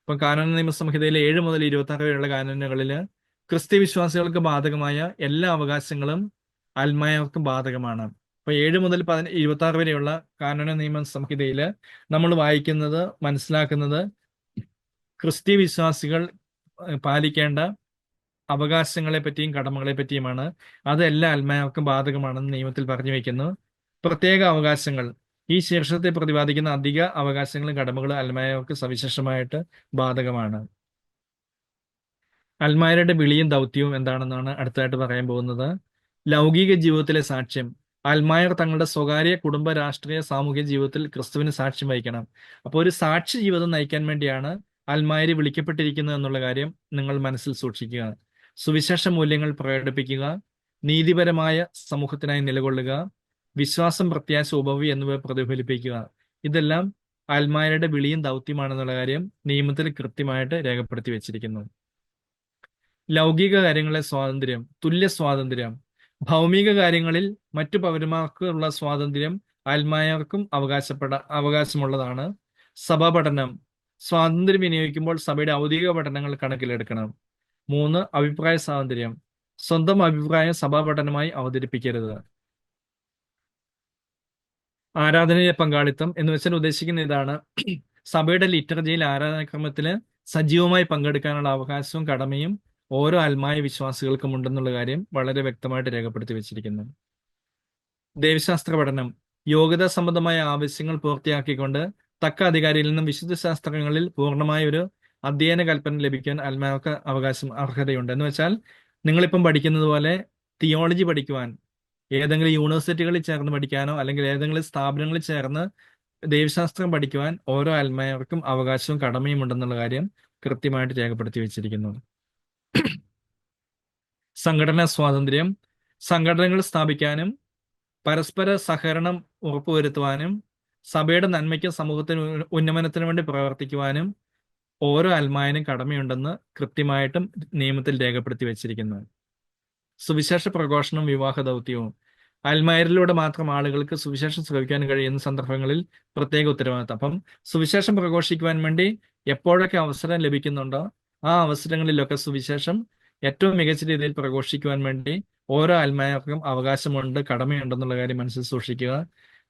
ഇപ്പൊ കാനോൻ നിയമസംഹിതയിലെ 7 മുതൽ 26 വരെയുള്ള കാനോനുകളില് ക്രിസ്ത്യ വിശ്വാസികൾക്ക് ബാധകമായ എല്ലാ അവകാശങ്ങളും അൽമായർക്കും ബാധകമാണ്. അപ്പൊ 7 മുതൽ 26 വരെയുള്ള കാനോന നിയമ സംഹിതയില് നമ്മൾ വായിക്കുന്നത്, മനസ്സിലാക്കുന്നത് ക്രിസ്ത്യ വിശ്വാസികൾ പാലിക്കേണ്ട അവകാശങ്ങളെ പറ്റിയും കടമകളെ പറ്റിയുമാണ്. അത് എല്ലാ അൽമായർക്കും ബാധകമാണെന്ന് നിയമത്തിൽ പറഞ്ഞു വയ്ക്കുന്നു. പ്രത്യേക അവകാശങ്ങൾ, ഈ ശീർഷത്തെ പ്രതിപാദിക്കുന്ന അധിക അവകാശങ്ങളും കടമകളും അൽമായർക്ക് സവിശേഷമായിട്ട് ബാധകമാണ്. അൽമായരുടെ വിളിയും ദൗത്യവും എന്താണെന്നാണ് അടുത്തതായിട്ട് പറയാൻ പോകുന്നത്. ലൗകിക ജീവിതത്തിലെ സാക്ഷ്യം. അൽമായർ തങ്ങളുടെ സ്വകാര്യ, കുടുംബ, രാഷ്ട്രീയ, സാമൂഹിക ജീവിതത്തിൽ ക്രിസ്തുവിന് സാക്ഷ്യം വഹിക്കണം. അപ്പോൾ ഒരു സാക്ഷി ജീവിതം നയിക്കാൻ വേണ്ടിയാണ് അൽമായര് വിളിക്കപ്പെട്ടിരിക്കുന്നത് എന്നുള്ള കാര്യം നിങ്ങൾ മനസ്സിൽ സൂക്ഷിക്കുക. സുവിശേഷ മൂല്യങ്ങൾ പ്രകടിപ്പിക്കുക, നീതിപരമായ സമൂഹത്തിനായി നിലകൊള്ളുക, വിശ്വാസം, പ്രത്യാശ, ഉപവി എന്നിവ പ്രതിഫലിപ്പിക്കുക. ഇതെല്ലാം അൽമായരുടെ വിളിയും ദൗത്യമാണെന്നുള്ള കാര്യം നിയമത്തിൽ കൃത്യമായിട്ട് രേഖപ്പെടുത്തി വെച്ചിരിക്കുന്നു. ലൗകിക കാര്യങ്ങളെ സ്വാതന്ത്ര്യം, തുല്യ സ്വാതന്ത്ര്യം. ഭൗമിക കാര്യങ്ങളിൽ മറ്റു പൗരന്മാർക്കുള്ള സ്വാതന്ത്ര്യം അൽമായർക്കും അവകാശമുള്ളതാണ്. സഭാ പഠനം. സ്വാതന്ത്ര്യം വിനിയോഗിക്കുമ്പോൾ സഭയുടെ ഔദ്യോഗിക പഠനങ്ങൾ കണക്കിലെടുക്കണം. 3, അഭിപ്രായ സ്വാതന്ത്ര്യം. സ്വന്തം അഭിപ്രായം സഭാ പഠനമായി അവതരിപ്പിക്കരുത്. ആരാധനയിലെ പങ്കാളിത്തം എന്ന് വെച്ചാൽ ഉദ്ദേശിക്കുന്ന ഇതാണ്: സഭയുടെ ലിറ്റർജിയിൽ, ആരാധനാക്രമത്തിൽ സജീവമായി പങ്കെടുക്കാനുള്ള അവകാശവും കടമയും ഓരോ അൽമായ വിശ്വാസികൾക്കും ഉണ്ടെന്നുള്ള കാര്യം വളരെ വ്യക്തമായിട്ട് രേഖപ്പെടുത്തി വെച്ചിരിക്കുന്നു. ദൈവശാസ്ത്ര പഠനം. യോഗ്യതാ സംബന്ധമായ ആവശ്യങ്ങൾ പൂർത്തിയാക്കിക്കൊണ്ട് തക്ക അധികാരിയിൽ നിന്നും വിശുദ്ധ ശാസ്ത്രങ്ങളിൽ പൂർണ്ണമായ ഒരു അധ്യയന കൽപ്പന ലഭിക്കാൻ അൽമായർക്ക് അർഹതയുണ്ട്. എന്ന് വെച്ചാൽ നിങ്ങളിപ്പം പഠിക്കുന്നത് പോലെ തിയോളജി പഠിക്കുവാൻ ഏതെങ്കിലും യൂണിവേഴ്സിറ്റികളിൽ ചേർന്ന് പഠിക്കാനോ അല്ലെങ്കിൽ ഏതെങ്കിലും സ്ഥാപനങ്ങളിൽ ചേർന്ന് ദൈവശാസ്ത്രം പഠിക്കുവാൻ ഓരോ അൽമായർക്കും അവകാശവും കടമയും ഉണ്ടെന്നുള്ള കാര്യം കൃത്യമായിട്ട് രേഖപ്പെടുത്തി വെച്ചിരിക്കുന്നു. സംഘടനാ സ്വാതന്ത്ര്യം. സംഘടനകൾ സ്ഥാപിക്കാനും പരസ്പര സഹകരണം ഉറപ്പുവരുത്തുവാനും സഭയുടെ നന്മയ്ക്കും സമൂഹത്തിന് ഉന്നമനത്തിനു വേണ്ടി പ്രവർത്തിക്കുവാനും ഓരോ അൽമായനും കടമയുണ്ടെന്ന് കൃത്യമായിട്ടും നിയമത്തിൽ രേഖപ്പെടുത്തി വെച്ചിരിക്കുന്നു. സുവിശേഷ പ്രഘോഷണം, വിവാഹ ദൗത്യവും. അൽമായരിലൂടെ മാത്രം ആളുകൾക്ക് സുവിശേഷം ശ്രവിക്കാൻ കഴിയുന്ന സന്ദർഭങ്ങളിൽ പ്രത്യേക ഉത്തരവാദിത്തം. അപ്പം സുവിശേഷം പ്രഘോഷിക്കുവാൻ വേണ്ടി എപ്പോഴൊക്കെ അവസരം ലഭിക്കുന്നുണ്ടോ ആ അവസരങ്ങളിലൊക്കെ സുവിശേഷം ഏറ്റവും മികച്ച രീതിയിൽ പ്രഘോഷിക്കുവാൻ വേണ്ടി ഓരോ അൽമായർക്കും അവകാശമുണ്ട്, കടമയുണ്ടെന്നുള്ള കാര്യം മനസ്സിൽ സൂക്ഷിക്കുക.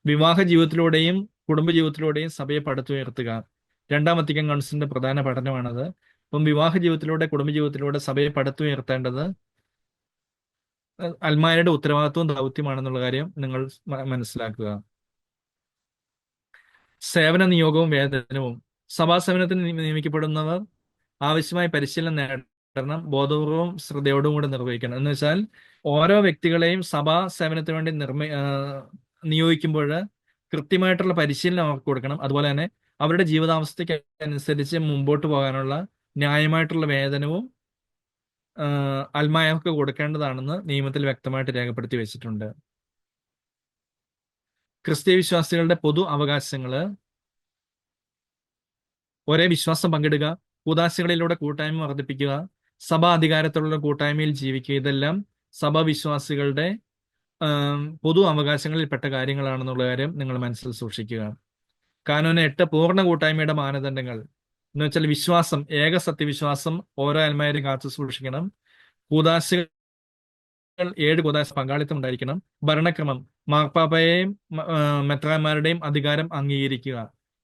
വിവാഹ ജീവിതത്തിലൂടെയും കുടുംബ ജീവിതത്തിലൂടെയും സഭയെ പടുത്തുയർത്തുക. 2-ാം വത്തിക്കാൻ കൗൺസിലിന്റെ പ്രധാന പഠനമാണത്. അപ്പം വിവാഹ ജീവിതത്തിലൂടെ, കുടുംബ ജീവിതത്തിലൂടെ സഭയെ പടുത്തുയർത്തേണ്ടത് അൽമായരുടെ ഉത്തരവാദിത്വവും ദൗത്യമാണെന്നുള്ള കാര്യം നിങ്ങൾ മനസ്സിലാക്കുക. സേവന നിയോഗവും വേതനവും. സഭാ സേവനത്തിന് നിയമിക്കപ്പെടുന്നവർ ആവശ്യമായ പരിശീലനം നേടണം, ബോധപൂർവവും ശ്രദ്ധയോടും കൂടെ നിർവഹിക്കണം. എന്ന് വെച്ചാൽ ഓരോ വ്യക്തികളെയും സഭാ സേവനത്തിന് വേണ്ടി നിയോഗിക്കുമ്പോൾ കൃത്യമായിട്ടുള്ള പരിശീലനം അവർക്ക് കൊടുക്കണം. അതുപോലെ തന്നെ അവരുടെ ജീവിതാവസ്ഥയ്ക്ക് അനുസരിച്ച് മുമ്പോട്ട് പോകാനുള്ള ന്യായമായിട്ടുള്ള വേതനവും അൽമായർക്ക് കൊടുക്കേണ്ടതാണെന്ന് നിയമത്തിൽ വ്യക്തമായിട്ട് രേഖപ്പെടുത്തി വെച്ചിട്ടുണ്ട്. ക്രിസ്തീയ വിശ്വാസികളുടെ പൊതു അവകാശങ്ങള്: ഒരേ വിശ്വാസം പങ്കിടുക, കൂദാശകളിലൂടെ കൂട്ടായ്മ വർദ്ധിപ്പിക്കുക, സഭാ അധികാരത്തിലുള്ള കൂട്ടായ്മയിൽ ജീവിക്കുക. ഇതെല്ലാം സഭാ വിശ്വാസികളുടെ പൊതു അവകാശങ്ങളിൽപ്പെട്ട കാര്യങ്ങളാണെന്നുള്ള കാര്യം നിങ്ങൾ മനസ്സിൽ സൂക്ഷിക്കുക. കാനോൻ 8 പൂർണ്ണ കൂട്ടായ്മയുടെ മാനദണ്ഡങ്ങൾ എന്ന് വെച്ചാൽ വിശ്വാസം, ഏക സത്യവിശ്വാസം ഓരോ അൽമായരും കാത്തു സൂക്ഷിക്കണം. കൂദാശകൾ 7 കൂദാശ പങ്കാളിത്തം ഉണ്ടായിരിക്കണം. ഭരണക്രമം, മാർപ്പാപ്പയെയും മെത്രാന്മാരുടെയും അധികാരം അംഗീകരിക്കുക.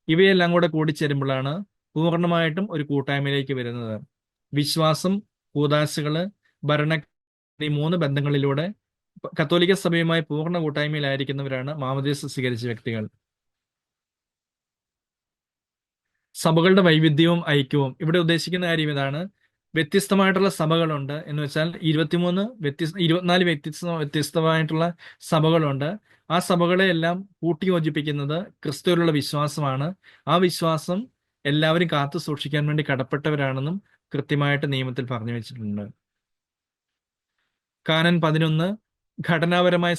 ഇവയെല്ലാം കൂടെ കൂടിച്ചേരുമ്പോഴാണ് പൂർണ്ണമായിട്ടും ഒരു കൂട്ടായ്മയിലേക്ക് വരുന്നത്. വിശ്വാസം, കൂദാശകള്, ഭരണ ഈ 3 ബന്ധങ്ങളിലൂടെ കത്തോലിക്ക സഭയുമായി പൂർണ്ണ കൂട്ടായ്മയിലായിരിക്കുന്നവരാണ് മാമോദീസ സ്വീകരിച്ച വ്യക്തികൾ. സഭകളുടെ വൈവിധ്യവും ഐക്യവും ഇവിടെ ഉദ്ദേശിക്കുന്ന കാര്യം ഇതാണ്. വ്യത്യസ്തമായിട്ടുള്ള സഭകളുണ്ട് എന്ന് വെച്ചാൽ 24 വ്യത്യസ്തമായിട്ടുള്ള സഭകളുണ്ട്. ആ സഭകളെ എല്ലാം കൂട്ടിയോജിപ്പിക്കുന്നത് ക്രിസ്തുവിലുള്ള വിശ്വാസമാണ്. ആ വിശ്വാസം എല്ലാവരും കാത്തു സൂക്ഷിക്കാൻ വേണ്ടി കടപ്പെട്ടവരാണെന്നും കൃത്യമായിട്ട് നിയമത്തിൽ പറഞ്ഞു വെച്ചിട്ടുണ്ട്. കാനൻ 11 ഘടനാപരമായ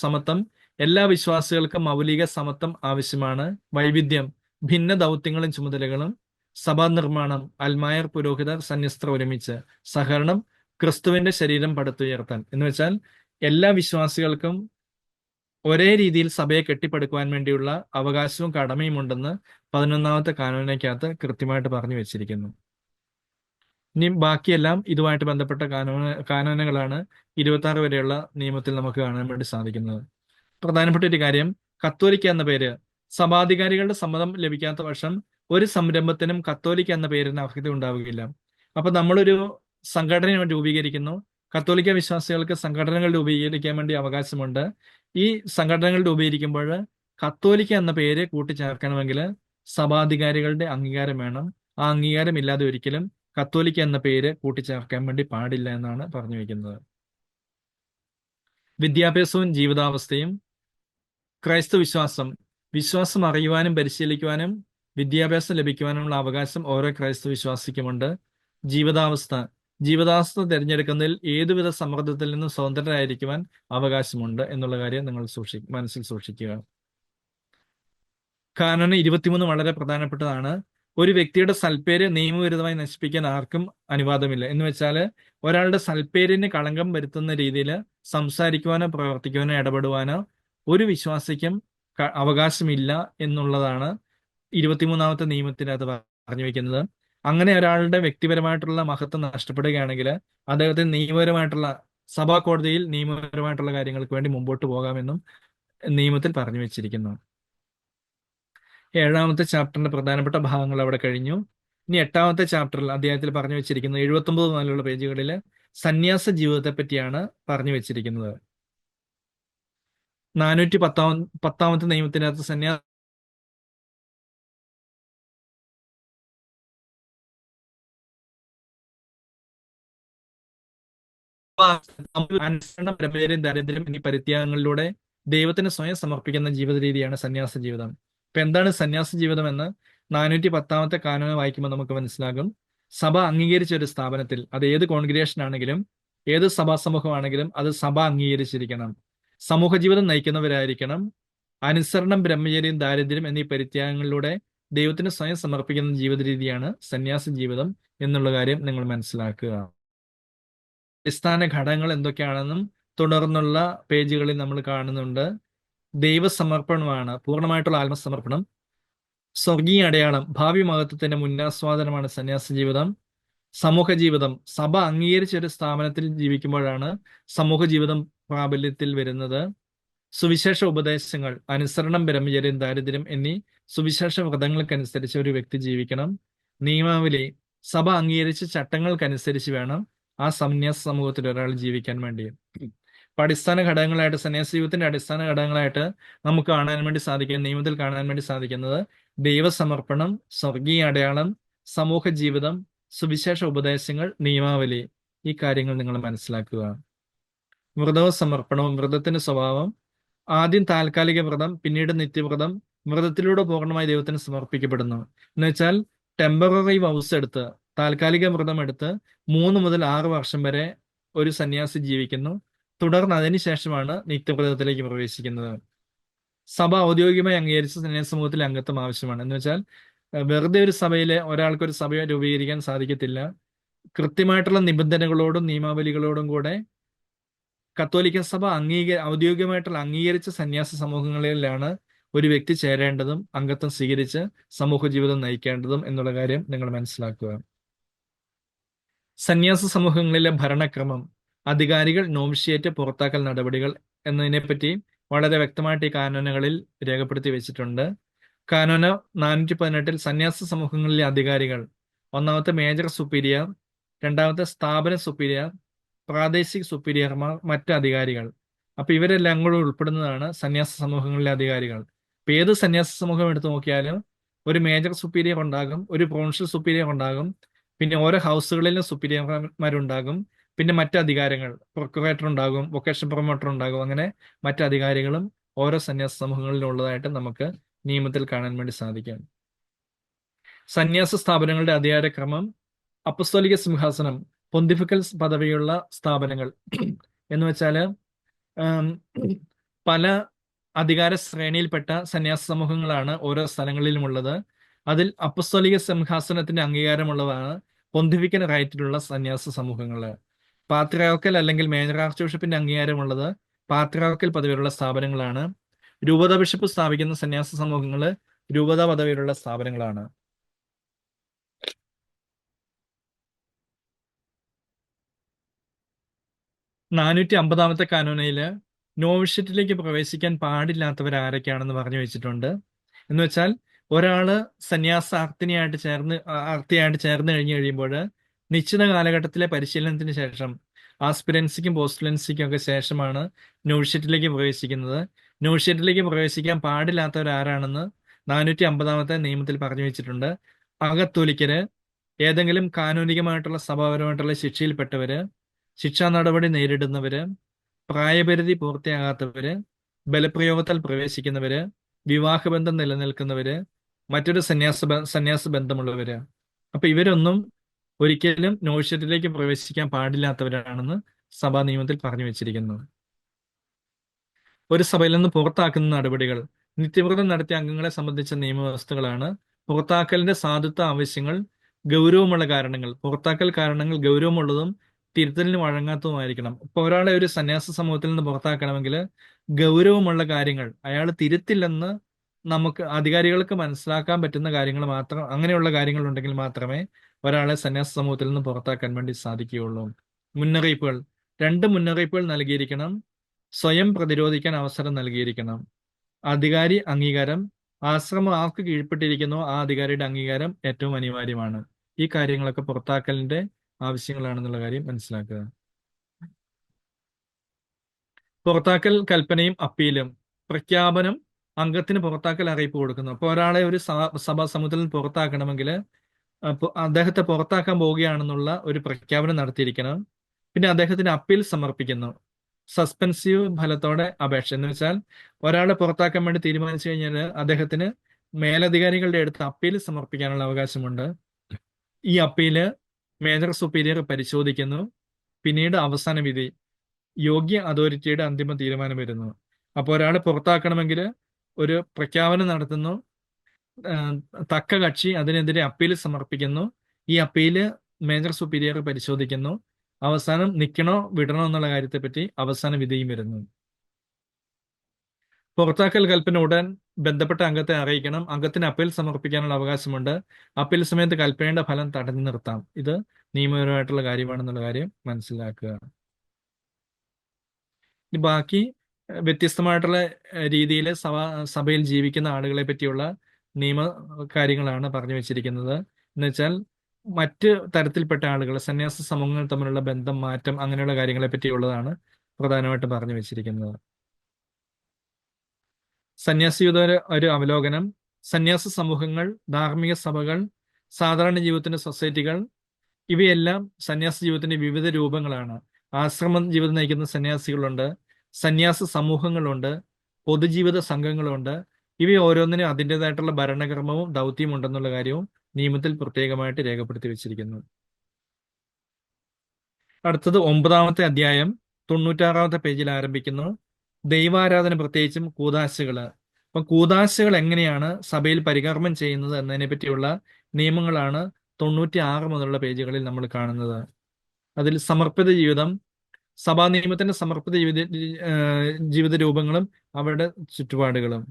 സമത്വം. എല്ലാ വിശ്വാസികൾക്കും മൗലിക സമത്വം ആവശ്യമാണ്. വൈവിധ്യം, ഭിന്ന ദൗത്യങ്ങളും ചുമതലകളും, സഭാ നിർമ്മാണം, അൽമായർ, പുരോഹിതർ, സന്യസ്തർ ഒരുമിച്ച്, സഹകരണം, ക്രിസ്തുവിന്റെ ശരീരം പടുത്തുയർത്താൻ എന്ന് വെച്ചാൽ എല്ലാ വിശ്വാസികൾക്കും ഒരേ രീതിയിൽ സഭയെ കെട്ടിപ്പടുക്കുവാൻ വേണ്ടിയുള്ള അവകാശവും കടമയും ഉണ്ടെന്ന് 11ാമത്തെ കാനോനയ്ക്കകത്ത് കൃത്യമായിട്ട് പറഞ്ഞു വെച്ചിരിക്കുന്നു. ഇനി ബാക്കിയെല്ലാം ഇതുമായിട്ട് ബന്ധപ്പെട്ട കാനോനകളാണ് 26 വരെയുള്ള നിയമത്തിൽ നമുക്ക് കാണാൻ വേണ്ടി സാധിക്കുന്നത്. പ്രധാനപ്പെട്ട ഒരു കാര്യം, കത്തോലിക്ക എന്ന പേര് സഭാധികാരികളുടെ സമ്മതം ലഭിക്കാത്ത പക്ഷം ഒരു സംരംഭത്തിനും കത്തോലിക്ക എന്ന പേരിന് അർഹത ഉണ്ടാവുകയില്ല. അപ്പൊ നമ്മളൊരു സംഘടന രൂപീകരിക്കുന്നു. കത്തോലിക്ക വിശ്വാസികൾക്ക് സംഘടനകൾ രൂപീകരിക്കാൻ വേണ്ടി അവകാശമുണ്ട്. ഈ സംഘടനകൾ രൂപീകരിക്കുമ്പോൾ കത്തോലിക്ക എന്ന പേര് കൂട്ടിച്ചേർക്കണമെങ്കിൽ സഭാധികാരികളുടെ അംഗീകാരം വേണം. ആ അംഗീകാരം ഇല്ലാതെ ഒരിക്കലും കത്തോലിക്ക എന്ന പേര് കൂട്ടിച്ചേർക്കാൻ വേണ്ടി പാടില്ല എന്നാണ് പറഞ്ഞു വയ്ക്കുന്നത്. വിദ്യാഭ്യാസവും ജീവിതാവസ്ഥയും. ക്രൈസ്തവ വിശ്വാസം അറിയുവാനും പരിശീലിക്കുവാനും വിദ്യാഭ്യാസം ലഭിക്കുവാനുമുള്ള അവകാശം ഓരോ ക്രൈസ്തവ വിശ്വാസിക്കുമുണ്ട്. ജീവിതാവസ്ഥ തിരഞ്ഞെടുക്കുന്നതിൽ ഏതുവിധ സമ്മർദ്ദത്തിൽ നിന്നും സ്വതന്ത്രരായിരിക്കുവാൻ അവകാശമുണ്ട് എന്നുള്ള കാര്യം നിങ്ങൾ മനസ്സിൽ സൂക്ഷിക്കുക. കാനോൻ 23 വളരെ പ്രധാനപ്പെട്ടതാണ്. ഒരു വ്യക്തിയുടെ സൽപ്പേര് നിയമവിരുദ്ധമായി നശിപ്പിക്കാൻ ആർക്കും അനുവാദമില്ല. എന്ന് വെച്ചാൽ ഒരാളുടെ സൽപ്പേരിന് കളങ്കം വരുത്തുന്ന രീതിയിൽ സംസാരിക്കുവാനോ പ്രവർത്തിക്കുവാനോ ഇടപെടുവാനോ ഒരു വിശ്വാസിക്കും അവകാശമില്ല എന്നുള്ളതാണ് 23ാമത്തെ നിയമത്തിനകത്ത് പറഞ്ഞു വയ്ക്കുന്നത്. അങ്ങനെ ഒരാളുടെ വ്യക്തിപരമായിട്ടുള്ള മഹത്വം നഷ്ടപ്പെടുകയാണെങ്കിൽ അദ്ദേഹത്തിന് നിയമപരമായിട്ടുള്ള സഭാ കോടതിയിൽ നിയമപരമായിട്ടുള്ള കാര്യങ്ങൾക്ക് വേണ്ടി മുമ്പോട്ട് പോകാമെന്നും നിയമത്തിൽ പറഞ്ഞു വെച്ചിരിക്കുന്നു. 7ാമത്തെ ചാപ്റ്ററിന്റെ പ്രധാനപ്പെട്ട ഭാഗങ്ങൾ അവിടെ കഴിഞ്ഞു. ഇനി 8ാമത്തെ ചാപ്റ്ററിൽ അധ്യായത്തിൽ പറഞ്ഞു വെച്ചിരിക്കുന്നത് 79 മുതലുള്ള പേജുകളിൽ സന്യാസ ജീവിതത്തെ പറ്റിയാണ് പറഞ്ഞു വെച്ചിരിക്കുന്നത്. 410ാമത്തെ നിയമത്തിനകത്ത് സന്യാസ അനുസരണം, ബ്രഹ്മചര്യം, ദാരിദ്ര്യം എന്നീ പരിത്യാഗങ്ങളിലൂടെ ദൈവത്തിന് സ്വയം സമർപ്പിക്കുന്ന ജീവിത രീതിയാണ് സന്യാസ ജീവിതം. ഇപ്പൊ എന്താണ് സന്യാസ ജീവിതം എന്ന് 410ാമത്തെ കാനോൻ വായിക്കുമ്പോൾ നമുക്ക് മനസ്സിലാകും. സഭ അംഗീകരിച്ച ഒരു സ്ഥാപനത്തിൽ, അത് ഏത് കോൺഗ്രിഗേഷൻ ആണെങ്കിലും ഏത് സഭാ സമൂഹമാണെങ്കിലും അത് സഭ അംഗീകരിച്ചിരിക്കണം. സമൂഹ ജീവിതം നയിക്കുന്നവരായിരിക്കണം. അനുസരണം, ബ്രഹ്മചര്യം, ദാരിദ്ര്യം എന്നീ പരിത്യാഗങ്ങളിലൂടെ ദൈവത്തിന് സ്വയം സമർപ്പിക്കുന്ന ജീവിത രീതിയാണ് സന്യാസ ജീവിതം എന്നുള്ള കാര്യം നിങ്ങൾ മനസ്സിലാക്കുക. അടിസ്ഥാന ഘടകങ്ങൾ എന്തൊക്കെയാണെന്നും തുടർന്നുള്ള പേജുകളിൽ നമ്മൾ കാണുന്നുണ്ട്. ദൈവസമർപ്പണമാണ്, പൂർണ്ണമായിട്ടുള്ള ആത്മസമർപ്പണം. സ്വർഗീയ അടയാളം, ഭാവി മഹത്വത്തിന്റെ മുന്നാസ്വാദനമാണ് സന്യാസ ജീവിതം. സമൂഹ ജീവിതം, സഭ അംഗീകരിച്ച ഒരു സ്ഥാപനത്തിൽ ജീവിക്കുമ്പോഴാണ് സമൂഹ ജീവിതം പ്രാബല്യത്തിൽ വരുന്നത്. സുവിശേഷ ഉപദേശങ്ങൾ, അനുസരണം, ബ്രഹ്മചര്യം, ദാരിദ്ര്യം എന്നീ സുവിശേഷ വ്രതങ്ങൾക്കനുസരിച്ച് ഒരു വ്യക്തി ജീവിക്കണം. നിയമാവലി, സഭ അംഗീകരിച്ച ചട്ടങ്ങൾക്കനുസരിച്ച് വേണം ആ സന്യാസ സമൂഹത്തിൽ ഒരാൾ ജീവിക്കാൻ വേണ്ടി. അടിസ്ഥാന ഘടകങ്ങളായിട്ട് സന്യാസ ജീവിതത്തിന്റെ അടിസ്ഥാന ഘടകങ്ങളായിട്ട് നമുക്ക് കാണാൻ വേണ്ടി സാധിക്കുന്ന, നിയമത്തിൽ കാണാൻ വേണ്ടി സാധിക്കുന്നത് ദൈവസമർപ്പണം, സ്വർഗീയ അടയാളം, സമൂഹ ജീവിതം, സുവിശേഷ ഉപദേശങ്ങൾ, നിയമാവലി. ഈ കാര്യങ്ങൾ നിങ്ങൾ മനസ്സിലാക്കുക. വ്രതവും സമർപ്പണവും. വ്രതത്തിന്റെ സ്വഭാവം, ആദ്യം താൽക്കാലിക വ്രതം, പിന്നീട് നിത്യവ്രതം. വ്രതത്തിലൂടെ പൂർണ്ണമായി ദൈവത്തിന് സമർപ്പിക്കപ്പെടുന്നു. എന്ന് വെച്ചാൽ ടെമ്പററി വൗസ് എടുത്ത്, താൽക്കാലിക വ്രതം എടുത്ത് 3 മുതൽ 6 വർഷം വരെ ഒരു സന്യാസി ജീവിക്കുന്നു. തുടർന്ന് അതിനുശേഷമാണ് നിത്യവ്രതത്തിലേക്ക് പ്രവേശിക്കുന്നത്. സഭ ഔദ്യോഗികമായി അംഗീകരിച്ച സന്യാസ സമൂഹത്തിലെ അംഗത്വം ആവശ്യമാണ്. എന്ന് വെച്ചാൽ വെറുതെ ഒരു സഭയിലെ ഒരാൾക്ക് ഒരു സഭയെ രൂപീകരിക്കാൻ സാധിക്കത്തില്ല. കൃത്യമായിട്ടുള്ള നിബന്ധനകളോടും നിയമാവലികളോടും കൂടെ കത്തോലിക്ക സഭ ഔദ്യോഗികമായിട്ടുള്ള അംഗീകരിച്ച സന്യാസ സമൂഹങ്ങളിലാണ് ഒരു വ്യക്തി ചേരേണ്ടതും അംഗത്വം സ്വീകരിച്ച് സമൂഹ ജീവിതം നയിക്കേണ്ടതും എന്നുള്ള കാര്യം നിങ്ങൾ മനസ്സിലാക്കുക. സന്യാസ സമൂഹങ്ങളിലെ ഭരണക്രമം, അധികാരികൾ, നോമിഷിയേറ്റ്, പുറത്താക്കൽ നടപടികൾ എന്നതിനെപ്പറ്റി വളരെ വ്യക്തമായിട്ട് ഈ കാനോനുകളിൽ രേഖപ്പെടുത്തി വെച്ചിട്ടുണ്ട്. കാനോന 418 സന്യാസ സമൂഹങ്ങളിലെ അധികാരികൾ: ഒന്നാമത്തെ മേജർ സുപ്പീരിയർ, രണ്ടാമത്തെ സ്ഥാപന സുപ്പീരിയർ, പ്രാദേശിക സുപ്പീരിയർമാർ, മറ്റ് അധികാരികൾ. അപ്പൊ ഇവരെല്ലാം കൂടെ ഉൾപ്പെടുന്നതാണ് സന്യാസ സമൂഹങ്ങളിലെ അധികാരികൾ. ഇപ്പൊ ഏത് സന്യാസ സമൂഹം എടുത്തു നോക്കിയാലും ഒരു മേജർ സുപ്പീരിയർ ഉണ്ടാകും, ഒരു പ്രൊവിൻഷ്യൽ സുപ്പീരിയർ ഉണ്ടാകും, പിന്നെ ഓരോ ഹൗസുകളിലും സുപ്പീരിയർമാരുണ്ടാകും, പിന്നെ മറ്റ് അധികാരങ്ങൾ, പ്രൊക്യുറേറ്റർ ഉണ്ടാകും, വൊക്കേഷൻ പ്രൊമോട്ടർ ഉണ്ടാകും, അങ്ങനെ മറ്റ് അധികാരികളും ഓരോ സന്യാസ സമൂഹങ്ങളിലും ഉള്ളതായിട്ട് നമുക്ക് നിയമത്തിൽ കാണാൻ വേണ്ടി സാധിക്കും. സന്യാസ സ്ഥാപനങ്ങളുടെ അധികാരക്രമം: അപ്പസ്തോലിക സിംഹാസനം, പൊന്തിഫിക്കൽ പദവിയുള്ള സ്ഥാപനങ്ങൾ എന്ന് വെച്ചാല് പല അധികാര ശ്രേണിയിൽപ്പെട്ട സന്യാസ സമൂഹങ്ങളാണ് ഓരോ സ്ഥലങ്ങളിലുമുള്ളത്. അതിൽ അപ്പസ്തോലിക സിംഹാസനത്തിന്റെ അംഗീകാരമുള്ളതാണ് പൊന്തിഫിക്കൽ റൈറ്റിലുള്ള സന്യാസ സമൂഹങ്ങൾ. പാത്രിയാർക്കൽ അല്ലെങ്കിൽ മേജർ ആർച്ച് ബിഷപ്പിന്റെ അംഗീകാരമുള്ളത് പാത്രിയാർക്കൽ പദവിയിലുള്ള സ്ഥാപനങ്ങളാണ്. രൂപത ബിഷപ്പ് സ്ഥാപിക്കുന്ന സന്യാസ സമൂഹങ്ങൾ രൂപത പദവിയിലുള്ള സ്ഥാപനങ്ങളാണ്. 450 കാനോനയില് നോവിഷ്യറ്റിലേക്ക് പ്രവേശിക്കാൻ പാടില്ലാത്തവർ ആരൊക്കെയാണെന്ന് പറഞ്ഞു വെച്ചിട്ടുണ്ട്. എന്ന് വെച്ചാൽ ഒരാള് ആർത്തിയായിട്ട് ചേർന്ന് കഴിയുമ്പോൾ നിശ്ചിത കാലഘട്ടത്തിലെ പരിശീലനത്തിന് ശേഷം ആസ്പിരൻസിക്കും പോസ്റ്റുലൻസിക്കും ഒക്കെ ശേഷമാണ് നോവിഷ്യറ്റിലേക്ക് പ്രവേശിക്കുന്നത്. നോവിഷ്യറ്റിലേക്ക് പ്രവേശിക്കാൻ പാടില്ലാത്തവർ ആരാണെന്ന് 450 നിയമത്തിൽ പറഞ്ഞു വെച്ചിട്ടുണ്ട്. അകത്തോലിക്കര്, ഏതെങ്കിലും കാനോനികമായിട്ടുള്ള സഭാപരമായിട്ടുള്ള ശിക്ഷയിൽപ്പെട്ടവര്, ശിക്ഷാ നടപടി നേരിടുന്നവര്, പ്രായപരിധി പൂർത്തിയാകാത്തവര്, ബലപ്രയോഗത്താൽ പ്രവേശിക്കുന്നവര്, വിവാഹബന്ധം നിലനിൽക്കുന്നവര്, മറ്റൊരു സന്യാസ ബന്ധമുള്ളവര്. അപ്പൊ ഇവരൊന്നും ഒരിക്കലും നോവിഷ്യറ്റിലേക്ക് പ്രവേശിക്കാൻ പാടില്ലാത്തവരാണെന്ന് സഭാ നിയമത്തിൽ പറഞ്ഞു വെച്ചിരിക്കുന്നു. ഒരു സഭയിൽ നിന്ന് പുറത്താക്കുന്ന നടപടികൾ നിത്യവ്രതം നടത്തിയ അംഗങ്ങളെ സംബന്ധിച്ച നിയമവ്യവസ്ഥകളാണ്. പുറത്താക്കലിന്റെ സാധുത്വ ആവശ്യങ്ങൾ, ഗൗരവമുള്ള കാരണങ്ങൾ. പുറത്താക്കൽ കാരണങ്ങൾ ഗൗരവമുള്ളതും തിരുത്തലിന് വഴങ്ങാത്തതുമായിരിക്കണം. ഇപ്പൊ ഒരാളെ ഒരു സന്യാസ സമൂഹത്തിൽ നിന്ന് പുറത്താക്കണമെങ്കിൽ ഗൗരവമുള്ള കാര്യങ്ങൾ, അയാൾ തിരുത്തില്ലെന്ന് നമുക്ക് അധികാരികൾക്ക് മനസ്സിലാക്കാൻ പറ്റുന്ന കാര്യങ്ങൾ മാത്രം, അങ്ങനെയുള്ള കാര്യങ്ങൾ ഉണ്ടെങ്കിൽ മാത്രമേ ഒരാളെ സന്യാസ സമൂഹത്തിൽ നിന്ന് പുറത്താക്കാൻ വേണ്ടി സാധിക്കുകയുള്ളൂ. മുന്നറിയിപ്പുകൾ: 2 മുന്നറിയിപ്പുകൾ നൽകിയിരിക്കണം. സ്വയം പ്രതിരോധിക്കാൻ അവസരം നൽകിയിരിക്കണം. അധികാരി അംഗീകാരം: ആശ്രമം ആർക്ക് കീഴ്പ്പെട്ടിരിക്കുന്നോ ആ അധികാരിയുടെ അംഗീകാരം ഏറ്റവും അനിവാര്യമാണ്. ഈ കാര്യങ്ങളൊക്കെ പുറത്താക്കലിന്റെ ആവശ്യങ്ങളാണെന്നുള്ള കാര്യം മനസ്സിലാക്കുക. പുറത്താക്കൽ കൽപ്പനയും അപ്പീലും. പ്രഖ്യാപനം: അംഗത്തിന് പുറത്താക്കൽ അറിയിപ്പ് കൊടുക്കുന്നു. അപ്പോൾ ഒരാളെ ഒരു സഭാ സമൂഹത്തിൽ നിന്ന് പുറത്താക്കണമെങ്കിൽ അദ്ദേഹത്തെ പുറത്താക്കാൻ പോവുകയാണെന്നുള്ള ഒരു പ്രഖ്യാപനം നടത്തിയിരിക്കണം. പിന്നെ അദ്ദേഹത്തിന് അപ്പീൽ സമർപ്പിക്കുന്നു. സസ്പെൻസീവ് ഫലത്തോടെ അപേക്ഷ എന്ന് വെച്ചാൽ ഒരാളെ പുറത്താക്കാൻ വേണ്ടി തീരുമാനിച്ചു കഴിഞ്ഞാൽ അദ്ദേഹത്തിന് മേലധികാരികളുടെ അടുത്ത് അപ്പീൽ സമർപ്പിക്കാനുള്ള അവകാശമുണ്ട്. ഈ അപ്പീല് മേജർ സുപ്പീരിയർ പരിശോധിക്കുന്നു. പിന്നീട് അവസാന വിധി യോഗ്യ അതോറിറ്റിയുടെ അന്തിമ തീരുമാനം വരുന്നു. അപ്പോൾ ഒരാളെ പുറത്താക്കണമെങ്കിൽ ഒരു പ്രഖ്യാപനം നടത്തുന്നു, തക്ക കക്ഷി അതിനെതിരെ അപ്പീൽ സമർപ്പിക്കുന്നു. ഈ അപ്പീല് മേജർ സുപ്പീരിയർ പരിശോധിക്കുന്നു. അവസാനം നിൽക്കണോ വിടണോ എന്നുള്ള കാര്യത്തെപ്പറ്റി അവസാന വിധിയും വരുന്നു. പുറത്താക്കൽ കൽപ്പന ഉടൻ ബന്ധപ്പെട്ട അംഗത്തെ അറിയിക്കണം. അംഗത്തിന് അപ്പീൽ സമർപ്പിക്കാനുള്ള അവകാശമുണ്ട്. അപ്പീൽ സമയത്ത് കൽപ്പനയുടെ ഫലം തടഞ്ഞു നിർത്താം. ഇത് നിയമപരമായിട്ടുള്ള കാര്യമാണെന്നുള്ള കാര്യം മനസ്സിലാക്കുക. ബാക്കി വ്യത്യസ്തമായിട്ടുള്ള രീതിയിൽ സഭയിൽ ജീവിക്കുന്ന ആളുകളെ പറ്റിയുള്ള നിയമ കാര്യങ്ങളാണ് പറഞ്ഞു വെച്ചിരിക്കുന്നത്. എന്നുവെച്ചാൽ മറ്റ് തരത്തിൽപ്പെട്ട ആളുകൾ, സന്യാസ സമൂഹങ്ങൾ തമ്മിലുള്ള ബന്ധം, മാറ്റം, അങ്ങനെയുള്ള കാര്യങ്ങളെ പറ്റിയുള്ളതാണ് പ്രധാനമായിട്ടും പറഞ്ഞു വെച്ചിരിക്കുന്നത്. സന്യാസിയുടെ ഒരു അവലോകനം: സന്യാസ സമൂഹങ്ങൾ, ധാർമ്മിക സഭകൾ, സാധാരണ ജീവിതത്തിന്റെ സൊസൈറ്റികൾ, ഇവയെല്ലാം സന്യാസ ജീവിതത്തിന്റെ വിവിധ രൂപങ്ങളാണ്. ആശ്രമ ജീവിതം നയിക്കുന്ന സന്യാസികളുണ്ട്, സന്യാസ സമൂഹങ്ങളുണ്ട്, പൊതുജീവിത സംഘങ്ങളുണ്ട്. ഇവ ഓരോന്നിനും അതിൻ്റെതായിട്ടുള്ള ഭരണകർമ്മവും ദൗത്യവും ഉണ്ടെന്നുള്ള കാര്യവും നിയമത്തിൽ പ്രത്യേകമായിട്ട് രേഖപ്പെടുത്തി വെച്ചിരിക്കുന്നു. അടുത്തത് 9-ാമത്തെ അധ്യായം 96-ാമത്തെ പേജിൽ ആരംഭിക്കുന്നു. ദൈവാരാധന, പ്രത്യേകിച്ചും കൂദാശകള്. അപ്പൊ കൂദാശകൾ എങ്ങനെയാണ് സഭയിൽ പരികർമ്മം ചെയ്യുന്നത് എന്നതിനെ പറ്റിയുള്ള നിയമങ്ങളാണ് 96 മുതലുള്ള പേജുകളിൽ നമ്മൾ കാണുന്നത്. അതിൽ സമർപ്പിത ജീവിതം, സഭാ നിയമത്തിന്റെ സമർപ്പിത ജീവിത രൂപങ്ങളും അവരുടെ ചുറ്റുപാടുകളും.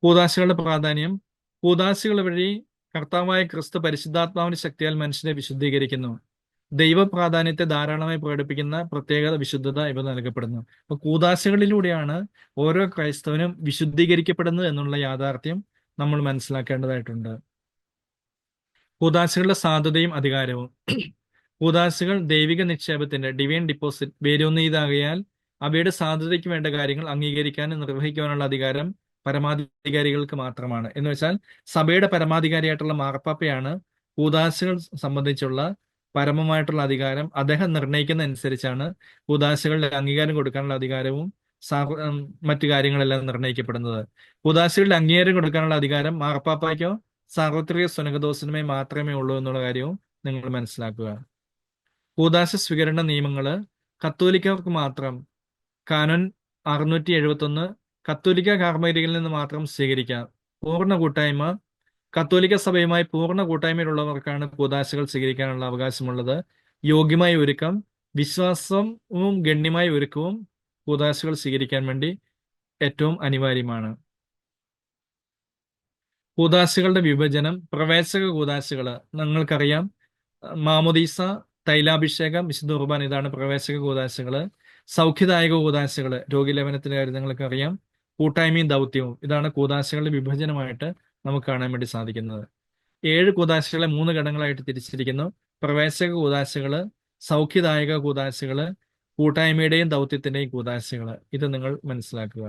കൂദാശകളുടെ പ്രാധാന്യം. കൂദാശകൾ വഴി കർത്താവായ ക്രിസ്തു പരിശുദ്ധാത്മാവിന്റെ ശക്തിയാൽ മനുഷ്യനെ വിശുദ്ധീകരിക്കുന്നു. ദൈവ പ്രാധാന്യത്തെ ധാരാളമായി പ്രകടിപ്പിക്കുന്ന പ്രത്യേക വിശുദ്ധത ഇവ നൽകപ്പെടുന്നു. അപ്പൊ കൂദാശകളിലൂടെയാണ് ഓരോ ക്രൈസ്തവനും വിശുദ്ധീകരിക്കപ്പെടുന്നത് എന്നുള്ള യാഥാർത്ഥ്യം നമ്മൾ മനസ്സിലാക്കേണ്ടതായിട്ടുണ്ട്. കൂദാശകളുടെ സാധ്യതയും അധികാരവും. കൂദാശകൾ ദൈവിക നിക്ഷേപത്തിന്റെ ഡിവൈൻ ഡിപ്പോസിറ്റ് വേരൂന്നിയതാകയാൽ അവയുടെ സാധ്യതയ്ക്ക് വേണ്ട കാര്യങ്ങൾ അംഗീകരിക്കാനും നിർവഹിക്കാനുള്ള അധികാരം പരമാധികാരികൾക്ക് മാത്രമാണ്. എന്ന് വെച്ചാൽ സഭയുടെ പരമാധികാരിയായിട്ടുള്ള മാർപ്പാപ്പയാണ് കൂദാശകൾ സംബന്ധിച്ചുള്ള പരമമായിട്ടുള്ള അധികാരം. അദ്ദേഹം നിർണ്ണയിക്കുന്ന അനുസരിച്ചാണ് കൂദാശകളുടെ അംഗീകാരം കൊടുക്കാനുള്ള അധികാരവും മറ്റു കാര്യങ്ങളെല്ലാം നിർണ്ണയിക്കപ്പെടുന്നത്. കൂദാശകളുടെ അംഗീകാരം കൊടുക്കാനുള്ള അധികാരം മാർപ്പാപ്പയ്ക്കോ സാർവത്രിക സുനകദോസിനുമേ മാത്രമേ ഉള്ളൂ എന്നുള്ള കാര്യവും നിങ്ങൾ മനസ്സിലാക്കുക. കൂദാശ സ്വീകരണ നിയമങ്ങള് കത്തോലിക്കർക്ക് മാത്രം കാനോൻ 671 കത്തോലിക്ക കാർമ്മികരിൽ നിന്ന് മാത്രം സ്വീകരിക്കാം. പൂർണ്ണ കൂട്ടായ്മ കത്തോലിക്ക സഭയുമായി പൂർണ്ണ കൂട്ടായ്മയിലുള്ളവർക്കാണ് കൂദാശകൾ സ്വീകരിക്കാനുള്ള അവകാശമുള്ളത്. യോഗ്യമായ ഒരുക്കം, വിശ്വാസവും ഗണ്യമായ ഒരുക്കവും കൂദാശകൾ സ്വീകരിക്കാൻ വേണ്ടി ഏറ്റവും അനിവാര്യമാണ്. കൂദാശകളുടെ വിഭജനം. പ്രവേശക കൂദാശകള് നിങ്ങൾക്കറിയാം. മാമോദീസ, തൈലാഭിഷേകം, വിശുദ്ധ കുർബാന, ഇതാണ് പ്രവേശക കൂദാശകള്. സൗഖ്യദായക കൂദാശകള് രോഗിലേപനത്തിന്റെ കാര്യം നിങ്ങൾക്ക് അറിയാം. കൂട്ടായ്മയും ദൗത്യവും, ഇതാണ് കൂദാശകളുടെ വിഭജനമായിട്ട് നമുക്ക് കാണാൻ വേണ്ടി സാധിക്കുന്നത്. 7 കൂദാശകളെ 3 ഘടകങ്ങളായിട്ട് തിരിച്ചിരിക്കുന്നു. പ്രവേശക കൂദാശകള്, സൗഖ്യദായക കൂദാശകള്, കൂട്ടായ്മയുടെയും ദൗത്യത്തിന്റെയും കൂദാശകള്. ഇത് നിങ്ങൾ മനസ്സിലാക്കുക.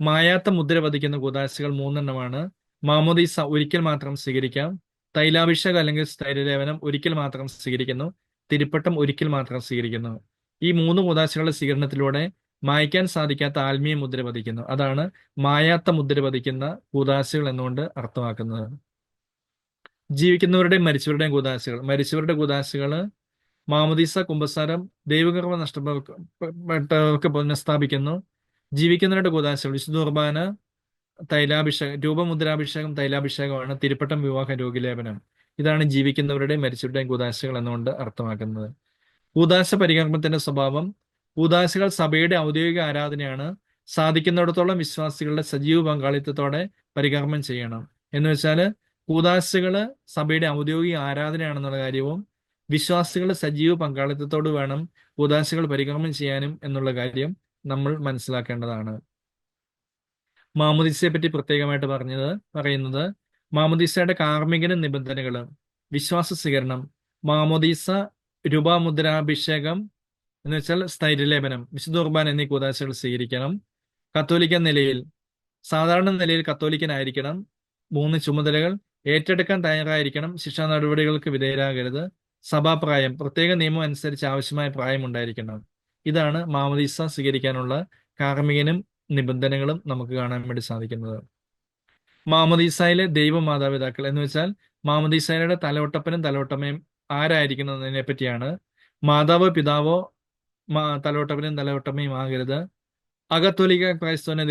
മായാത്ത മുദ്ര പതിക്കുന്ന കൂദാശകൾ 3 എണ്ണമാണ്. മാമോദീസ ഒരിക്കൽ മാത്രം സ്വീകരിക്കാം. തൈലാഭിഷേകം അല്ലെങ്കിൽ സ്ഥൈര്യലേപനം ഒരിക്കൽ മാത്രം സ്വീകരിക്കുന്നു. തിരുപ്പട്ടം ഒരിക്കൽ മാത്രം സ്വീകരിക്കുന്നു. ഈ 3 കൂദാശകളുടെ സ്വീകരണത്തിലൂടെ മായ്ക്കാൻ സാധിക്കാത്ത ആത്മീയ മുദ്ര പതിക്കുന്നു. അതാണ് മായാത്ത മുദ്ര പതിക്കുന്ന കൂദാശകൾ എന്നുകൊണ്ട് അർത്ഥമാക്കുന്നത്. ജീവിക്കുന്നവരുടെയും മരിച്ചവരുടെയും കൂദാശകൾ. മരിച്ചവരുടെ കൂദാശകള് മാമോദീസ, കുമ്പസാരം, ദൈവകർമ്മ നഷ്ടപ്പെട്ടവർക്ക് പുനഃസ്ഥാപിക്കുന്നു. ജീവിക്കുന്നവരുടെ കൂദാശകൾ വിശുദ്ധ കുർബാന, തൈലാഭിഷേകം, രൂപമുദ്രാഭിഷേകം, തൈലാഭിഷേകമാണ്. തിരുപ്പട്ടം, വിവാഹ, രോഗിലേപനം, ഇതാണ് ജീവിക്കുന്നവരുടെയും മരിച്ചവരുടെയും കൂദാശകൾ എന്നുകൊണ്ട് അർത്ഥമാക്കുന്നത്. കൂദാശ പരികർമ്മത്തിന്റെ സ്വഭാവം. കൂദാശകൾ സഭയുടെ ഔദ്യോഗിക ആരാധനയാണ്. സാധിക്കുന്നിടത്തോളം വിശ്വാസികളുടെ സജീവ പങ്കാളിത്തത്തോടെ പരികർമ്മം ചെയ്യണം. എന്ന് വെച്ചാൽ കൂദാശകള് സഭയുടെ ഔദ്യോഗിക ആരാധനയാണെന്നുള്ള കാര്യവും വിശ്വാസികളുടെ സജീവ പങ്കാളിത്തത്തോട് വേണം കൂദാശകൾ പരികർമ്മം ചെയ്യാനും എന്നുള്ള കാര്യം നമ്മൾ മനസ്സിലാക്കേണ്ടതാണ്. മാമോദീസയെ പറ്റി പ്രത്യേകമായിട്ട് പറയുന്നത് മാമോദീസയുടെ കാർമ്മികന നിബന്ധനകള്. വിശ്വാസ സ്വീകരണം, മാമോദീസ, രൂപമുദ്രാഭിഷേകം എന്ന് വെച്ചാൽ സ്ഥൈര്യലേപനം, വിശുദ്ധ കുർബാന എന്നീ കൂദാശകൾ സ്വീകരിക്കണം. കത്തോലിക്കൻ നിലയിൽ, സാധാരണ നിലയിൽ കത്തോലിക്കനായിരിക്കണം. 3 ചുമതലകൾ. ഏറ്റെടുക്കാൻ തയ്യാറായിരിക്കണം. ശിക്ഷാ നടപടികൾക്ക് വിധേയരാകരുത്. സഭാപ്രായം, പ്രത്യേക നിയമം അനുസരിച്ച് ആവശ്യമായ പ്രായം ഉണ്ടായിരിക്കണം. ഇതാണ് മാമോദീസ സ്വീകരിക്കാനുള്ള കാർമ്മികനും നിബന്ധനകളും നമുക്ക് കാണാൻ വേണ്ടി സാധിക്കുന്നത്. മാമോദീസയിലെ ദൈവ മാതാപിതാക്കൾ എന്ന് വെച്ചാൽ മാമോദീസയുടെ തലവട്ടപ്പനും തലവട്ടമ്മയും ആരായിരിക്കുന്നതിനെ പറ്റിയാണ്. മാതാവോ പിതാവോ തലവട്ടപ്പനും തലവട്ടമ്മയും ആകരുത്. അകത്തോലിക്ക ക്രൈസ്തവനെ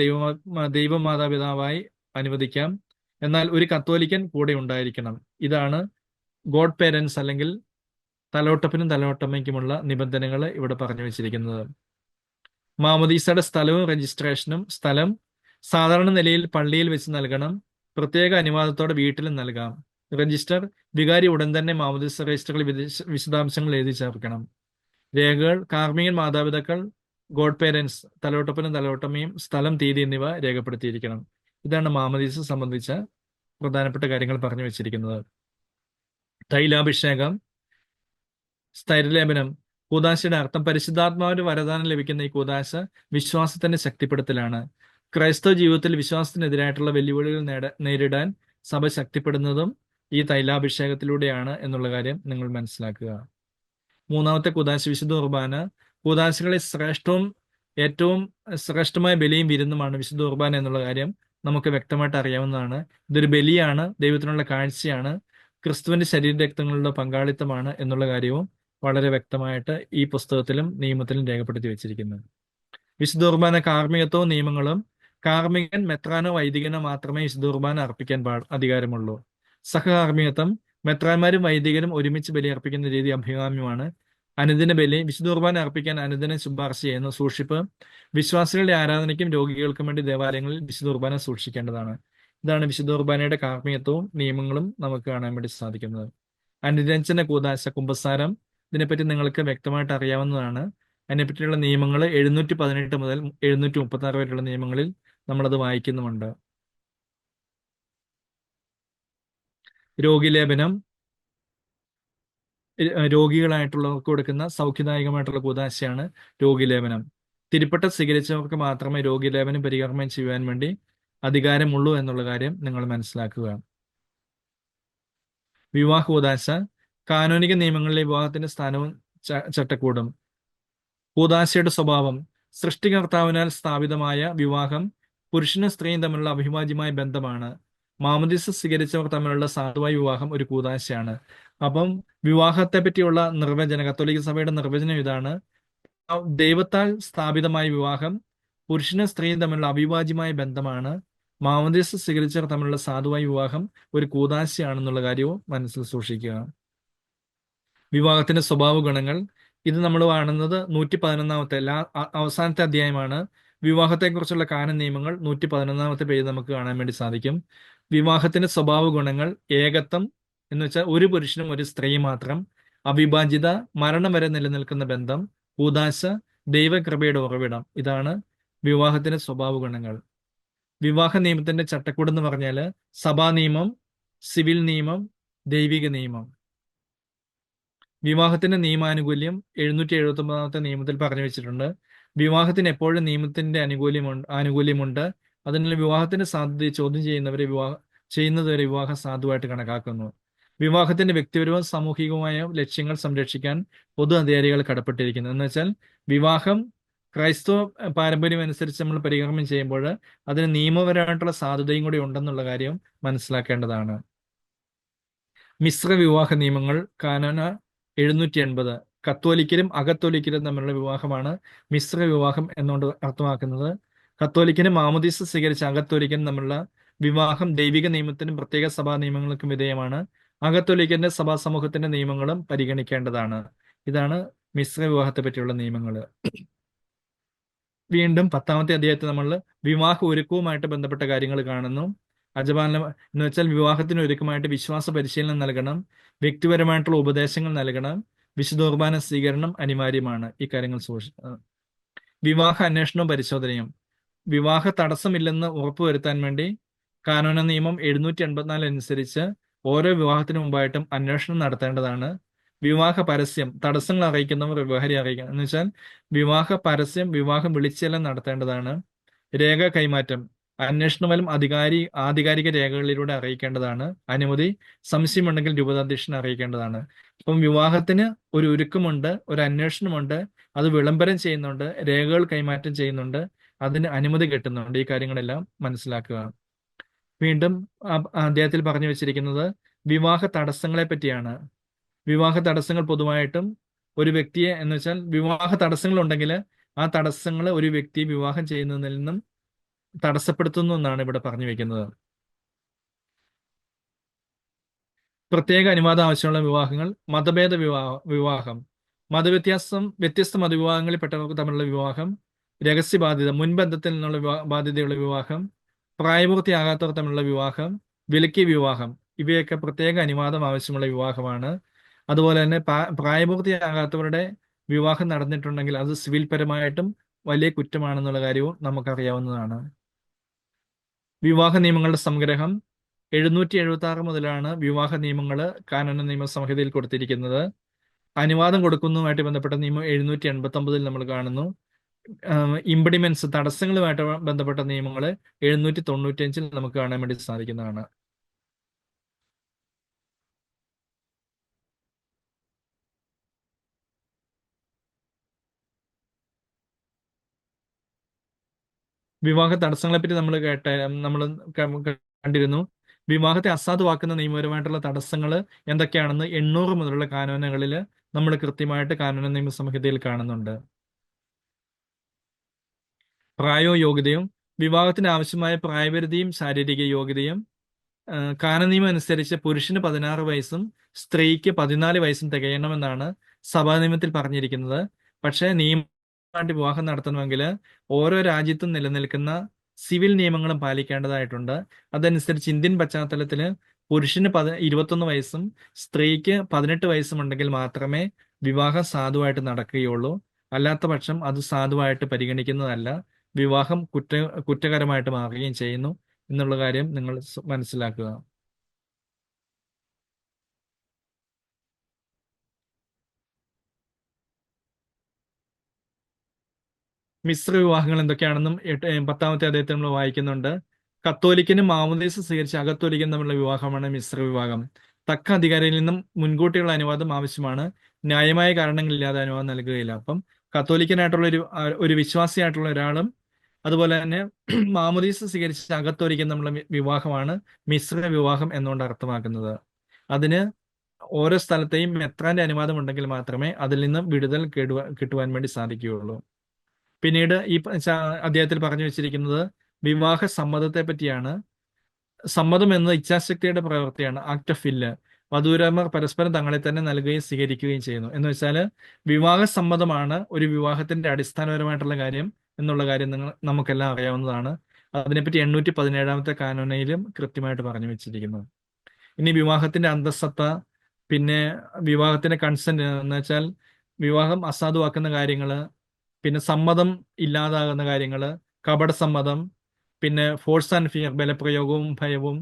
ദൈവ മാതാപിതാവായി അനുവദിക്കാം. എന്നാൽ ഒരു കത്തോലിക്കൻ കൂടെ ഉണ്ടായിരിക്കണം. ഇതാണ് ഗോഡ് പേരൻസ് അല്ലെങ്കിൽ തലവട്ടപ്പനും തലവട്ടമ്മയ്ക്കുമുള്ള നിബന്ധനകൾ ഇവിടെ പറഞ്ഞു വെച്ചിരിക്കുന്നത്. മാമോദീസയുടെ സ്ഥലവും രജിസ്ട്രേഷനും. സ്ഥലം സാധാരണ നിലയിൽ പള്ളിയിൽ വെച്ച് നൽകണം. പ്രത്യേക അനുവാദത്തോടെ വീട്ടിലും നൽകാം. രജിസ്റ്റർ, വികാരി ഉടൻ തന്നെ മാമോദീസ രജിസ്റ്ററിൽ വിശദാംശങ്ങൾ എഴുതി ചേർക്കണം. രേഖകൾ, കാർമ്മികൻ മാതാപിതാക്കൾ, ഗോഡ് പേരൻസ്, തലവട്ടപ്പനും തലവട്ടമ്മയും, സ്ഥലം, തീയതി എന്നിവ രേഖപ്പെടുത്തിയിരിക്കണം. ഇതാണ് മാമോദീസ സംബന്ധിച്ച പ്രധാനപ്പെട്ട കാര്യങ്ങൾ പറഞ്ഞു വെച്ചിരിക്കുന്നത്. തൈലാഭിഷേകം, സ്ഥൈര്യലേപനം. കൂദാശയുടെ അർത്ഥം പരിശുദ്ധാത്മാവിന്റെ വരദാനം ലഭിക്കുന്ന ഈ കൂദാശ വിശ്വാസത്തിന്റെ ശക്തിപ്പെടുത്തലാണ്. ക്രൈസ്തവ ജീവിതത്തിൽ വിശ്വാസത്തിനെതിരായിട്ടുള്ള വെല്ലുവിളികൾ നേരിടാൻ സഭ ശക്തിപ്പെടുന്നതും ഈ തൈലാഭിഷേകത്തിലൂടെയാണ് എന്നുള്ള കാര്യം നിങ്ങൾ മനസ്സിലാക്കുക. 3ാമത്തെ കൂദാശ വിശുദ്ധ കുർബാന. കൂദാശകളിൽ ഏറ്റവും ശ്രേഷ്ഠമായ ബലിയും വിരുന്നുമാണ് വിശുദ്ധ കുർബാന എന്നുള്ള കാര്യം നമുക്ക് വ്യക്തമായിട്ട് അറിയാവുന്നതാണ്. ഇതൊരു ബലിയാണ്, ദൈവത്തിനുള്ള കാഴ്ചയാണ്, ക്രിസ്തുവിന്റെ ശരീരരക്തങ്ങളുടെ പങ്കാളിത്തമാണ് എന്നുള്ള കാര്യവും വളരെ വ്യക്തമായിട്ട് ഈ പുസ്തകത്തിലും നിയമത്തിലും രേഖപ്പെടുത്തി വെച്ചിരിക്കുന്നു. വിശുദ്ധ കുർബാന കാർമ്മികത്വവും നിയമങ്ങളും. കാർമ്മികൻ, മെത്രാനോ വൈദികനോ മാത്രമേ വിശുദ്ധ കുർബാന അർപ്പിക്കാൻ അധികാരമുള്ളൂ. സഹകാർമ്മികത്വം. മെത്രാന്മാരും വൈദികരും ഒരുമിച്ച് ബലിയർപ്പിക്കുന്ന രീതി അഭികാമ്യമാണ്. അനുദിന ബലി, വിശുദ്ധ കുർബാന അർപ്പിക്കാൻ അനുദിനം ശുപാർശ ചെയ്യുന്നു. സൂക്ഷിപ്പ്, വിശ്വാസികളുടെ ആരാധനയ്ക്കും രോഗികൾക്കും വേണ്ടി ദേവാലയങ്ങളിൽ വിശുദ്ധ കുർബാന സൂക്ഷിക്കേണ്ടതാണ്. ഇതാണ് വിശുദ്ധ കുർബാനയുടെ കാർമ്മികത്വവും നിയമങ്ങളും നമുക്ക് കാണാൻ വേണ്ടി സാധിക്കുന്നത്. അനുരഞ്ജന കൂദാശ, കുമ്പസാരം, ഇതിനെപ്പറ്റി നിങ്ങൾക്ക് വ്യക്തമായിട്ട് അറിയാവുന്നതാണ്. അതിനെപ്പറ്റിയുള്ള നിയമങ്ങൾ 718 മുതൽ 736 വരെയുള്ള നിയമങ്ങളിൽ നമ്മളത് വായിക്കുന്നുമുണ്ട്. രോഗിലേപനം, രോഗികളായിട്ടുള്ളവർക്ക് കൊടുക്കുന്ന സൗഖ്യദായകമായിട്ടുള്ള കൂദാശയാണ് രോഗിലേപനം. തിരുപ്പട്ടം സ്വീകരിച്ചവർക്ക് മാത്രമേ രോഗിലേപനം പരികർമ്മം ചെയ്യുവാൻ വേണ്ടി അധികാരമുള്ളൂ എന്നുള്ള കാര്യം നിങ്ങൾ മനസ്സിലാക്കുക. വിവാഹ കൂദാശ, കാനോനിക നിയമങ്ങളിലെ വിവാഹത്തിന്റെ സ്ഥാനവും ചട്ടക്കൂടും. കൂദാശയുടെ സ്വഭാവം, സൃഷ്ടികർത്താവിനാൽ സ്ഥാപിതമായ വിവാഹം പുരുഷനും സ്ത്രീയും തമ്മിലുള്ള അവിഭാജ്യമായ ബന്ധമാണ്. മാമോദീസ സ്വീകരിച്ചവർ തമ്മിലുള്ള സാധുവായ വിവാഹം ഒരു കൂദാശയാണ്. അപ്പം വിവാഹത്തെ പറ്റിയുള്ള നിർവചനം, കത്തോലിക്ക സഭയുടെ നിർവചനം ഇതാണ്: ദൈവത്താൽ സ്ഥാപിതമായ വിവാഹം പുരുഷനും സ്ത്രീയും തമ്മിലുള്ള അവിഭാജ്യമായ ബന്ധമാണ്. മാമോദീസ സ്വീകരിച്ചവർ തമ്മിലുള്ള സാധുവായ വിവാഹം ഒരു കൂദാശയാണെന്നുള്ള കാര്യവും മനസ്സിൽ സൂക്ഷിക്കുക. വിവാഹത്തിന്റെ സ്വഭാവ ഗുണങ്ങൾ, ഇത് നമ്മൾ കാണുന്നത് 111-ാമത്തെ അവസാനത്തെ അധ്യായമാണ്. വിവാഹത്തെക്കുറിച്ചുള്ള കാനൻ നിയമങ്ങൾ 111-ാമത്തെ പേജ് നമുക്ക് കാണാൻ വേണ്ടി സാധിക്കും. വിവാഹത്തിന്റെ സ്വഭാവ ഗുണങ്ങൾ: ഏകത്വം എന്ന് വെച്ചാൽ ഒരു പുരുഷനും ഒരു സ്ത്രീ മാത്രം, അവിഭാജ്യത, മരണം വരെ നിലനിൽക്കുന്ന ബന്ധം, കൂദാശ, ദൈവകൃപയുടെ ഉറവിടം. ഇതാണ് വിവാഹത്തിന്റെ സ്വഭാവ ഗുണങ്ങൾ. വിവാഹ നിയമത്തിന്റെ ചട്ടക്കൂട് എന്ന് പറഞ്ഞാൽ സഭാ നിയമം, സിവിൽ നിയമം, ദൈവിക നിയമം. വിവാഹത്തിന്റെ നിയമാനുകൂല്യം 779-ാമത്തെ നിയമത്തിൽ പറഞ്ഞു വെച്ചിട്ടുണ്ട്. വിവാഹത്തിന് എപ്പോഴും നിയമത്തിന്റെ ആനുകൂല്യമുണ്ട്. അതിനാൽ വിവാഹത്തിന്റെ സാധ്യതയെ ചോദ്യം ചെയ്യുന്നതുവരെ വിവാഹം സാധുവായിട്ട് കണക്കാക്കുന്നു. വിവാഹത്തിന്റെ വ്യക്തിപരവും സാമൂഹികവുമായ ലക്ഷ്യങ്ങൾ സംരക്ഷിക്കാൻ പൊതു അധികാരികൾ കടപ്പെട്ടിരിക്കുന്നു. എന്ന് വെച്ചാൽ വിവാഹം ക്രൈസ്തവ പാരമ്പര്യം അനുസരിച്ച് നമ്മൾ പരികർമ്മം ചെയ്യുമ്പോൾ അതിന് നിയമപരമായിട്ടുള്ള സാധ്യതയും കൂടി ഉണ്ടെന്നുള്ള കാര്യം മനസ്സിലാക്കേണ്ടതാണ്. മിശ്ര വിവാഹ നിയമങ്ങൾ, കാനോന 780. കത്തോലിക്കരും അകത്തോലിക്കരും തമ്മിലുള്ള വിവാഹമാണ് മിശ്ര വിവാഹം എന്നുകൊണ്ട് അർത്ഥമാക്കുന്നത്. കത്തോലിക്കനും മാമോദീസ സ്വീകരിച്ച അകത്തോലിക്കനും തമ്മിലുള്ള വിവാഹം ദൈവിക നിയമത്തിനും പ്രത്യേക സഭാ നിയമങ്ങൾക്കും വിധേയമാണ്. അകത്തോലിക്കന്റെ സഭാ സമൂഹത്തിന്റെ നിയമങ്ങളും പരിഗണിക്കേണ്ടതാണ്. ഇതാണ് മിശ്ര വിവാഹത്തെ പറ്റിയുള്ള നിയമങ്ങൾ. വീണ്ടും 10-ാമത്തെ അധ്യായത്തിൽ നമ്മൾ വിവാഹ ഒരുക്കവുമായിട്ട് ബന്ധപ്പെട്ട കാര്യങ്ങൾ കാണുന്നു. അജപാലനം എന്ന് വെച്ചാൽ വിവാഹത്തിന് ഒരുക്കമായിട്ട് വിശ്വാസ പരിശീലനം നൽകണം, വ്യക്തിപരമായിട്ടുള്ള ഉപദേശങ്ങൾ നൽകണം, വിശുദ്ധ കുർബാന സ്വീകരണം അനിവാര്യമാണ്. ഈ കാര്യങ്ങൾ വിവാഹ അന്വേഷണവും പരിശോധനയും. വിവാഹ തടസ്സമില്ലെന്ന് ഉറപ്പുവരുത്താൻ വേണ്ടി കാനോന നിയമം 784 അനുസരിച്ച് ഓരോ വിവാഹത്തിന് മുമ്പായിട്ടും അന്വേഷണം നടത്തേണ്ടതാണ്. വിവാഹ പരസ്യം, തടസ്സങ്ങൾ അറിയിക്കുന്നവർ വ്യവഹാരി അറിയിക്കണം. എന്ന് വെച്ചാൽ വിവാഹ പരസ്യം, വിവാഹം വിളിച്ചെല്ലാം നടത്തേണ്ടതാണ്. രേഖ കൈമാറ്റം, അന്വേഷണഫലം ആധികാരിക രേഖകളിലൂടെ അറിയിക്കേണ്ടതാണ്. അനുമതി സംശയമുണ്ടെങ്കിൽ രൂപതാധ്യക്ഷനെ അറിയിക്കേണ്ടതാണ്. അപ്പം വിവാഹത്തിന് ഒരു ഒരുക്കമുണ്ട്, ഒരു അന്വേഷണമുണ്ട്, അത് വിളംബരം ചെയ്യുന്നുണ്ട്, രേഖകൾ കൈമാറ്റം ചെയ്യുന്നുണ്ട്, അതിന് അനുമതി കിട്ടുന്നുണ്ട്. ഈ കാര്യങ്ങളെല്ലാം മനസ്സിലാക്കുക. വീണ്ടും അദ്ദേഹത്തിൽ പറഞ്ഞു വെച്ചിരിക്കുന്നത് വിവാഹ തടസ്സങ്ങളെ പറ്റിയാണ്. വിവാഹ തടസ്സങ്ങൾ പൊതുവായിട്ടും ഒരു വ്യക്തിയെ, എന്ന് വെച്ചാൽ വിവാഹ തടസ്സങ്ങൾ ഉണ്ടെങ്കിൽ ആ തടസ്സങ്ങൾ ഒരു വ്യക്തിയെ വിവാഹം ചെയ്യുന്നതിൽ നിന്നും തടസ്സപ്പെടുത്തുന്നു എന്നാണ് ഇവിടെ പറഞ്ഞു വെക്കുന്നത്. പ്രത്യേക അനുവാദം ആവശ്യമുള്ള വിവാഹങ്ങൾ, മതഭേദ വിവാഹം, വ്യത്യസ്ത മതവിവാഹങ്ങളിൽ പെട്ടവർക്ക് തമ്മിലുള്ള വിവാഹം, രഹസ്യബാധ്യത, മുൻബന്ധത്തിൽ നിന്നുള്ള ബാധ്യതയുള്ള വിവാഹം, പ്രായപൂർത്തിയാകാത്തവർ തമ്മിലുള്ള വിവാഹം, വിലക്കിയ വിവാഹം, ഇവയൊക്കെ പ്രത്യേക അനുവാദം ആവശ്യമുള്ള വിവാഹമാണ്. അതുപോലെ തന്നെ പ്രായപൂർത്തിയാകാത്തവരുടെ വിവാഹം നടന്നിട്ടുണ്ടെങ്കിൽ അത് സിവിൽ പരമായിട്ടും വലിയ കുറ്റമാണെന്നുള്ള കാര്യവും നമുക്കറിയാവുന്നതാണ്. വിവാഹ നിയമങ്ങളുടെ സംഗ്രഹം 776 മുതലാണ് വിവാഹ നിയമങ്ങൾ കാനോന നിയമ സംഹിതയിൽ കൊടുത്തിരിക്കുന്നത്. അനുവാദം കൊടുക്കുന്നതുമായിട്ട് ബന്ധപ്പെട്ട നിയമം 789 നമ്മൾ കാണുന്നു. ഇംപെഡിമെന്റ്സ്, തടസ്സങ്ങളുമായിട്ട് ബന്ധപ്പെട്ട നിയമങ്ങൾ 795 നമുക്ക് കാണാൻ വേണ്ടി സാധിക്കുന്നതാണ്. വിവാഹ തടസ്സങ്ങളെ പറ്റി നമ്മൾ കണ്ടിരുന്നു. വിവാഹത്തെ അസാധുവാക്കുന്ന നിയമപരമായിട്ടുള്ള തടസ്സങ്ങൾ എന്തൊക്കെയാണെന്ന് 800 മുതലുള്ള കാനോനകളിൽ നമ്മൾ കൃത്യമായിട്ട് കാനോന നിയമ സംഹിതയിൽ കാണുന്നുണ്ട്. പ്രായയോഗ്യതയും വിവാഹത്തിന് ആവശ്യമായ പ്രായപരിധിയും ശാരീരിക യോഗ്യതയും. കാനന നിയമം അനുസരിച്ച് പുരുഷന് 16 വയസ്സും സ്ത്രീക്ക് 14 വയസ്സും തികയണമെന്നാണ് സഭാ നിയമത്തിൽ പറഞ്ഞിരിക്കുന്നത്. പക്ഷേ നിയമമായിട്ട് വിവാഹം നടത്തണമെങ്കിൽ ഓരോ രാജ്യത്തും നിലനിൽക്കുന്ന സിവിൽ നിയമങ്ങളും പാലിക്കേണ്ടതായിട്ടുണ്ട്. അതനുസരിച്ച് ഇന്ത്യൻ പശ്ചാത്തലത്തിൽ പുരുഷന് 21 വയസ്സും സ്ത്രീക്ക് 18 വയസ്സും ഉണ്ടെങ്കിൽ മാത്രമേ വിവാഹം സാധുവായിട്ട് നടക്കുകയുള്ളൂ. അല്ലാത്ത പക്ഷം അത് സാധുവായിട്ട് പരിഗണിക്കുന്നതല്ല. വിവാഹം കുറ്റകരമായിട്ട് മാറുകയും ചെയ്യുന്നു എന്നുള്ള കാര്യം നിങ്ങൾ മനസ്സിലാക്കുക. മിശ്ര വിവാഹങ്ങൾ എന്തൊക്കെയാണെന്നും 10-ാമത്തെ അധ്യായത്തിൽ നമ്മൾ വായിക്കുന്നുണ്ട്. കത്തോലിക്കനും മാമോദീസ സ്വീകരിച്ച അകത്തോലിക്കനും തമ്മിലുള്ള വിവാഹമാണ് മിശ്ര വിവാഹം. തക്ക അധികാരിയിൽ നിന്നും മുൻകൂട്ടിയുള്ള അനുവാദം ആവശ്യമാണ്. ന്യായമായ കാരണങ്ങളില്ലാതെ അനുവാദം നൽകുകയില്ല. അപ്പം കത്തോലിക്കനായിട്ടുള്ള ഒരു വിശ്വാസിയായിട്ടുള്ള ഒരാളും അതുപോലെ തന്നെ മാമോദീസ സ്വീകരിച്ച അകത്തോലിക്കനും തമ്മിലുള്ള വിവാഹമാണ് മിശ്ര വിവാഹം എന്നുകൊണ്ട് അർത്ഥമാക്കുന്നത്. അതിന് ഓരോ സ്ഥലത്തെയും മെത്രാന്റെ അനുവാദം ഉണ്ടെങ്കിൽ മാത്രമേ അതിൽ നിന്ന് വിടുതൽ കിട്ടുവാൻ വേണ്ടി സാധിക്കുകയുള്ളൂ. പിന്നീട് ഈ അധ്യായത്തിൽ പറഞ്ഞു വെച്ചിരിക്കുന്നത് വിവാഹ സമ്മതത്തെ പറ്റിയാണ്. സമ്മതം എന്നത് ഇച്ഛാശക്തിയുടെ പ്രവൃത്തിയാണ്, ആക്ട് ഓഫ് വില്ല്. വധൂവരന്മാർ പരസ്പരം തങ്ങളെ തന്നെ നൽകുകയും സ്വീകരിക്കുകയും ചെയ്യുന്നു. എന്ന് വെച്ചാൽ വിവാഹ സമ്മതമാണ് ഒരു വിവാഹത്തിന്റെ അടിസ്ഥാനപരമായിട്ടുള്ള കാര്യം എന്നുള്ള കാര്യം നമുക്കെല്ലാം അറിയാവുന്നതാണ്. അതിനെപ്പറ്റി 817-ാമത്തെ കാനോനയിലും കൃത്യമായിട്ട് പറഞ്ഞു വെച്ചിരിക്കുന്നു. ഇനി വിവാഹത്തിന്റെ അന്തസ്സത്ത, പിന്നെ വിവാഹത്തിന്റെ കൺസെന്റ് എന്ന് വെച്ചാൽ വിവാഹം അസാധുവാക്കുന്ന കാര്യങ്ങള്, പിന്നെ സമ്മതം ഇല്ലാതാകുന്ന കാര്യങ്ങള്, കപട സമ്മതം, പിന്നെ ഫോഴ്സ് ആൻഡ് ഫിയർ, ബലപ്രയോഗവും ഭയവും,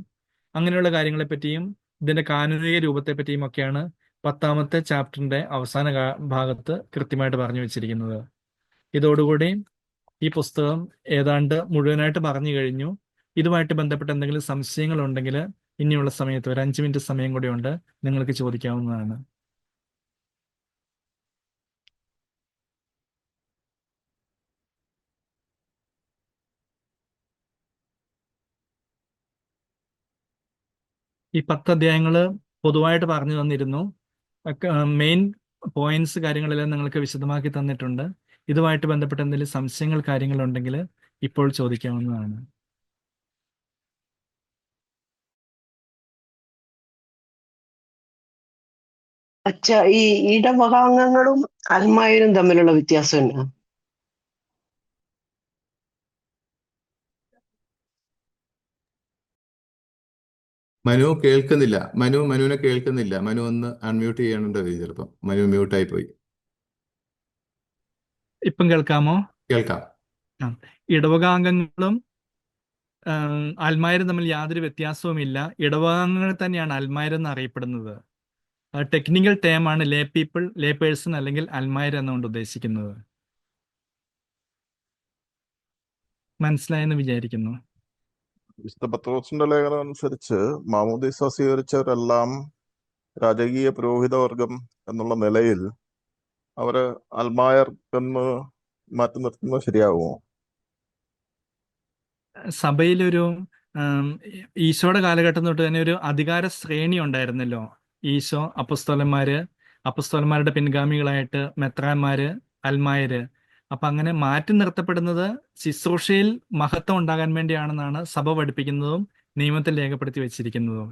അങ്ങനെയുള്ള കാര്യങ്ങളെ പറ്റിയും ഇതിന്റെ കാനൂനിക രൂപത്തെ പറ്റിയും ഒക്കെയാണ് 10-ാമത്തെ ചാപ്റ്ററിന്റെ അവസാന ഭാഗത്ത് കൃത്യമായിട്ട് പറഞ്ഞു വെച്ചിരിക്കുന്നത്. ഇതോടുകൂടി ഈ പുസ്തകം ഏതാണ്ട് മുഴുവനായിട്ട് പറഞ്ഞു കഴിഞ്ഞു. ഇതുമായിട്ട് ബന്ധപ്പെട്ട എന്തെങ്കിലും സംശയങ്ങൾ ഉണ്ടെങ്കിൽ ഇനിയുള്ള സമയത്ത് ഒരു 5 മിനിറ്റ് സമയം കൂടി ഉണ്ട്, നിങ്ങൾക്ക് ചോദിക്കാവുന്നതാണ്. ഈ 10 അധ്യായങ്ങള് പൊതുവായിട്ട് പറഞ്ഞു തന്നിരുന്നു. മെയിൻ പോയിന്റ്സ് കാര്യങ്ങളെല്ലാം നിങ്ങൾക്ക് വിശദമാക്കി തന്നിട്ടുണ്ട്. ഇതുമായിട്ട് ബന്ധപ്പെട്ട എന്തെങ്കിലും സംശയങ്ങൾ കാര്യങ്ങളുണ്ടെങ്കിൽ ഇപ്പോൾ ചോദിക്കാവുന്നതാണ്. അച്ഛാ, ഈ ഇടവകാംഗങ്ങളും അൽമായരും തമ്മിലുള്ള വ്യത്യാസം എന്നാ? മനു കേൾക്കുന്നില്ല. മനുവിനെ കേൾക്കുന്നില്ല. മനു ഒന്ന് അൺമ്യൂട്ട് ചെയ്യണുണ്ടത്. ചിലപ്പം മനു മ്യൂട്ടായി പോയി. ഇപ്പം കേൾക്കാമോ? കേൾക്കാം. ഇടവകാംഗങ്ങളും അൽമായരും തമ്മിൽ യാതൊരു വ്യത്യാസവുമില്ല. ഇടവകാംഗങ്ങൾ തന്നെയാണ് അൽമായരെന്ന് അറിയപ്പെടുന്നത്. ടെക്നിക്കൽ ടേം ആണ് ലേ പീപ്പിൾ, ലേ പേഴ്സൺ അല്ലെങ്കിൽ അൽമായർ എന്നുകൊണ്ട് ഉദ്ദേശിക്കുന്നത്. മനസ്സിലായെന്ന് വിചാരിക്കുന്നു. വിശുദ്ധ പത്രോസിന്റെ ലേഖനം അനുസരിച്ച് മാമോദീസ സ്വീകരിച്ചവരെല്ലാം രാജകീയ പുരോഹിതവർഗം എന്നുള്ള നിലയിൽ അവര് അൽമായർ എന്ന് മാറ്റി നിർത്തുന്നത് ശരിയാകുമോ? സഭയിലൊരു ഈശോയുടെ കാലഘട്ടം തൊട്ട് തന്നെ ഒരു അധികാര ശ്രേണി ഉണ്ടായിരുന്നല്ലോ. ഈശോ, അപ്പസ്തോലന്മാരുടെ പിൻഗാമികളായിട്ട് മെത്രാന്മാര്, അൽമായര്. അപ്പൊ അങ്ങനെ മാറ്റി നിർത്തപ്പെടുന്നത് ശുശ്രൂഷയിൽ മഹത്വം ഉണ്ടാകാൻ വേണ്ടിയാണെന്നാണ് സഭ പഠിപ്പിക്കുന്നതും നിയമത്തിൽ രേഖപ്പെടുത്തി വെച്ചിരിക്കുന്നതും.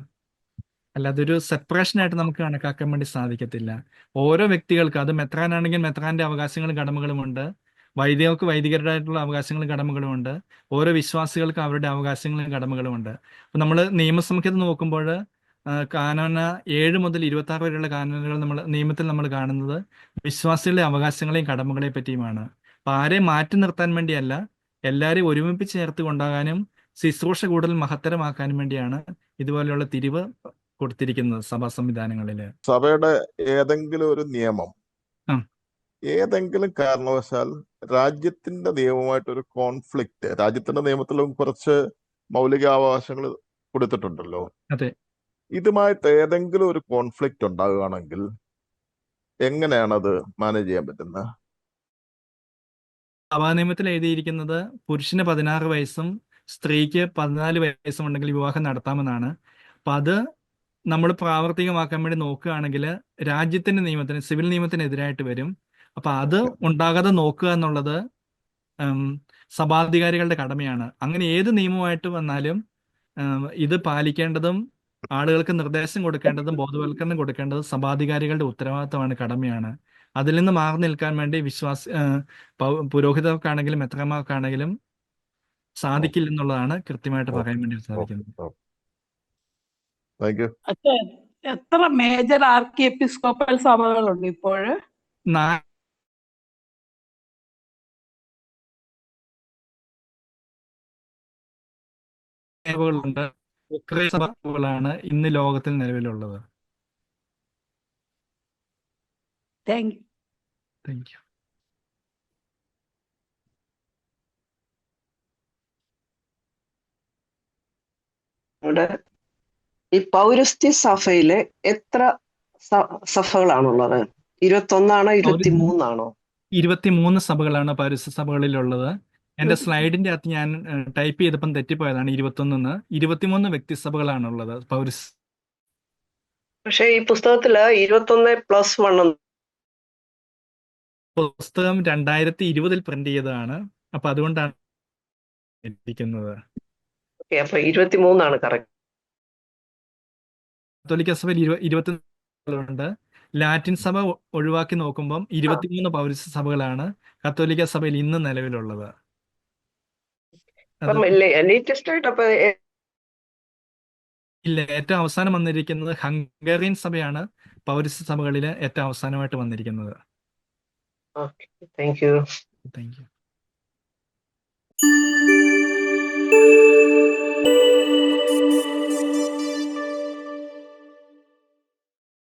അല്ലാതെ ഒരു സെപ്പറേഷൻ ആയിട്ട് നമുക്ക് കണക്കാക്കാൻ വേണ്ടി സാധിക്കത്തില്ല. ഓരോ വ്യക്തികൾക്ക്, അത് മെത്രാനാണെങ്കിൽ മെത്രാന്റെ അവകാശങ്ങളും കടമകളുമുണ്ട്, വൈദികർക്ക് വൈദികരുടേതായിട്ടുള്ള അവകാശങ്ങളും കടമകളുമുണ്ട്, ഓരോ വിശ്വാസികൾക്ക് അവരുടെ അവകാശങ്ങളും കടമകളുമുണ്ട്. അപ്പൊ നമ്മൾ നിയമസംഹിത നോക്കുമ്പോൾ കാനോന 7 മുതൽ 26 വരെയുള്ള കാനോനുകൾ നിയമത്തിൽ നമ്മൾ കാണുന്നത് വിശ്വാസികളുടെ അവകാശങ്ങളെയും കടമകളെയും പറ്റിയുമാണ്. അപ്പൊ ആരെയും മാറ്റി നിർത്താൻ വേണ്ടിയല്ല, എല്ലാവരെയും ഒരുമിപ്പിച്ച് ചേർത്ത് കൊണ്ടാകാനും ശുശ്രൂഷ കൂടുതൽ മഹത്തരമാക്കാനും വേണ്ടിയാണ് ഇതുപോലെയുള്ള തിരിവ് കൊടുത്തിരിക്കുന്നത് സഭാ സംവിധാനങ്ങളില്. സഭയുടെ ഏതെങ്കിലും ഒരു നിയമം ആ. ഏതെങ്കിലും കാരണവശാൽ രാജ്യത്തിന്റെ നിയമമായിട്ടൊരു കോൺഫ്ലിക്റ്റ്, രാജ്യത്തിന്റെ നിയമത്തിലും കുറച്ച് മൗലികാവകാശങ്ങൾ കൊടുത്തിട്ടുണ്ടല്ലോ, അതെ. ഇതുമായിട്ട് ഏതെങ്കിലും ഒരു കോൺഫ്ലിക്റ്റ് ഉണ്ടാകുകയാണെങ്കിൽ എങ്ങനെയാണത് മാനേജ് ചെയ്യാൻ പറ്റുന്നത്? സഭാ നിയമത്തിൽ എഴുതിയിരിക്കുന്നത് പുരുഷന് 16 വയസ്സും സ്ത്രീക്ക് 14 വയസ്സും ഉണ്ടെങ്കിൽ വിവാഹം നടത്താമെന്നാണ്. അപ്പൊ അത് നമ്മൾ പ്രാവർത്തികമാക്കാൻ വേണ്ടി നോക്കുകയാണെങ്കിൽ രാജ്യത്തിന്റെ നിയമത്തിന്, സിവിൽ നിയമത്തിനെതിരായിട്ട് വരും. അപ്പൊ അത് ഉണ്ടാകാതെ നോക്കുക എന്നുള്ളത് സഭാധികാരികളുടെ കടമയാണ്. അങ്ങനെ ഏത് നിയമമായിട്ട് വന്നാലും ഇത് പാലിക്കേണ്ടതും ആളുകൾക്ക് നിർദ്ദേശം കൊടുക്കേണ്ടതും ബോധവൽക്കരണം കൊടുക്കേണ്ടതും സഭാധികാരികളുടെ ഉത്തരവാദിത്തമാണ്, കടമയാണ്. അതിൽ നിന്ന് മാറി നിൽക്കാൻ വേണ്ടി പുരോഹിതർക്കാണെങ്കിലും മെത്രാന്മാർക്കാണെങ്കിലും സാധിക്കില്ലെന്നുള്ളതാണ് കൃത്യമായിട്ട് ഓക്കെ പറയാൻ വേണ്ടി ഓക്കെ സാധിക്കുന്നത്. Okay thank you. അച്ഛാ, എത്ര മേജർ ആർക്കി എപ്പിസ്കോപ്പൽ സഭകളുണ്ട് ഇപ്പോഴ്? നാ- സഭകളുണ്ട്. സഭകളാണ് ഇന്ന് ലോകത്തിൽ നിലവിലുള്ളത്. Thank you. Thank you. ഇവിടെ ഈ പൗരസ്ത്യ സഭയില് എത്ര സഭകളാണുള്ളത്? 21 23 23 സഭകളാണ് പൗരസ്ത്യ സഭകളിലുള്ളത്. എന്റെ സ്ലൈഡിന്റെ അകത്ത് ഞാൻ ടൈപ്പ് ചെയ്തപ്പം തെറ്റിപ്പോയതാണ് 21 23 വ്യക്തിസഭകളാണുള്ളത് പൗരസ്ത്യ. പക്ഷെ ഈ പുസ്തകത്തില് 21+1 പുസ്തകം 2020 പ്രിന്റ് ചെയ്തതാണ്. അപ്പൊ അതുകൊണ്ടാണ് ഇരിക്കുന്നത്. അപ്പൊ 23 കറക്റ്റ്. കത്തോലിക്ക സഭയിൽ 24 ഉണ്ട്. ലാറ്റിൻ സഭ ഒഴിവാക്കി നോക്കുമ്പം 23 പൗരസ്ത്യ സഭകളാണ് കത്തോലിക്ക സഭയിൽ ഇന്ന് നിലവിലുള്ളത്. അത് ലേറ്റസ്റ്റ് ആയിട്ട് അപ്പൊ ഇല്ല, ഏറ്റവും അവസാനം വന്നിരിക്കുന്നത് ഹംഗേറിയൻ സഭയാണ് പൗരസ്ത്യ സഭകളിൽ ഏറ്റവും അവസാനമായിട്ട് വന്നിരിക്കുന്നത്. Thank you. Thank you.